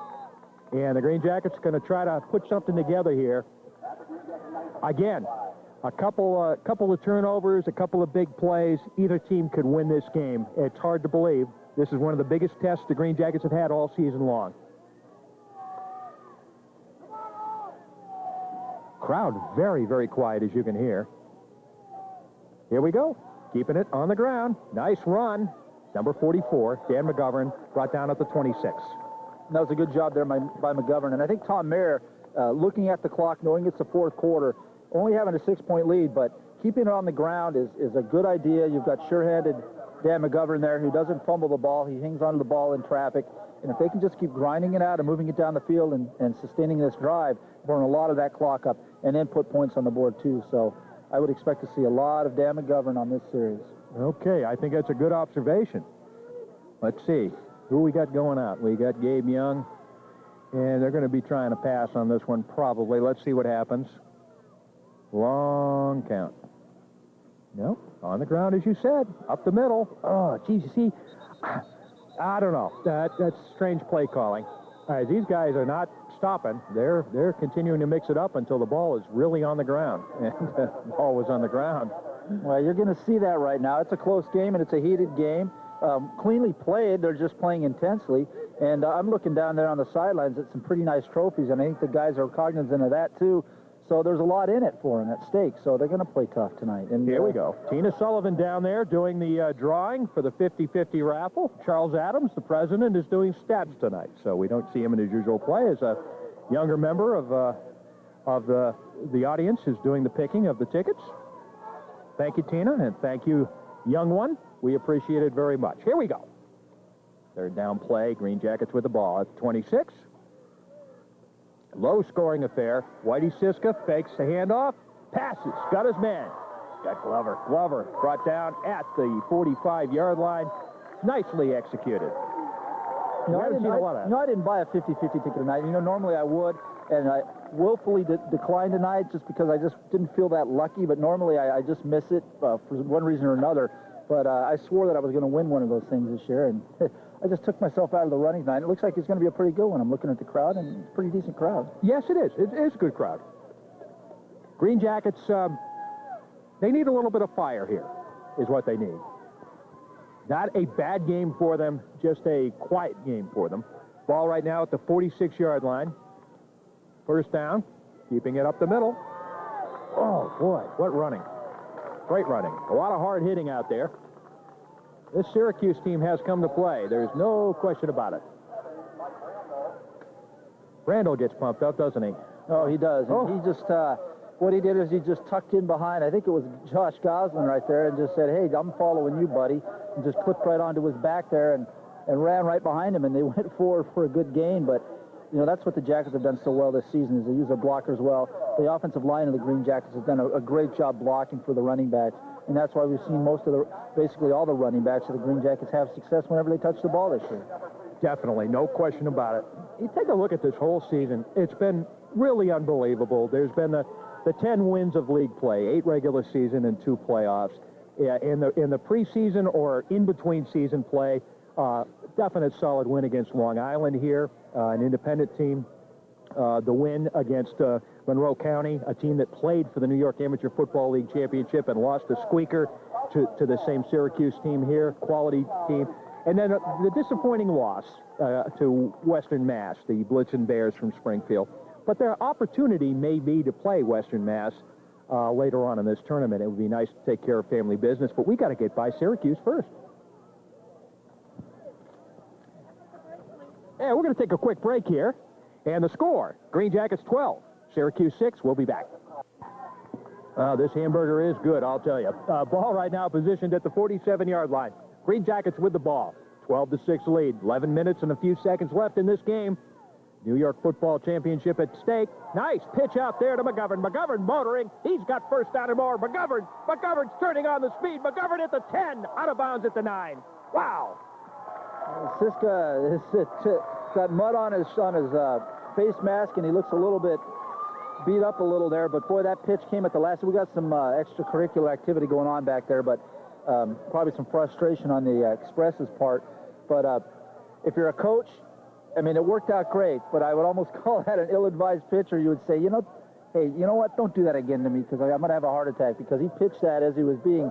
[SPEAKER 1] And the Green Jackets are going to try to put something together here. Again, a couple of turnovers, a couple of big plays. Either team could win this game. It's hard to believe. This is one of the biggest tests the Green Jackets have had all season long. Crowd very, very quiet, as you can hear. Here we go. Keeping it on the ground. Nice run. Number 44, Dan McGovern, brought down at the 26.
[SPEAKER 2] That was a good job there by McGovern. And I think Tom Mayer, looking at the clock, knowing it's the fourth quarter, only having a 6-point lead, but keeping it on the ground is a good idea. You've got sure-handed Dan McGovern there who doesn't fumble the ball. He hangs onto the ball in traffic. And if they can just keep grinding it out and moving it down the field and sustaining this drive, burn a lot of that clock up and then put points on the board too. So I would expect to see a lot of Dan McGovern on this series.
[SPEAKER 1] Okay, I think that's a good observation. Let's see. Who we got going out? We got Gabe Young, and they're going to be trying to pass on this one probably. Let's see what happens. Long count. Nope, on the ground as you said, up the middle. Oh, geez, you see, I don't know. That's strange play calling. All right, these guys are not stopping. They're continuing to mix it up until the ball is really on the ground, and the ball was on the ground.
[SPEAKER 2] Well, you're going to see that right now. It's a close game, and it's a heated game. Cleanly played. They're just playing intensely. And I'm looking down there on the sidelines at some pretty nice trophies, and I think the guys are cognizant of that, too. So there's a lot in it for them at stake, so they're going to play tough tonight. And
[SPEAKER 1] here we go. Tina Sullivan down there doing the drawing for the 50-50 raffle. Charles Adams, the president, is doing stats tonight, so we don't see him in his usual play as a younger member of the audience who's doing the picking of the tickets. Thank you, Tina, and thank you, young one. We appreciate it very much. Here we go. Third down play. Green Jackets with the ball at 26. Low-scoring affair. Whitey Siska fakes the handoff. Passes. Got his man. Got Glover. Glover brought down at the 45-yard line. Nicely executed.
[SPEAKER 2] I didn't buy a 50-50 ticket tonight. Normally I would, and I willfully declined tonight just because I just didn't feel that lucky, but normally I just miss it for one reason or another. But I swore that I was going to win one of those things this year, and I just took myself out of the running tonight. It looks like it's going to be a pretty good one. I'm looking at the crowd, and it's a pretty decent crowd.
[SPEAKER 1] Yes, it is. It is a good crowd. Green Jackets, they need a little bit of fire here, is what they need. Not a bad game for them, just a quiet game for them. Ball right now at the 46-yard line. First down, keeping it up the middle. Oh, boy, what running. Great running. A lot of hard hitting out there. This Syracuse team has come to play. There's no question about it. Randall gets pumped up, doesn't he?
[SPEAKER 2] Oh, he does.
[SPEAKER 1] Oh.
[SPEAKER 2] He just, what he did is he just tucked in behind, I think it was Josh Goslin right there, and just said, hey, I'm following you, buddy. And just clipped right onto his back there and ran right behind him, and they went forward for a good gain. But, that's what the Jackets have done so well this season is they use their blockers well. The offensive line of the Green Jackets has done a great job blocking for the running backs. And that's why we've seen basically all the running backs of the Green Jackets have success whenever they touch the ball this year.
[SPEAKER 1] Definitely, no question about it. You take a look at this whole season. It's been really unbelievable. There's been the 10 wins of league play, 8 regular season and 2 playoffs. Yeah, in the preseason or in-between season play, definite solid win against Long Island here, an independent team. The win against Monroe County, a team that played for the New York Amateur Football League Championship and lost a squeaker to the same Syracuse team here, quality team. And then the disappointing loss to Western Mass, the Blitzen Bears from Springfield. But their opportunity may be to play Western Mass later on in this tournament. It would be nice to take care of family business, but we got to get by Syracuse first. Yeah, we're going to take a quick break here. And the score, Green Jackets 12, Syracuse 6. We'll be back. This hamburger is good, I'll tell you. Ball right now positioned at the 47-yard line. Green Jackets with the ball. 12-6 lead. 11 minutes and a few seconds left in this game. New York Football Championship at stake. Nice pitch out there to McGovern. McGovern motoring. He's got first down and more. McGovern's turning on the speed. McGovern at the 10. Out of bounds at the 9. Wow.
[SPEAKER 2] Siska has got mud on his face mask, and he looks a little bit beat up a little there, but boy, that pitch came at the last. We got some extracurricular activity going on back there, but probably some frustration on the Express's part. But if you're a coach, I mean, it worked out great, but I would almost call that an ill-advised pitch, or you would say, hey, you know what, don't do that again to me, because I'm going to have a heart attack, because he pitched that as he was being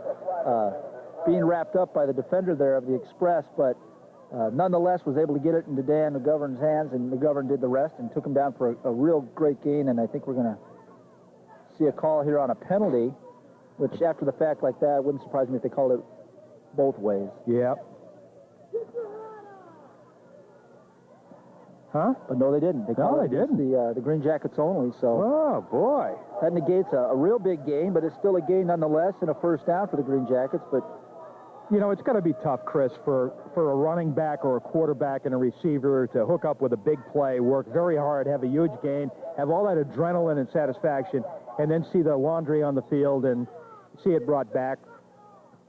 [SPEAKER 2] wrapped up by the defender there of the Express, but nonetheless was able to get it into Dan McGovern's hands, and McGovern did the rest and took him down for a real great gain. And I think we're going to see a call here on a penalty which after the fact like that, wouldn't surprise me if they called it both ways.
[SPEAKER 1] Yeah. Huh?
[SPEAKER 2] But no, they didn't. They called it the Green Jackets only, so...
[SPEAKER 1] Oh, boy.
[SPEAKER 2] That negates a real big gain, but it's still a gain nonetheless and a first down for the Green Jackets, but...
[SPEAKER 1] You know, it's going to be tough, Chris, for a running back or a quarterback and a receiver to hook up with a big play, work very hard, have a huge gain, have all that adrenaline and satisfaction, and then see the laundry on the field and see it brought back.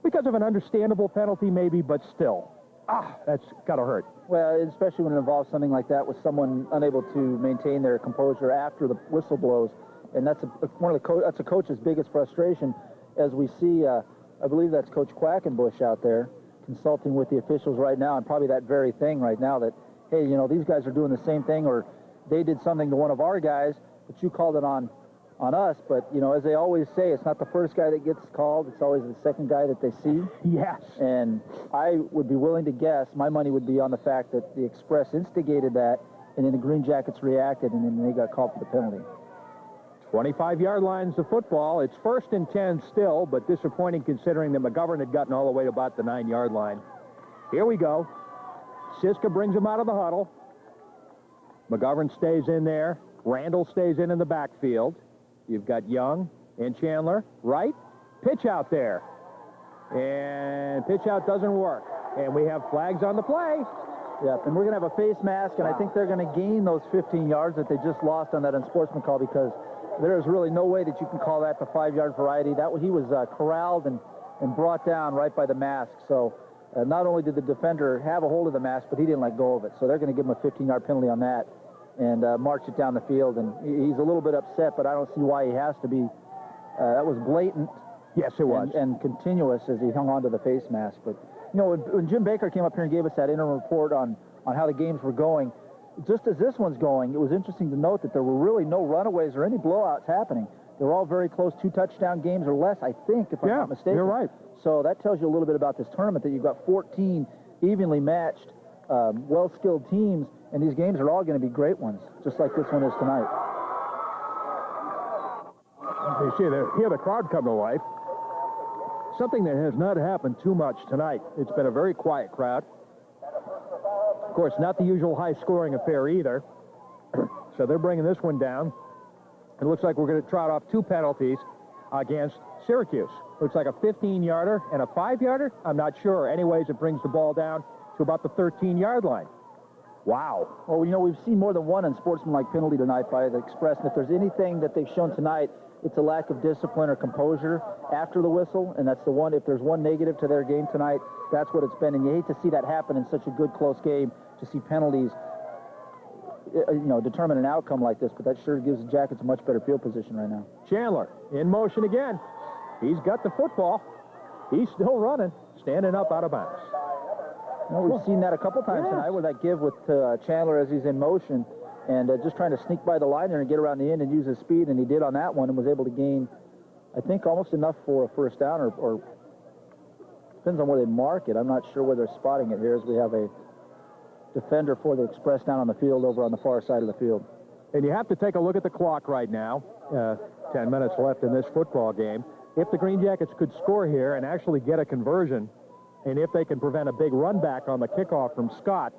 [SPEAKER 1] Because of an understandable penalty, maybe, but still. That's got to hurt.
[SPEAKER 2] Well, especially when it involves something like that with someone unable to maintain their composure after the whistle blows. And that's that's a coach's biggest frustration, as we see, I believe that's Coach Quackenbush out there consulting with the officials right now, and probably that very thing right now that, hey, you know, these guys are doing the same thing, or they did something to one of our guys, but you called it on us. But, you know, as they always say, it's not the first guy that gets called, it's always the second guy that they see.
[SPEAKER 1] Yes.
[SPEAKER 2] And I would be willing to guess, my money would be on the fact that the Express instigated that, and then the Green Jackets reacted, and then they got called for the penalty.
[SPEAKER 1] 25-yard lines of football. It's 1st and 10 still, but disappointing considering that McGovern had gotten all the way to about the 9-yard line. Here we go. Siska brings him out of the huddle. McGovern stays in there. Randall stays in the backfield. You've got Young and Chandler. Right? Pitch out there. And pitch out doesn't work. And we have flags on the play.
[SPEAKER 2] Yep, and we're going to have a face mask, and I think they're going to gain those 15 yards that they just lost on that unsportsmanlike call, because there is really no way that you can call that the 5-yard variety. He was corralled and brought down right by the mask. So not only did the defender have a hold of the mask, but he didn't let go of it. So they're going to give him a 15-yard penalty on that and march it down the field. And he's a little bit upset, but I don't see why he has to be. That was blatant.
[SPEAKER 1] Yes, it was.
[SPEAKER 2] And continuous as he hung on to the face mask. But, you know, when Jim Baker came up here and gave us that interim report on how the games were going, just as this one's going, it was interesting to note that there were really no runaways or any blowouts happening. They were all very close, 2-touchdown games or less, I think, if I'm not mistaken.
[SPEAKER 1] You're right.
[SPEAKER 2] So that tells you a little bit about this tournament, that you've got 14 evenly matched, well-skilled teams, and these games are all going to be great ones, just like this one is tonight.
[SPEAKER 1] You see, hear the crowd come to life. Something that has not happened too much tonight. It's been a very quiet crowd. Of course, not the usual high-scoring affair either. So they're bringing this one down. It looks like we're going to trot off 2 penalties against Syracuse. Looks like a 15-yarder and a 5-yarder. I'm not sure. Anyways, it brings the ball down to about the 13-yard line. Wow.
[SPEAKER 2] Well, you know, we've seen more than one unsportsmanlike penalty tonight by the Express, and if there's anything that they've shown tonight, it's a lack of discipline or composure after the whistle, and that's the one. If there's one negative to their game tonight, that's what it's been, and you hate to see that happen in such a good, close game, to see penalties, you know, determine an outcome like this, but that sure gives the Jackets a much better field position right now.
[SPEAKER 1] Chandler in motion again. He's got the football. He's still running, standing up out of bounds.
[SPEAKER 2] You know, we've seen that a couple times tonight, where that give with Chandler as he's in motion, and just trying to sneak by the line there and get around the end and use his speed, and he did on that one and was able to gain, I think, almost enough for a first down, or depends on where they mark it. I'm not sure where they're spotting it here, as we have a defender for the Express down on the field over on the far side of the field.
[SPEAKER 1] And you have to take a look at the clock right now. 10 minutes left in this football game. If the Green Jackets could score here and actually get a conversion, and if they can prevent a big run back on the kickoff from Scott,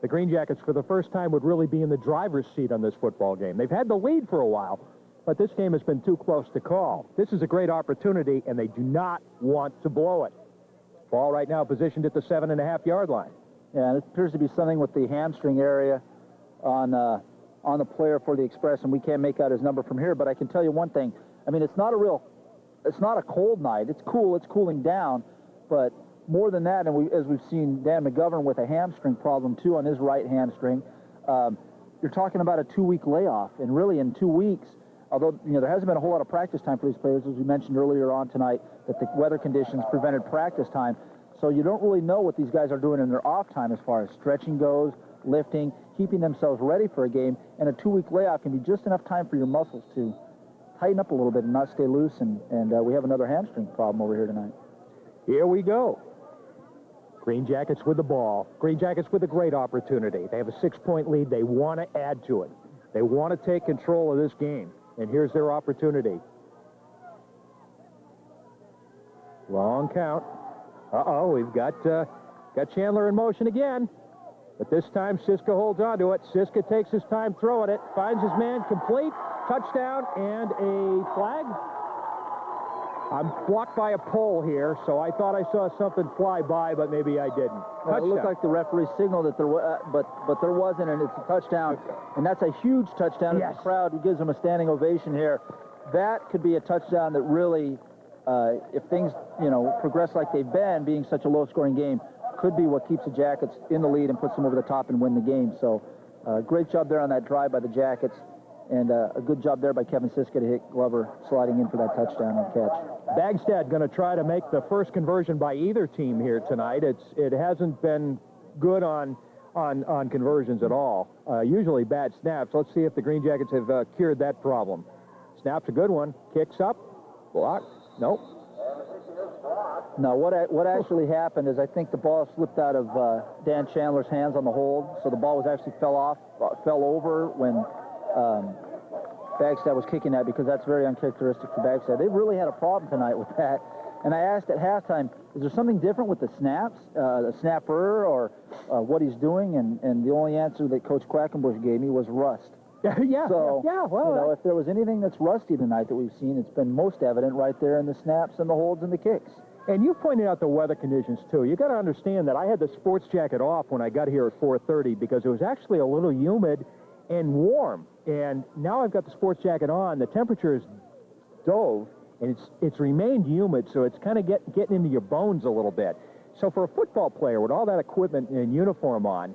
[SPEAKER 1] the Green Jackets for the first time would really be in the driver's seat on this football game. They've had the lead for a while, but this game has been too close to call. This is a great opportunity, and they do not want to blow it. Ball right now positioned at the 7.5-yard line.
[SPEAKER 2] Yeah, and it appears to be something with the hamstring area on the player for the Express, and we can't make out his number from here, but I can tell you one thing. I mean, it's not a cold night. It's cool. It's cooling down, but more than that, and as we've seen Dan McGovern with a hamstring problem, too, on his right hamstring, you're talking about a 2-week layoff, and really in 2 weeks, although, you know, there hasn't been a whole lot of practice time for these players, as we mentioned earlier on tonight, that the weather conditions prevented practice time. So you don't really know what these guys are doing in their off time as far as stretching goes, lifting, keeping themselves ready for a game, and a 2-week layoff can be just enough time for your muscles to tighten up a little bit and not stay loose, and we have another hamstring problem over here tonight.
[SPEAKER 1] Here we go. Green Jackets with the ball. Green Jackets with a great opportunity. They have a 6-point lead. They want to add to it. They want to take control of this game, and here's their opportunity. Long count. Uh-oh, we've got Chandler in motion again. But this time, Siska holds on to it. Siska takes his time throwing it, finds his man, complete, touchdown, and a flag. I'm blocked by a pole here, so I thought I saw something fly by, but maybe I didn't.
[SPEAKER 2] It looked like the referee signaled that there was, but there wasn't, and it's a touchdown. And that's a huge touchdown.
[SPEAKER 1] Yes.
[SPEAKER 2] The crowd gives him a standing ovation here. That could be a touchdown that really, if things, progress like they've been, being such a low-scoring game, could be what keeps the Jackets in the lead and puts them over the top and win the game. So, great job there on that drive by the Jackets, and a good job there by Kevin Siska to hit Glover sliding in for that touchdown and catch.
[SPEAKER 1] Bagstad going to try to make the first conversion by either team here tonight. It hasn't been good on conversions at all. Usually bad snaps. Let's see if the Green Jackets have cured that problem. Snap's a good one. Kicks up. Block. Nope.
[SPEAKER 2] No, what actually happened is I think the ball slipped out of Dan Chandler's hands on the hold, so the ball was actually fell over when Bagstad was kicking that, because that's very uncharacteristic for Bagstad. They've really had a problem tonight with that. And I asked at halftime, is there something different with the snaps, the snapper, or what he's doing? And the only answer that Coach Quackenbush gave me was rust. Well, if there was anything that's rusty tonight that we've seen, it's been most evident right there in the snaps and the holds and the kicks.
[SPEAKER 1] And you pointed out the weather conditions, too. You got to understand that I had the sports jacket off when I got here at 4:30 because it was actually a little humid and warm. And now I've got the sports jacket on. The temperature is dove, and it's remained humid, so it's kind of getting into your bones a little bit. So for a football player with all that equipment and uniform on,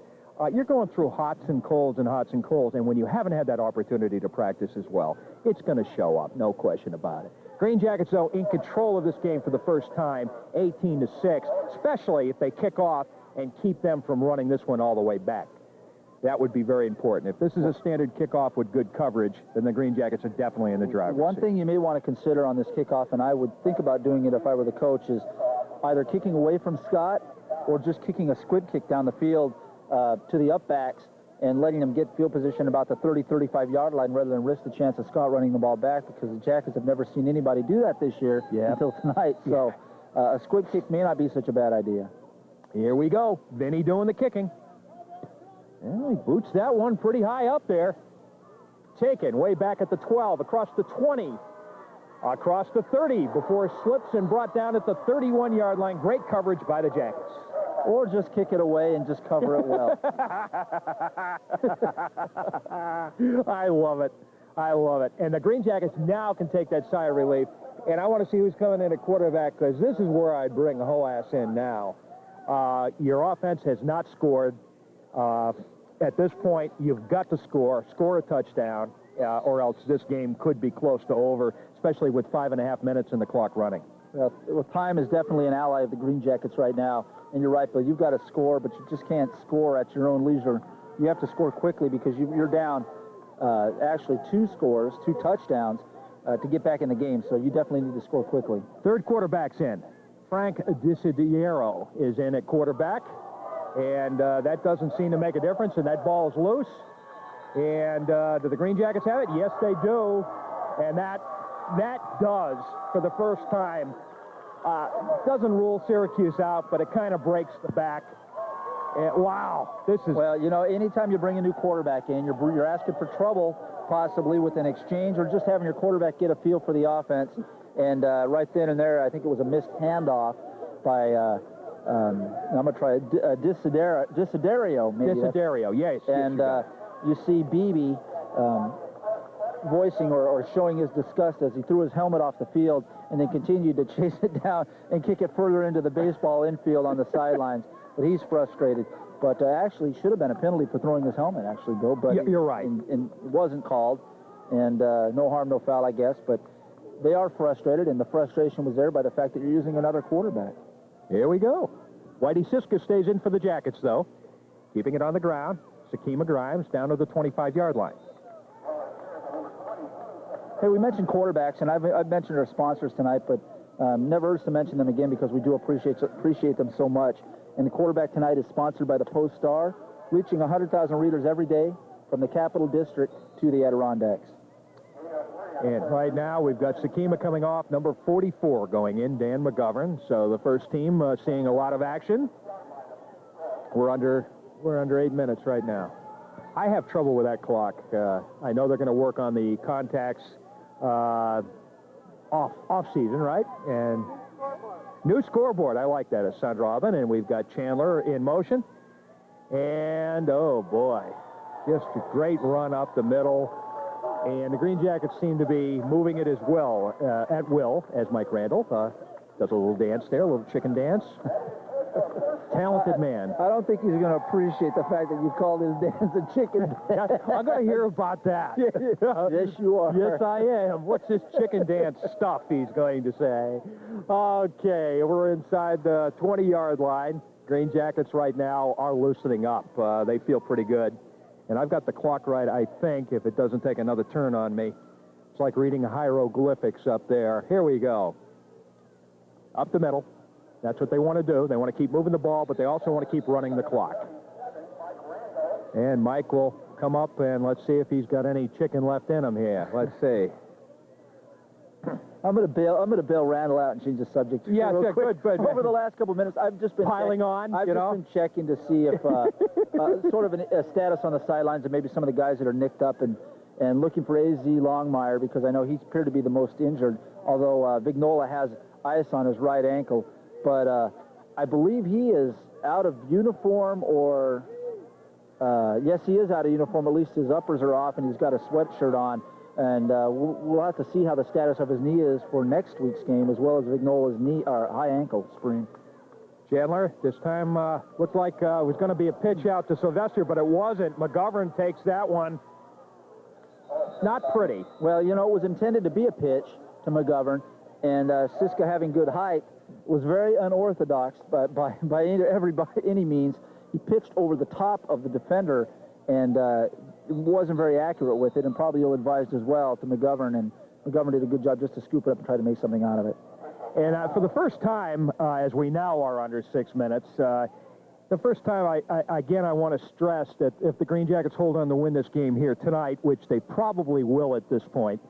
[SPEAKER 1] you're going through hots and colds and hots and colds, and when you haven't had that opportunity to practice as well, it's going to show up, no question about it. Green Jackets, though, in control of this game for the first time, 18-6, especially if they kick off and keep them from running this one all the way back. That would be very important. If this is a standard kickoff with good coverage, then the Green Jackets are definitely in the driver's seat.
[SPEAKER 2] One thing you may want to consider on this kickoff, and I would think about doing it if I were the coach, is either kicking away from Scott or just kicking a squib kick down the field to the upbacks and letting them get field position about the 30, 35-yard line rather than risk the chance of Scott running the ball back, because the Jackets have never seen anybody do that this year until tonight. So a squib kick may not be such a bad idea.
[SPEAKER 1] Here we go. Vinny doing the kicking. Well, he boots that one pretty high up there. Taken way back at the 12, across the 20, across the 30, before it slips and brought down at the 31-yard line. Great coverage by the Jackets.
[SPEAKER 2] Or just kick it away and just cover it well.
[SPEAKER 1] I love it. I love it. And the Green Jackets now can take that sigh of relief. And I want to see who's coming in at quarterback, because this is where I'd bring Hoas in now. Your offense has not scored. At this point, you've got to score a touchdown, or else this game could be close to over, especially with 5.5 minutes in the clock running.
[SPEAKER 2] Well, time is definitely an ally of the Green Jackets right now. And you're right, Bill, you've got to score, but you just can't score at your own leisure. You have to score quickly, because you're down actually 2 scores, 2 touchdowns to get back in the game. So you definitely need to score quickly.
[SPEAKER 1] Third quarterback's in. Frank Desidiero is in at quarterback. And that doesn't seem to make a difference, and that ball is loose. And do the Green Jackets have it? Yes, they do. And that does, for the first time, doesn't rule Syracuse out, but it kind of breaks the back. And, wow, this is...
[SPEAKER 2] Well, anytime you bring a new quarterback in, you're asking for trouble, possibly with an exchange, or just having your quarterback get a feel for the offense. And right then and there, I think it was a missed handoff by... I'm going to try Desiderio, maybe.
[SPEAKER 1] Desiderio, yes.
[SPEAKER 2] And you see Beebe voicing or showing his disgust as he threw his helmet off the field and then continued to chase it down and kick it further into the baseball infield on the sidelines. But he's frustrated. But actually, should have been a penalty for throwing his helmet, actually, Bill. But
[SPEAKER 1] you're right.
[SPEAKER 2] And it wasn't called. And no harm, no foul, I guess. But they are frustrated, and the frustration was there by the fact that you're using another quarterback.
[SPEAKER 1] Here we go. Whitey Siska stays in for the Jackets, though. Keeping it on the ground. Sakima Grimes down to the 25-yard line.
[SPEAKER 2] Hey, we mentioned quarterbacks, and I've mentioned our sponsors tonight, but never hurts to mention them again because we do appreciate them so much. And the quarterback tonight is sponsored by the Post-Star, reaching 100,000 readers every day from the Capital District to the Adirondacks.
[SPEAKER 1] And right now we've got Sakima coming off, number 44 going in, Dan McGovern. So the first team seeing a lot of action. We're under 8 minutes right now. I have trouble with that clock. I know they're going to work on the contacts off season, right? And new scoreboard. I like that. It's Sandra Robin, and we've got Chandler in motion. And oh boy, just a great run up the middle. And the Green Jackets seem to be moving it as well, at will, as Mike Randall does a little dance there, a little chicken dance. Talented man.
[SPEAKER 2] I don't think he's going to appreciate the fact that you called his dance a chicken dance.
[SPEAKER 1] I'm going to hear about that.
[SPEAKER 2] Yes, you are.
[SPEAKER 1] Yes, I am. What's this chicken dance stuff he's going to say? Okay, we're inside the 20-yard line. Green Jackets right now are loosening up. They feel pretty good. And I've got the clock right, I think, if it doesn't take another turn on me. It's like reading hieroglyphics up there. Here we go. Up the middle. That's what they want to do. They want to keep moving the ball, but they also want to keep running the clock. And Mike will come up, and let's see if he's got any chicken left in him here. Let's see.
[SPEAKER 2] I'm going to bail Randall out and change the subject.
[SPEAKER 1] Yeah,
[SPEAKER 2] real quick.
[SPEAKER 1] good.
[SPEAKER 2] Over the last couple of minutes, I've just been
[SPEAKER 1] piling on.
[SPEAKER 2] I've just been checking to see if sort of a status on the sidelines and maybe some of the guys that are nicked up and looking for AZ Longmire, because I know he's appeared to be the most injured. Although Vignola has ice on his right ankle, but I believe he is out of uniform, or yes, he is out of uniform. At least his uppers are off, and he's got a sweatshirt on. And we'll have to see how the status of his knee is for next week's game, as well as Vignola's knee or high ankle sprain.
[SPEAKER 1] Chandler, this time looked like it was going to be a pitch out to Sylvester, but it wasn't. McGovern takes that one. Not pretty.
[SPEAKER 2] Well, you know, it was intended to be a pitch to McGovern, and Siska, having good height, was very unorthodox by any means. He pitched over the top of the defender, and wasn't very accurate with it, and probably ill-advised as well to McGovern, and McGovern did a good job just to scoop it up and try to make something out of it.
[SPEAKER 1] And for the first time, as we now are under 6 minutes, the first time, I want to stress that if the Green Jackets hold on to win this game here tonight, which they probably will at this point,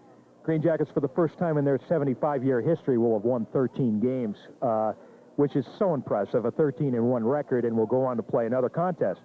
[SPEAKER 1] Green Jackets, for the first time in their 75-year history, will have won 13 games, which is so impressive, a 13-1 record, and will go on to play another contest.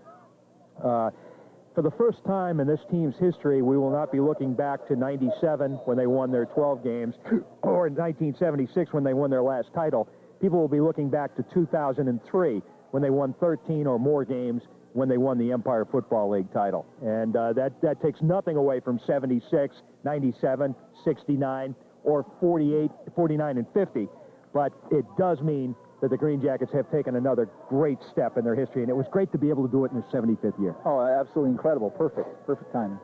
[SPEAKER 1] For the first time in this team's history, we will not be looking back to 97 when they won their 12 games, or 1976 when they won their last title. People will be looking back to 2003 when they won 13 or more games when they won the Empire Football League title. And that takes nothing away from 76, 97, 69, or 48, 49, and 50. But it does mean that the Green Jackets have taken another great step in their history, and it was great to be able to do it in their 75th year.
[SPEAKER 2] Oh, absolutely incredible. Perfect timing.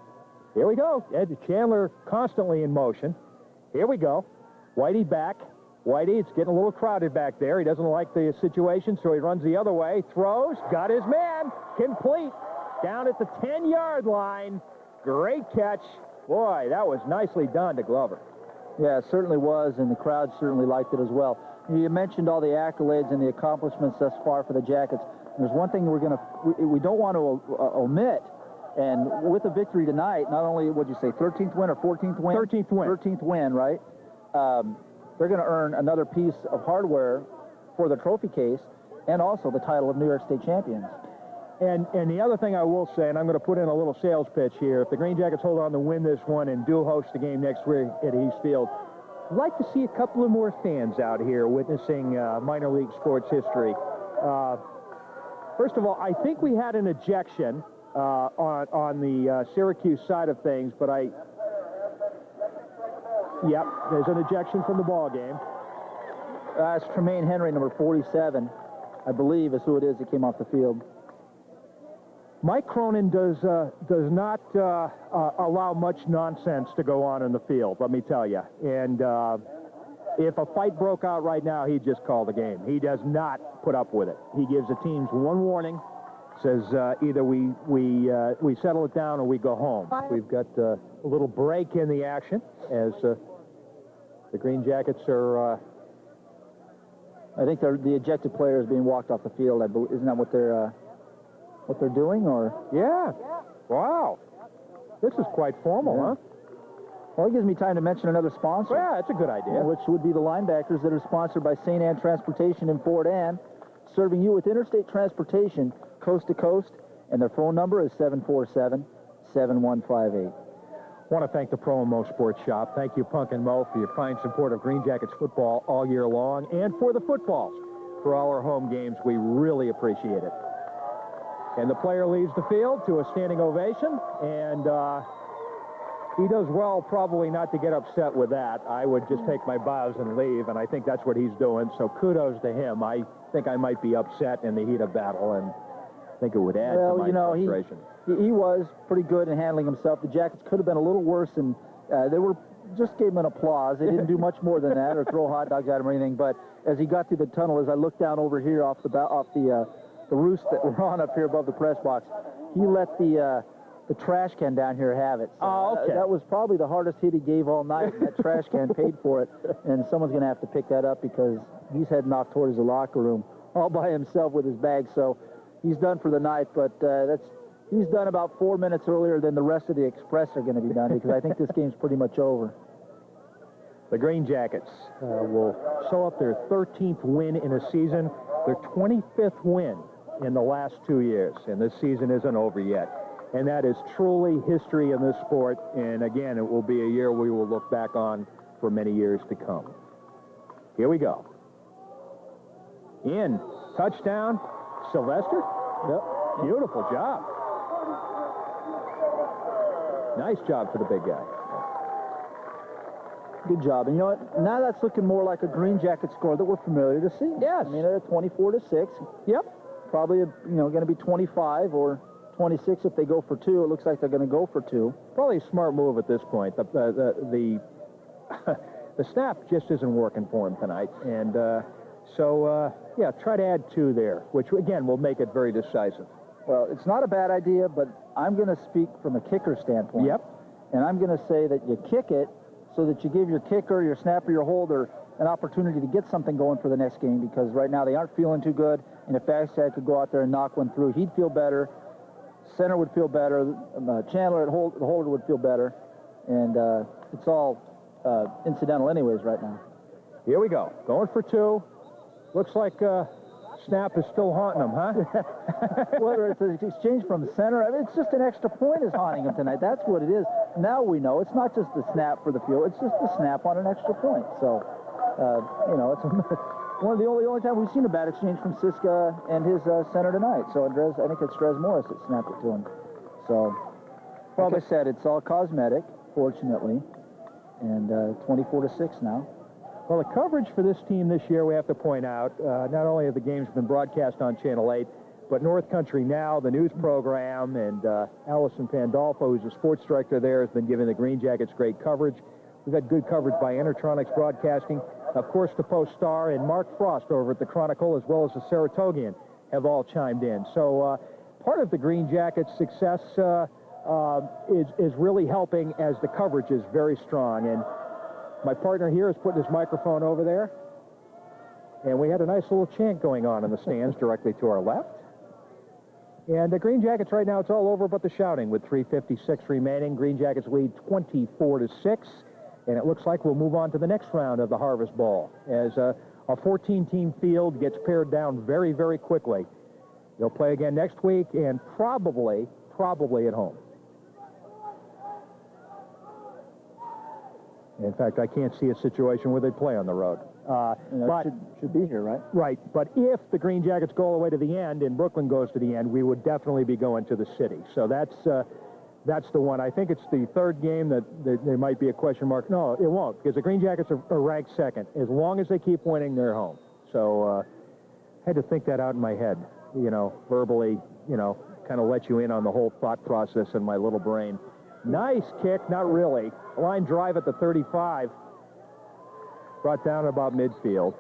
[SPEAKER 1] Here we go. Ed Chandler constantly in motion. Here we go. Whitey back. Whitey, it's getting a little crowded back there. He doesn't like the situation, so he runs the other way. Throws. Got his man. Complete. Down at the 10-yard line. Great catch. Boy, that was nicely done to Glover.
[SPEAKER 2] Yeah, it certainly was, and the crowd certainly liked it as well. You mentioned all the accolades and the accomplishments thus far for the Jackets. There's one thing we don't want to omit, and with a victory tonight, not only, what'd you say, 13th win or 14th win?
[SPEAKER 1] 13th win.
[SPEAKER 2] 13th win, right? They're going to earn another piece of hardware for the trophy case, and also the title of New York State champions.
[SPEAKER 1] And the other thing I will say, and I'm going to put in a little sales pitch here, if the Green Jackets hold on to win this one and do host the game next week at East Field, I'd like to see a couple of more fans out here witnessing minor league sports history. First of all, I think we had an ejection on the Syracuse side of things, but yep, there's an ejection from the ball game.
[SPEAKER 2] It's Tremaine Henry, number 47, I believe, is who it is that came off the field.
[SPEAKER 1] Mike Cronin does not allow much nonsense to go on in the field, let me tell you. And if a fight broke out right now, he'd just call the game. He does not put up with it. He gives the teams one warning, says either we settle it down or we go home. We've got a little break in the action as the Green Jackets are...
[SPEAKER 2] I think the ejected player is being walked off the field. Isn't that what they're doing, or?
[SPEAKER 1] Yeah. Wow. This is quite formal, huh?
[SPEAKER 2] Well, it gives me time to mention another sponsor.
[SPEAKER 1] Yeah, that's a good idea.
[SPEAKER 2] Which would be the linebackers that are sponsored by St. Anne Transportation in Fort Anne, serving you with interstate transportation coast to coast, and their phone number is 747-7158.
[SPEAKER 1] I want to thank the Pro and Mo Sports Shop. Thank you, Punk and Mo, for your fine support of Green Jackets football all year long, and for the footballs for all our home games. We really appreciate it. And the player leaves the field to a standing ovation, and he does well probably not to get upset with that. I would just take my bows and leave, and I think that's what he's doing, so kudos to him. I think I might be upset in the heat of battle, and I think it would add to my frustration.
[SPEAKER 2] He was pretty good in handling himself. The Jackets could have been a little worse, and they just gave him an applause. They didn't do much more than that or throw hot dogs at him or anything, but as he got through the tunnel, as I looked down over here off the roost that we're on up here above the press box, he let the trash can down here have it. So,
[SPEAKER 1] okay.
[SPEAKER 2] That was probably the hardest hit he gave all night, and that trash can paid for it, and someone's going to have to pick that up because he's heading off towards the locker room all by himself with his bag, so he's done for the night, but he's done about 4 minutes earlier than the rest of the Express are going to be done because I think this game's pretty much over.
[SPEAKER 1] The Green Jackets will sew up their 13th win in a season, their 25th win in the last 2 years, and this season isn't over yet. And that is truly history in this sport, and again, it will be a year we will look back on for many years to come. Here we go. In. Touchdown. Sylvester?
[SPEAKER 2] Yep.
[SPEAKER 1] Beautiful job. Nice job for the big guy.
[SPEAKER 2] Good job. And you know what? Now that's looking more like a Green Jacket score that we're familiar to see.
[SPEAKER 1] Yes.
[SPEAKER 2] I mean, at 24-6.
[SPEAKER 1] Yep.
[SPEAKER 2] Probably, going to be 25 or 26 if they go for 2. It looks like they're going to go for 2.
[SPEAKER 1] Probably a smart move at this point. The snap just isn't working for him tonight. And yeah, try to add 2 there, which, again, will make it very decisive.
[SPEAKER 2] Well, it's not a bad idea, but I'm going to speak from a kicker standpoint.
[SPEAKER 1] Yep.
[SPEAKER 2] And I'm going to say that you kick it so that you give your kicker, your snapper, your holder an opportunity to get something going for the next game, because right now they aren't feeling too good, and if Bagstad could go out there and knock one through, he'd feel better. Center would feel better. Chandler, the holder, would feel better. And it's all incidental anyways right now.
[SPEAKER 1] Here we go. Going for 2. Looks like snap is still haunting him, huh?
[SPEAKER 2] Whether it's an exchange from center, I mean, it's just an extra point is haunting him tonight. That's what it is. Now we know. It's not just the snap for the field. It's just the snap on an extra point. So, it's one of the only time we've seen a bad exchange from Siska and his center tonight. So, I think it's Dres Morris that snapped it to him. So, like I said, it's all cosmetic, fortunately. And 24-6 now.
[SPEAKER 1] Well, the coverage for this team this year, we have to point out, not only have the games been broadcast on Channel 8, but North Country Now, the news program, and Allison Pandolfo, who's the sports director there, has been giving the Green Jackets great coverage. We've had good coverage by Intertronics Broadcasting. Of course, the Post-Star and Mark Frost over at the Chronicle, as well as the Saratogian, have all chimed in. So part of the Green Jackets' success is really helping as the coverage is very strong. And my partner here is putting his microphone over there. And we had a nice little chant going on in the stands directly to our left. And the Green Jackets right now, it's all over but the shouting with 3:56 remaining. Green Jackets lead 24-6. And it looks like we'll move on to the next round of the Harvest Bowl as a 14-team field gets pared down very, very quickly. They'll play again next week and probably at home. In fact, I can't see a situation where they play on the road.
[SPEAKER 2] But should be here, right?
[SPEAKER 1] Right. But if the Green Jackets go all the way to the end and Brooklyn goes to the end, we would definitely be going to the city. So that's the one. I think it's the third game that there might be a question mark. No, it won't, because the Green Jackets are ranked second. As long as they keep winning, they're home. So I had to think that out in my head, verbally, kind of let you in on the whole thought process in my little brain. Nice kick, not really. Line drive at the 35. Brought down about midfield.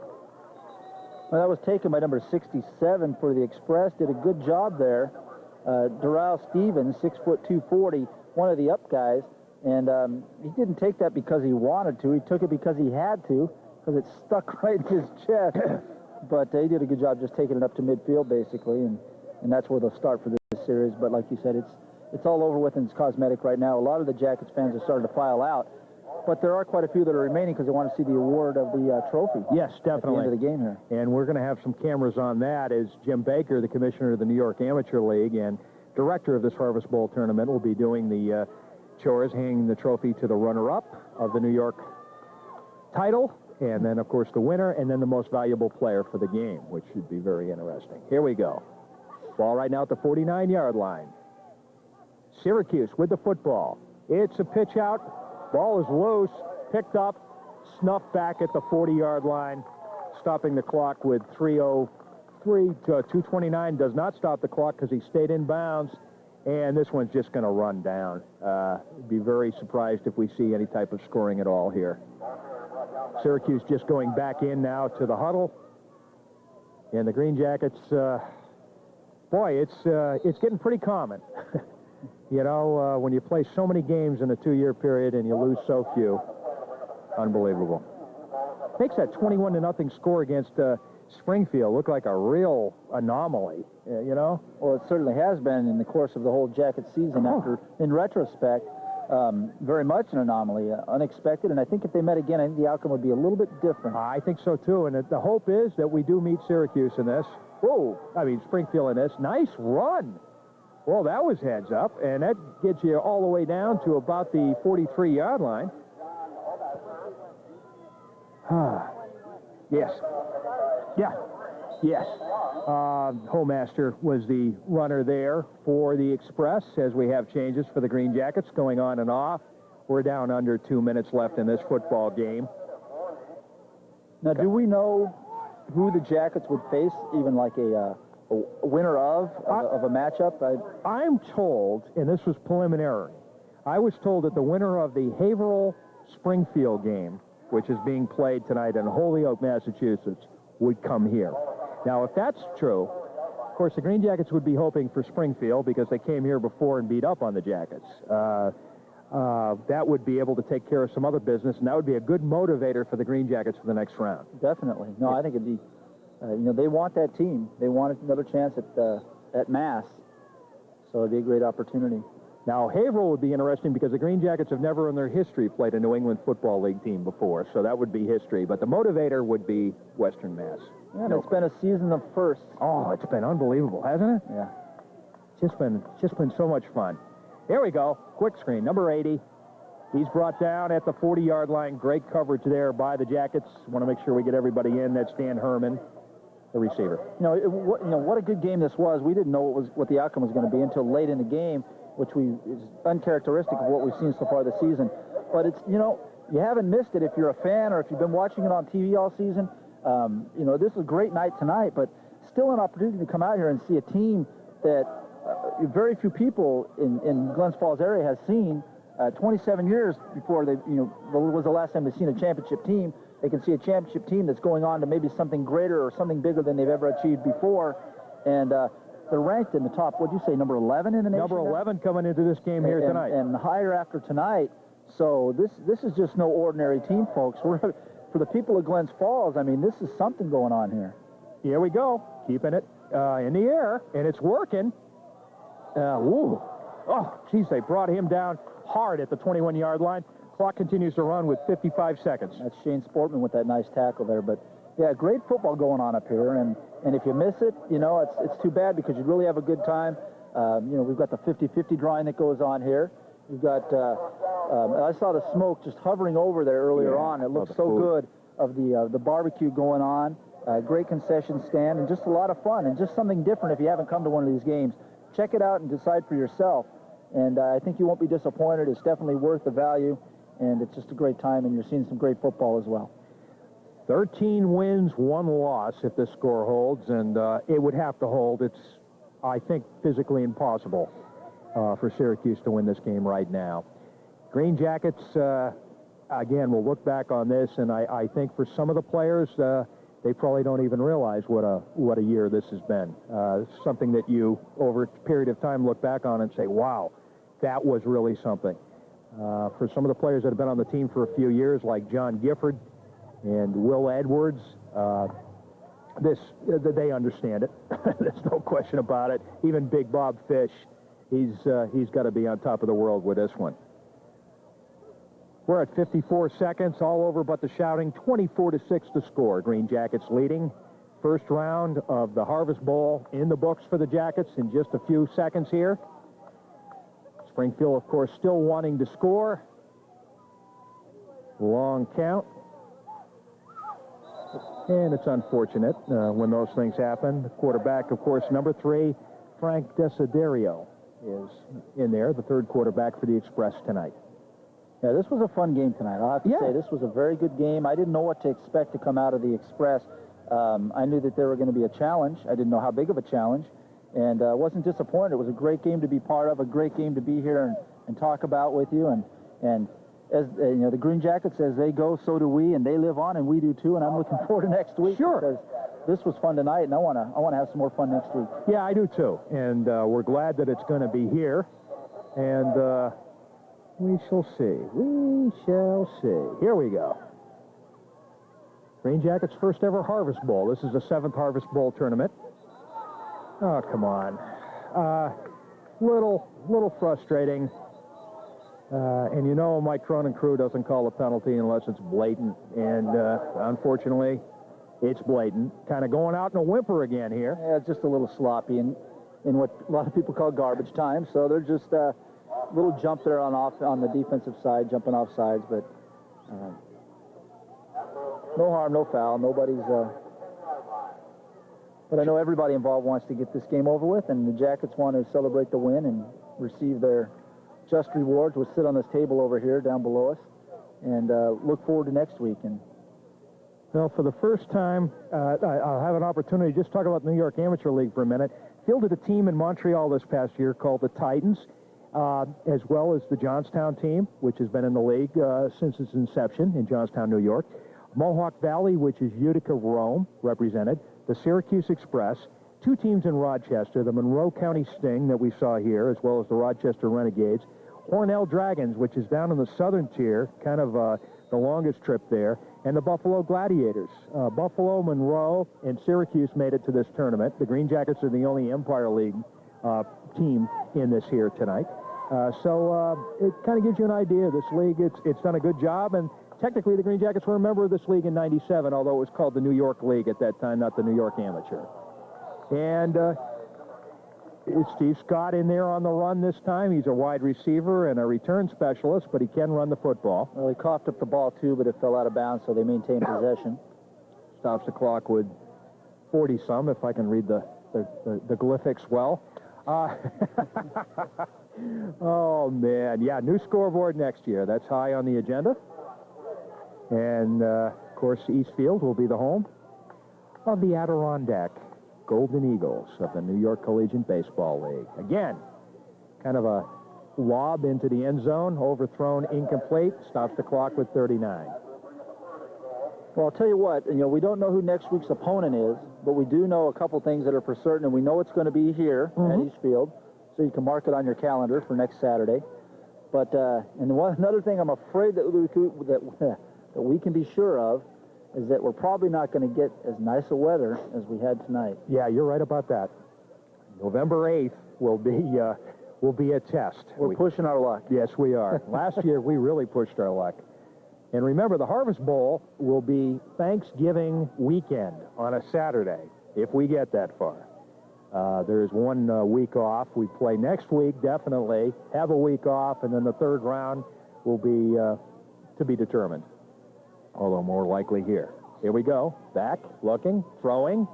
[SPEAKER 2] Well, that was taken by number 67 for the Express. Did a good job there. Doral Stevens, 6', 240, one of the up guys. And he didn't take that because he wanted to. He took it because he had to, because it stuck right in his chest. But he did a good job just taking it up to midfield, basically. And that's where they'll start for this series. But like you said, it's all over with and it's cosmetic right now. A lot of the Jackets fans are starting to file out. but there are quite a few that are remaining because they want to see the award of the trophy.
[SPEAKER 1] Yes, definitely.
[SPEAKER 2] At the end of the game here.
[SPEAKER 1] And we're going to have some cameras on that as Jim Baker, the commissioner of the New York Amateur League and director of this Harvest Bowl tournament, will be doing the chores, handing the trophy to the runner-up of the New York title, and then, of course, the winner, and then the most valuable player for the game, which should be very interesting. Here we go. Ball right now at the 49-yard line. Syracuse with the football. It's a pitch out. Ball is loose, picked up, snuffed back at the 40-yard line, stopping the clock with 2:29. Does not stop the clock because he stayed in bounds, and this one's just going to run down. Be very surprised if we see any type of scoring at all here. Syracuse just going back in now to the huddle, and the Green Jackets, boy, it's getting pretty common. You know, when you play so many games in a 2-year period and you lose so few, unbelievable. Makes that 21-0 score against Springfield look like a real anomaly, you know?
[SPEAKER 2] Well, it certainly has been in the course of the whole Jacket season. After, in retrospect, very much an anomaly, unexpected. And I think if they met again, I think the outcome would be a little bit different.
[SPEAKER 1] I think so, too. And the hope is that we do meet Syracuse in this. Springfield in this. Nice run. Well, that was heads up, and that gets you all the way down to about the 43-yard line. Yes. Yeah. Yes. Holmaster was the runner there for the Express as we have changes for the Green Jackets going on and off. We're down under 2 minutes left in this football game.
[SPEAKER 2] Now, do we know who the Jackets would face, even like a winner of a matchup?
[SPEAKER 1] I'm told, and this was preliminary, I was told that the winner of the Haverhill-Springfield game, which is being played tonight in Holyoke, Massachusetts, would come here. Now, if that's true, of course, the Green Jackets would be hoping for Springfield because they came here before and beat up on the Jackets. That would be able to take care of some other business, and that would be a good motivator for the Green Jackets for the next round.
[SPEAKER 2] Definitely. No, I think it'd be... they want that team. They want another chance at Mass. So it'd be a great opportunity.
[SPEAKER 1] Now, Haverhill would be interesting because the Green Jackets have never in their history played a New England Football League team before, so that would be history. But the motivator would be Western Mass.
[SPEAKER 2] Yeah, it's been a season of firsts.
[SPEAKER 1] Oh, it's been unbelievable, hasn't it?
[SPEAKER 2] Yeah.
[SPEAKER 1] Just been so much fun. Here we go. Quick screen, number 80. He's brought down at the 40-yard line. Great coverage there by the Jackets. Want to make sure we get everybody in. That's Dan Herman, the receiver.
[SPEAKER 2] What a good game this was. We didn't know what the outcome was going to be until late in the game, which is uncharacteristic of what we've seen so far this season. But it's, you haven't missed it if you're a fan or if you've been watching it on TV all season. This is a great night tonight, but still an opportunity to come out here and see a team that very few people in Glens Falls area has seen. 27 years before was the last time they've seen a championship team. They can see a championship team that's going on to maybe something greater or something bigger than they've ever achieved before. And they're ranked in the top, what'd you say, number 11 in the nation?
[SPEAKER 1] Number 11 coming into this game here tonight.
[SPEAKER 2] And higher after tonight. So this is just no ordinary team, folks. For the people of Glens Falls, I mean, this is something going on here.
[SPEAKER 1] Here we go. Keeping it in the air, and it's working. Oh, geez, they brought him down hard at the 21-yard line. Clock continues to run with 55 seconds.
[SPEAKER 2] That's Shane Sportman with that nice tackle there. But, yeah, great football going on up here. And if you miss it, it's too bad because you'd really have a good time. We've got the 50-50 drawing that goes on here. We've got, I saw the smoke just hovering over there earlier on. It looked so good of the barbecue going on. Great concession stand and just a lot of fun and just something different if you haven't come to one of these games. Check it out and decide for yourself. And I think you won't be disappointed. It's definitely worth the value. And it's just a great time, and you're seeing some great football as well.
[SPEAKER 1] 13 wins, 1 loss if this score holds, and it would have to hold. It's, I think, physically impossible for Syracuse to win this game right now. Green Jackets, again, we'll look back on this, and I think for some of the players, they probably don't even realize what a year this has been. It's something that you, over a period of time, look back on and say, wow, that was really something. For some of the players that have been on the team for a few years, like John Gifford and Will Edwards, they understand it. There's no question about it. Even Big Bob Fish, he's got to be on top of the world with this one. We're at 54 seconds, all over but the shouting. 24-6 to score. Green Jackets leading. First round of the Harvest Bowl in the books for the Jackets in just a few seconds here. Springfield, of course, still wanting to score. Long count. And it's unfortunate when those things happen. The quarterback, of course, number 3, Frank Desiderio, is in there, the third quarterback for the Express tonight.
[SPEAKER 2] Yeah, this was a fun game tonight. I'll have to say, this was a very good game. I didn't know what to expect to come out of the Express. I knew that there were going to be a challenge. I didn't know how big of a challenge. And wasn't disappointed. It was a great game to be part of, a great game to be here and talk about with you. And as you know, the Green Jackets, as they go, so do we, and they live on, and we do too. And I'm looking forward to next week.
[SPEAKER 1] Sure.
[SPEAKER 2] Because this was fun tonight, and I want to have some more fun next week.
[SPEAKER 1] Yeah, I do too. And we're glad that it's going to be here. And we shall see. We shall see. Here we go. Green Jackets' first ever Harvest Bowl. This is the 7th Harvest Bowl tournament. Oh, come on. Little frustrating. And you know Mike Cronin crew doesn't call a penalty unless it's blatant. And unfortunately, it's blatant. Kind of going out in a whimper again here.
[SPEAKER 2] Yeah, it's just a little sloppy in what a lot of people call garbage time. So they're just a little jump there on the defensive side, jumping off sides. But no harm, no foul. Nobody's... But I know everybody involved wants to get this game over with, and the Jackets want to celebrate the win and receive their just rewards, which sit on this table over here down below us, and look forward to next week. And
[SPEAKER 1] well, for the first time, I'll have an opportunity to just talk about the New York Amateur League for a minute. Fielded a team in Montreal this past year called the Titans, as well as the Johnstown team, which has been in the league since its inception in Johnstown, New York. Mohawk Valley, which is Utica, Rome, represented. The Syracuse Express, 2 teams in Rochester, the Monroe County Sting that we saw here, as well as the Rochester Renegades, Hornell Dragons, which is down in the southern tier, kind of the longest trip there, and the Buffalo Gladiators. Buffalo, Monroe, and Syracuse made it to this tournament. The Green Jackets are the only Empire League team in this here tonight. So it kind of gives you an idea. This league, it's done a good job, and technically, the Green Jackets were a member of this league in '97, although it was called the New York League at that time, not the New York Amateur. And is Steve Scott in there on the run this time? He's a wide receiver and a return specialist, but he can run the football.
[SPEAKER 2] well, he coughed up the ball too, but it fell out of bounds, so they maintained possession.
[SPEAKER 1] Stops the clock with 40-some, if I can read the glyphics well. Oh, man. Yeah, new scoreboard next year. That's high on the agenda. And, of course, Eastfield will be the home of the Adirondack Golden Eagles of the New York Collegiate Baseball League. Again, kind of a lob into the end zone, overthrown, incomplete, stops the clock with 39.
[SPEAKER 2] Well, I'll tell you what, we don't know who next week's opponent is, but we do know a couple things that are for certain, and we know it's going to be here at Eastfield, so you can mark it on your calendar for next Saturday. But, another thing I'm afraid that we can be sure of is that we're probably not going to get as nice a weather as we had tonight.
[SPEAKER 1] Yeah, you're right about that. November 8th will be a test.
[SPEAKER 2] We're pushing our luck.
[SPEAKER 1] Yes, we are. Last year, we really pushed our luck. And remember, the Harvest Bowl will be Thanksgiving weekend on a Saturday, if we get that far. There's 1 week off. We play next week, definitely. Have a week off, and then the third round will be to be determined. Although more likely here. Here we go. Back, looking, throwing.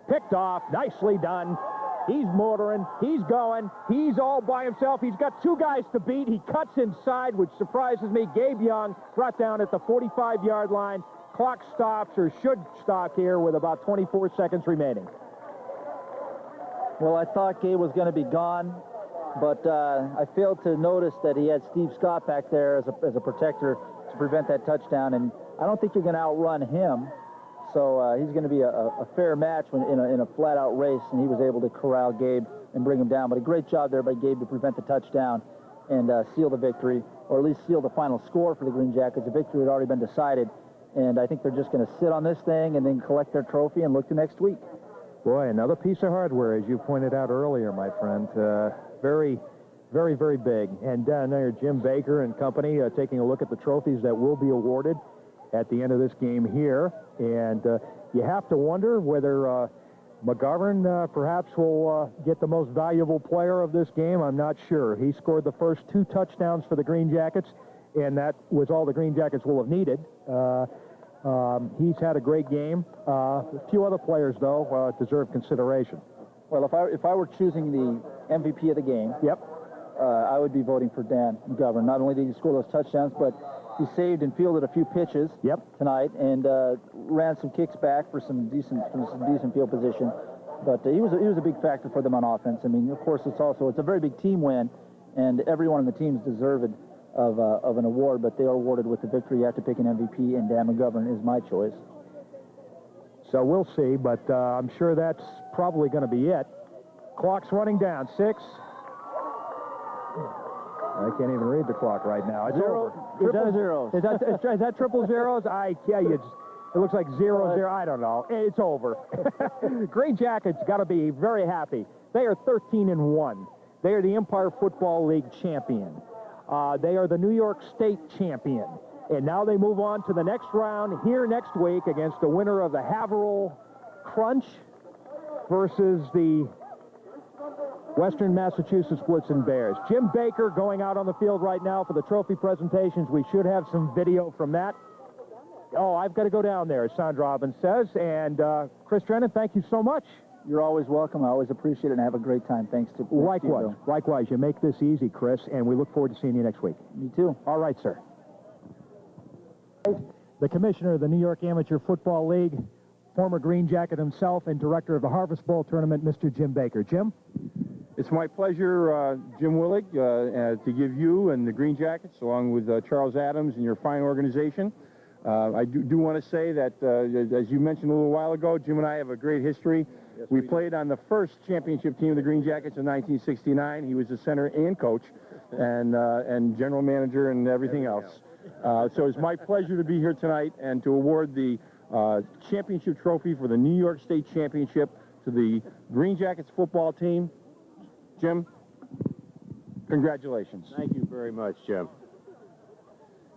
[SPEAKER 1] Picked off. Nicely done. He's motoring. He's going. He's all by himself. He's got 2 guys to beat. He cuts inside, which surprises me. Gabe Young brought down at the 45-yard line. Clock stops, or should stop here, with about 24 seconds remaining.
[SPEAKER 2] Well, I thought Gabe was going to be gone, but I failed to notice that he had Steve Scott back there as a protector to prevent that touchdown, and I don't think you're going to outrun him, so he's going to be a fair match in a flat-out race, and he was able to corral Gabe and bring him down. But a great job there by Gabe to prevent the touchdown and seal the victory, or at least seal the final score for the Green Jackets. The victory had already been decided, and I think they're just going to sit on this thing and then collect their trophy and look to next week.
[SPEAKER 1] Boy, another piece of hardware, as you pointed out earlier, my friend. Very, Very, very big. And down there, Jim Baker and company taking a look at the trophies that will be awarded at the end of this game here. And you have to wonder whether McGovern perhaps will get the most valuable player of this game. I'm not sure. He scored the first 2 touchdowns for the Green Jackets, and that was all the Green Jackets will have needed. He's had a great game. A few other players, though, deserve consideration.
[SPEAKER 2] Well, if I were choosing the MVP of the game,
[SPEAKER 1] Yep.
[SPEAKER 2] I would be voting for Dan McGovern. Not only did he score those touchdowns, but he saved and fielded a few pitches tonight, and ran some kicks back for some decent field position. But he was a big factor for them on offense. I mean, of course, it's a very big team win, and everyone on the team is deserved of an award. But they are awarded with the victory. You have to pick an MVP, and Dan McGovern is my choice.
[SPEAKER 1] So we'll see, but I'm sure that's probably going to be it. Clock's running down. 6. I can't even read the clock right now. It's over.
[SPEAKER 2] Triple zeros.
[SPEAKER 1] Is that triple zeros? It looks like 0-0. I don't know. It's over. Green Jackets got to be very happy. They are 13-1. They are the Empire Football League champion. They are the New York State champion. And now they move on to the next round here next week against the winner of the Haverhill Crunch versus the Western Massachusetts Blitzen Bears. Jim Baker going out on the field right now for the trophy presentations. We should have some video from that. Oh, I've got to go down there, as Sandra Robbins says. And Chris Drennan, thank you so much.
[SPEAKER 2] You're always welcome. I always appreciate it and have a great time. Thanks to
[SPEAKER 1] Likewise. Likewise. You make this easy, Chris, and we look forward to seeing you next week.
[SPEAKER 2] Me too.
[SPEAKER 1] All right, sir. The commissioner of the New York Amateur Football League, former Green Jacket himself, and director of the Harvest Bowl Tournament, Mr. Jim Baker. Jim?
[SPEAKER 5] It's my pleasure, Jim Willig, to give you and the Green Jackets, along with Charles Adams and your fine organization. I do want to say that, as you mentioned a little while ago, Jim and I have a great history. Yes, we played on the first championship team of the Green Jackets in 1969. He was the center and coach and general manager and everything else. So it's my pleasure to be here tonight and to award the championship trophy for the New York State Championship to the Green Jackets football team. Jim, congratulations.
[SPEAKER 7] Thank you very much, Jim.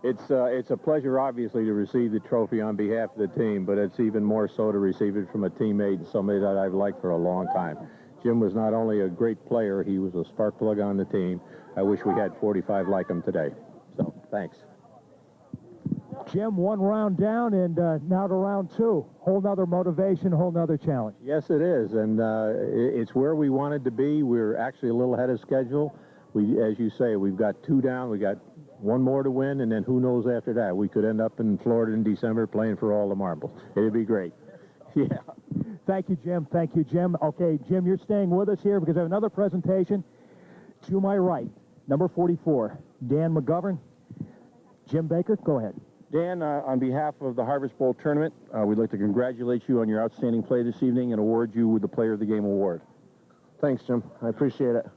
[SPEAKER 7] It's a pleasure, obviously, to receive the trophy on behalf of the team, but it's even more so to receive it from a teammate and somebody that I've liked for a long time. Jim was not only a great player, he was a spark plug on the team. I wish we had 45 like him today. So, thanks.
[SPEAKER 1] Jim, 1 round down, and now to round 2. Whole nother motivation, whole nother challenge.
[SPEAKER 7] Yes, it is, and it's where we wanted to be. We're actually a little ahead of schedule. As you say, we've got 2 down. We got 1 more to win, and then who knows after that? We could end up in Florida in December playing for all the marbles. It'd be great. Yeah.
[SPEAKER 1] Thank you, Jim. Thank you, Jim. Okay, Jim, you're staying with us here because I have another presentation. To my right, number 44, Dan McGovern. Jim Baker, go ahead.
[SPEAKER 5] Dan, on behalf of the Harvest Bowl Tournament, we'd like to congratulate you on your outstanding play this evening and award you with the Player of the Game award.
[SPEAKER 8] Thanks, Jim. I appreciate it.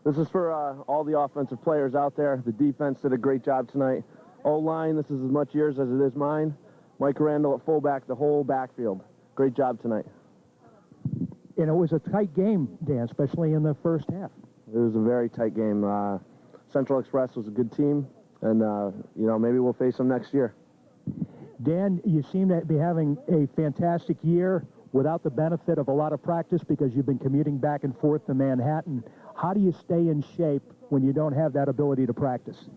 [SPEAKER 8] This is for all the offensive players out there. The defense did a great job tonight. O-line, this is as much yours as it is mine. Mike Randall at fullback, the whole backfield. Great job tonight.
[SPEAKER 1] And it was a tight game, Dan, especially in the first half.
[SPEAKER 8] It was a very tight game. Central Express was a good team, and, maybe we'll face them next year.
[SPEAKER 1] Dan, you seem to be having a fantastic year without the benefit of a lot of practice because you've been commuting back and forth to Manhattan. How do you stay in shape when you don't have that ability to practice?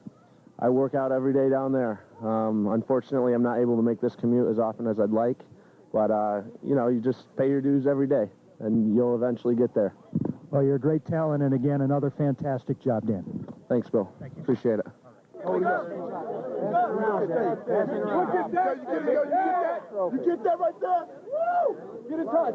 [SPEAKER 8] I work out every day down there. Unfortunately, I'm not able to make this commute as often as I'd like, but, you just pay your dues every day, and you'll eventually get there.
[SPEAKER 1] Well, you're a great talent, and again, another fantastic job, Dan.
[SPEAKER 8] Thanks, Bill. Thank you. Appreciate it.
[SPEAKER 9] You get that right there? Woo! Get in touch.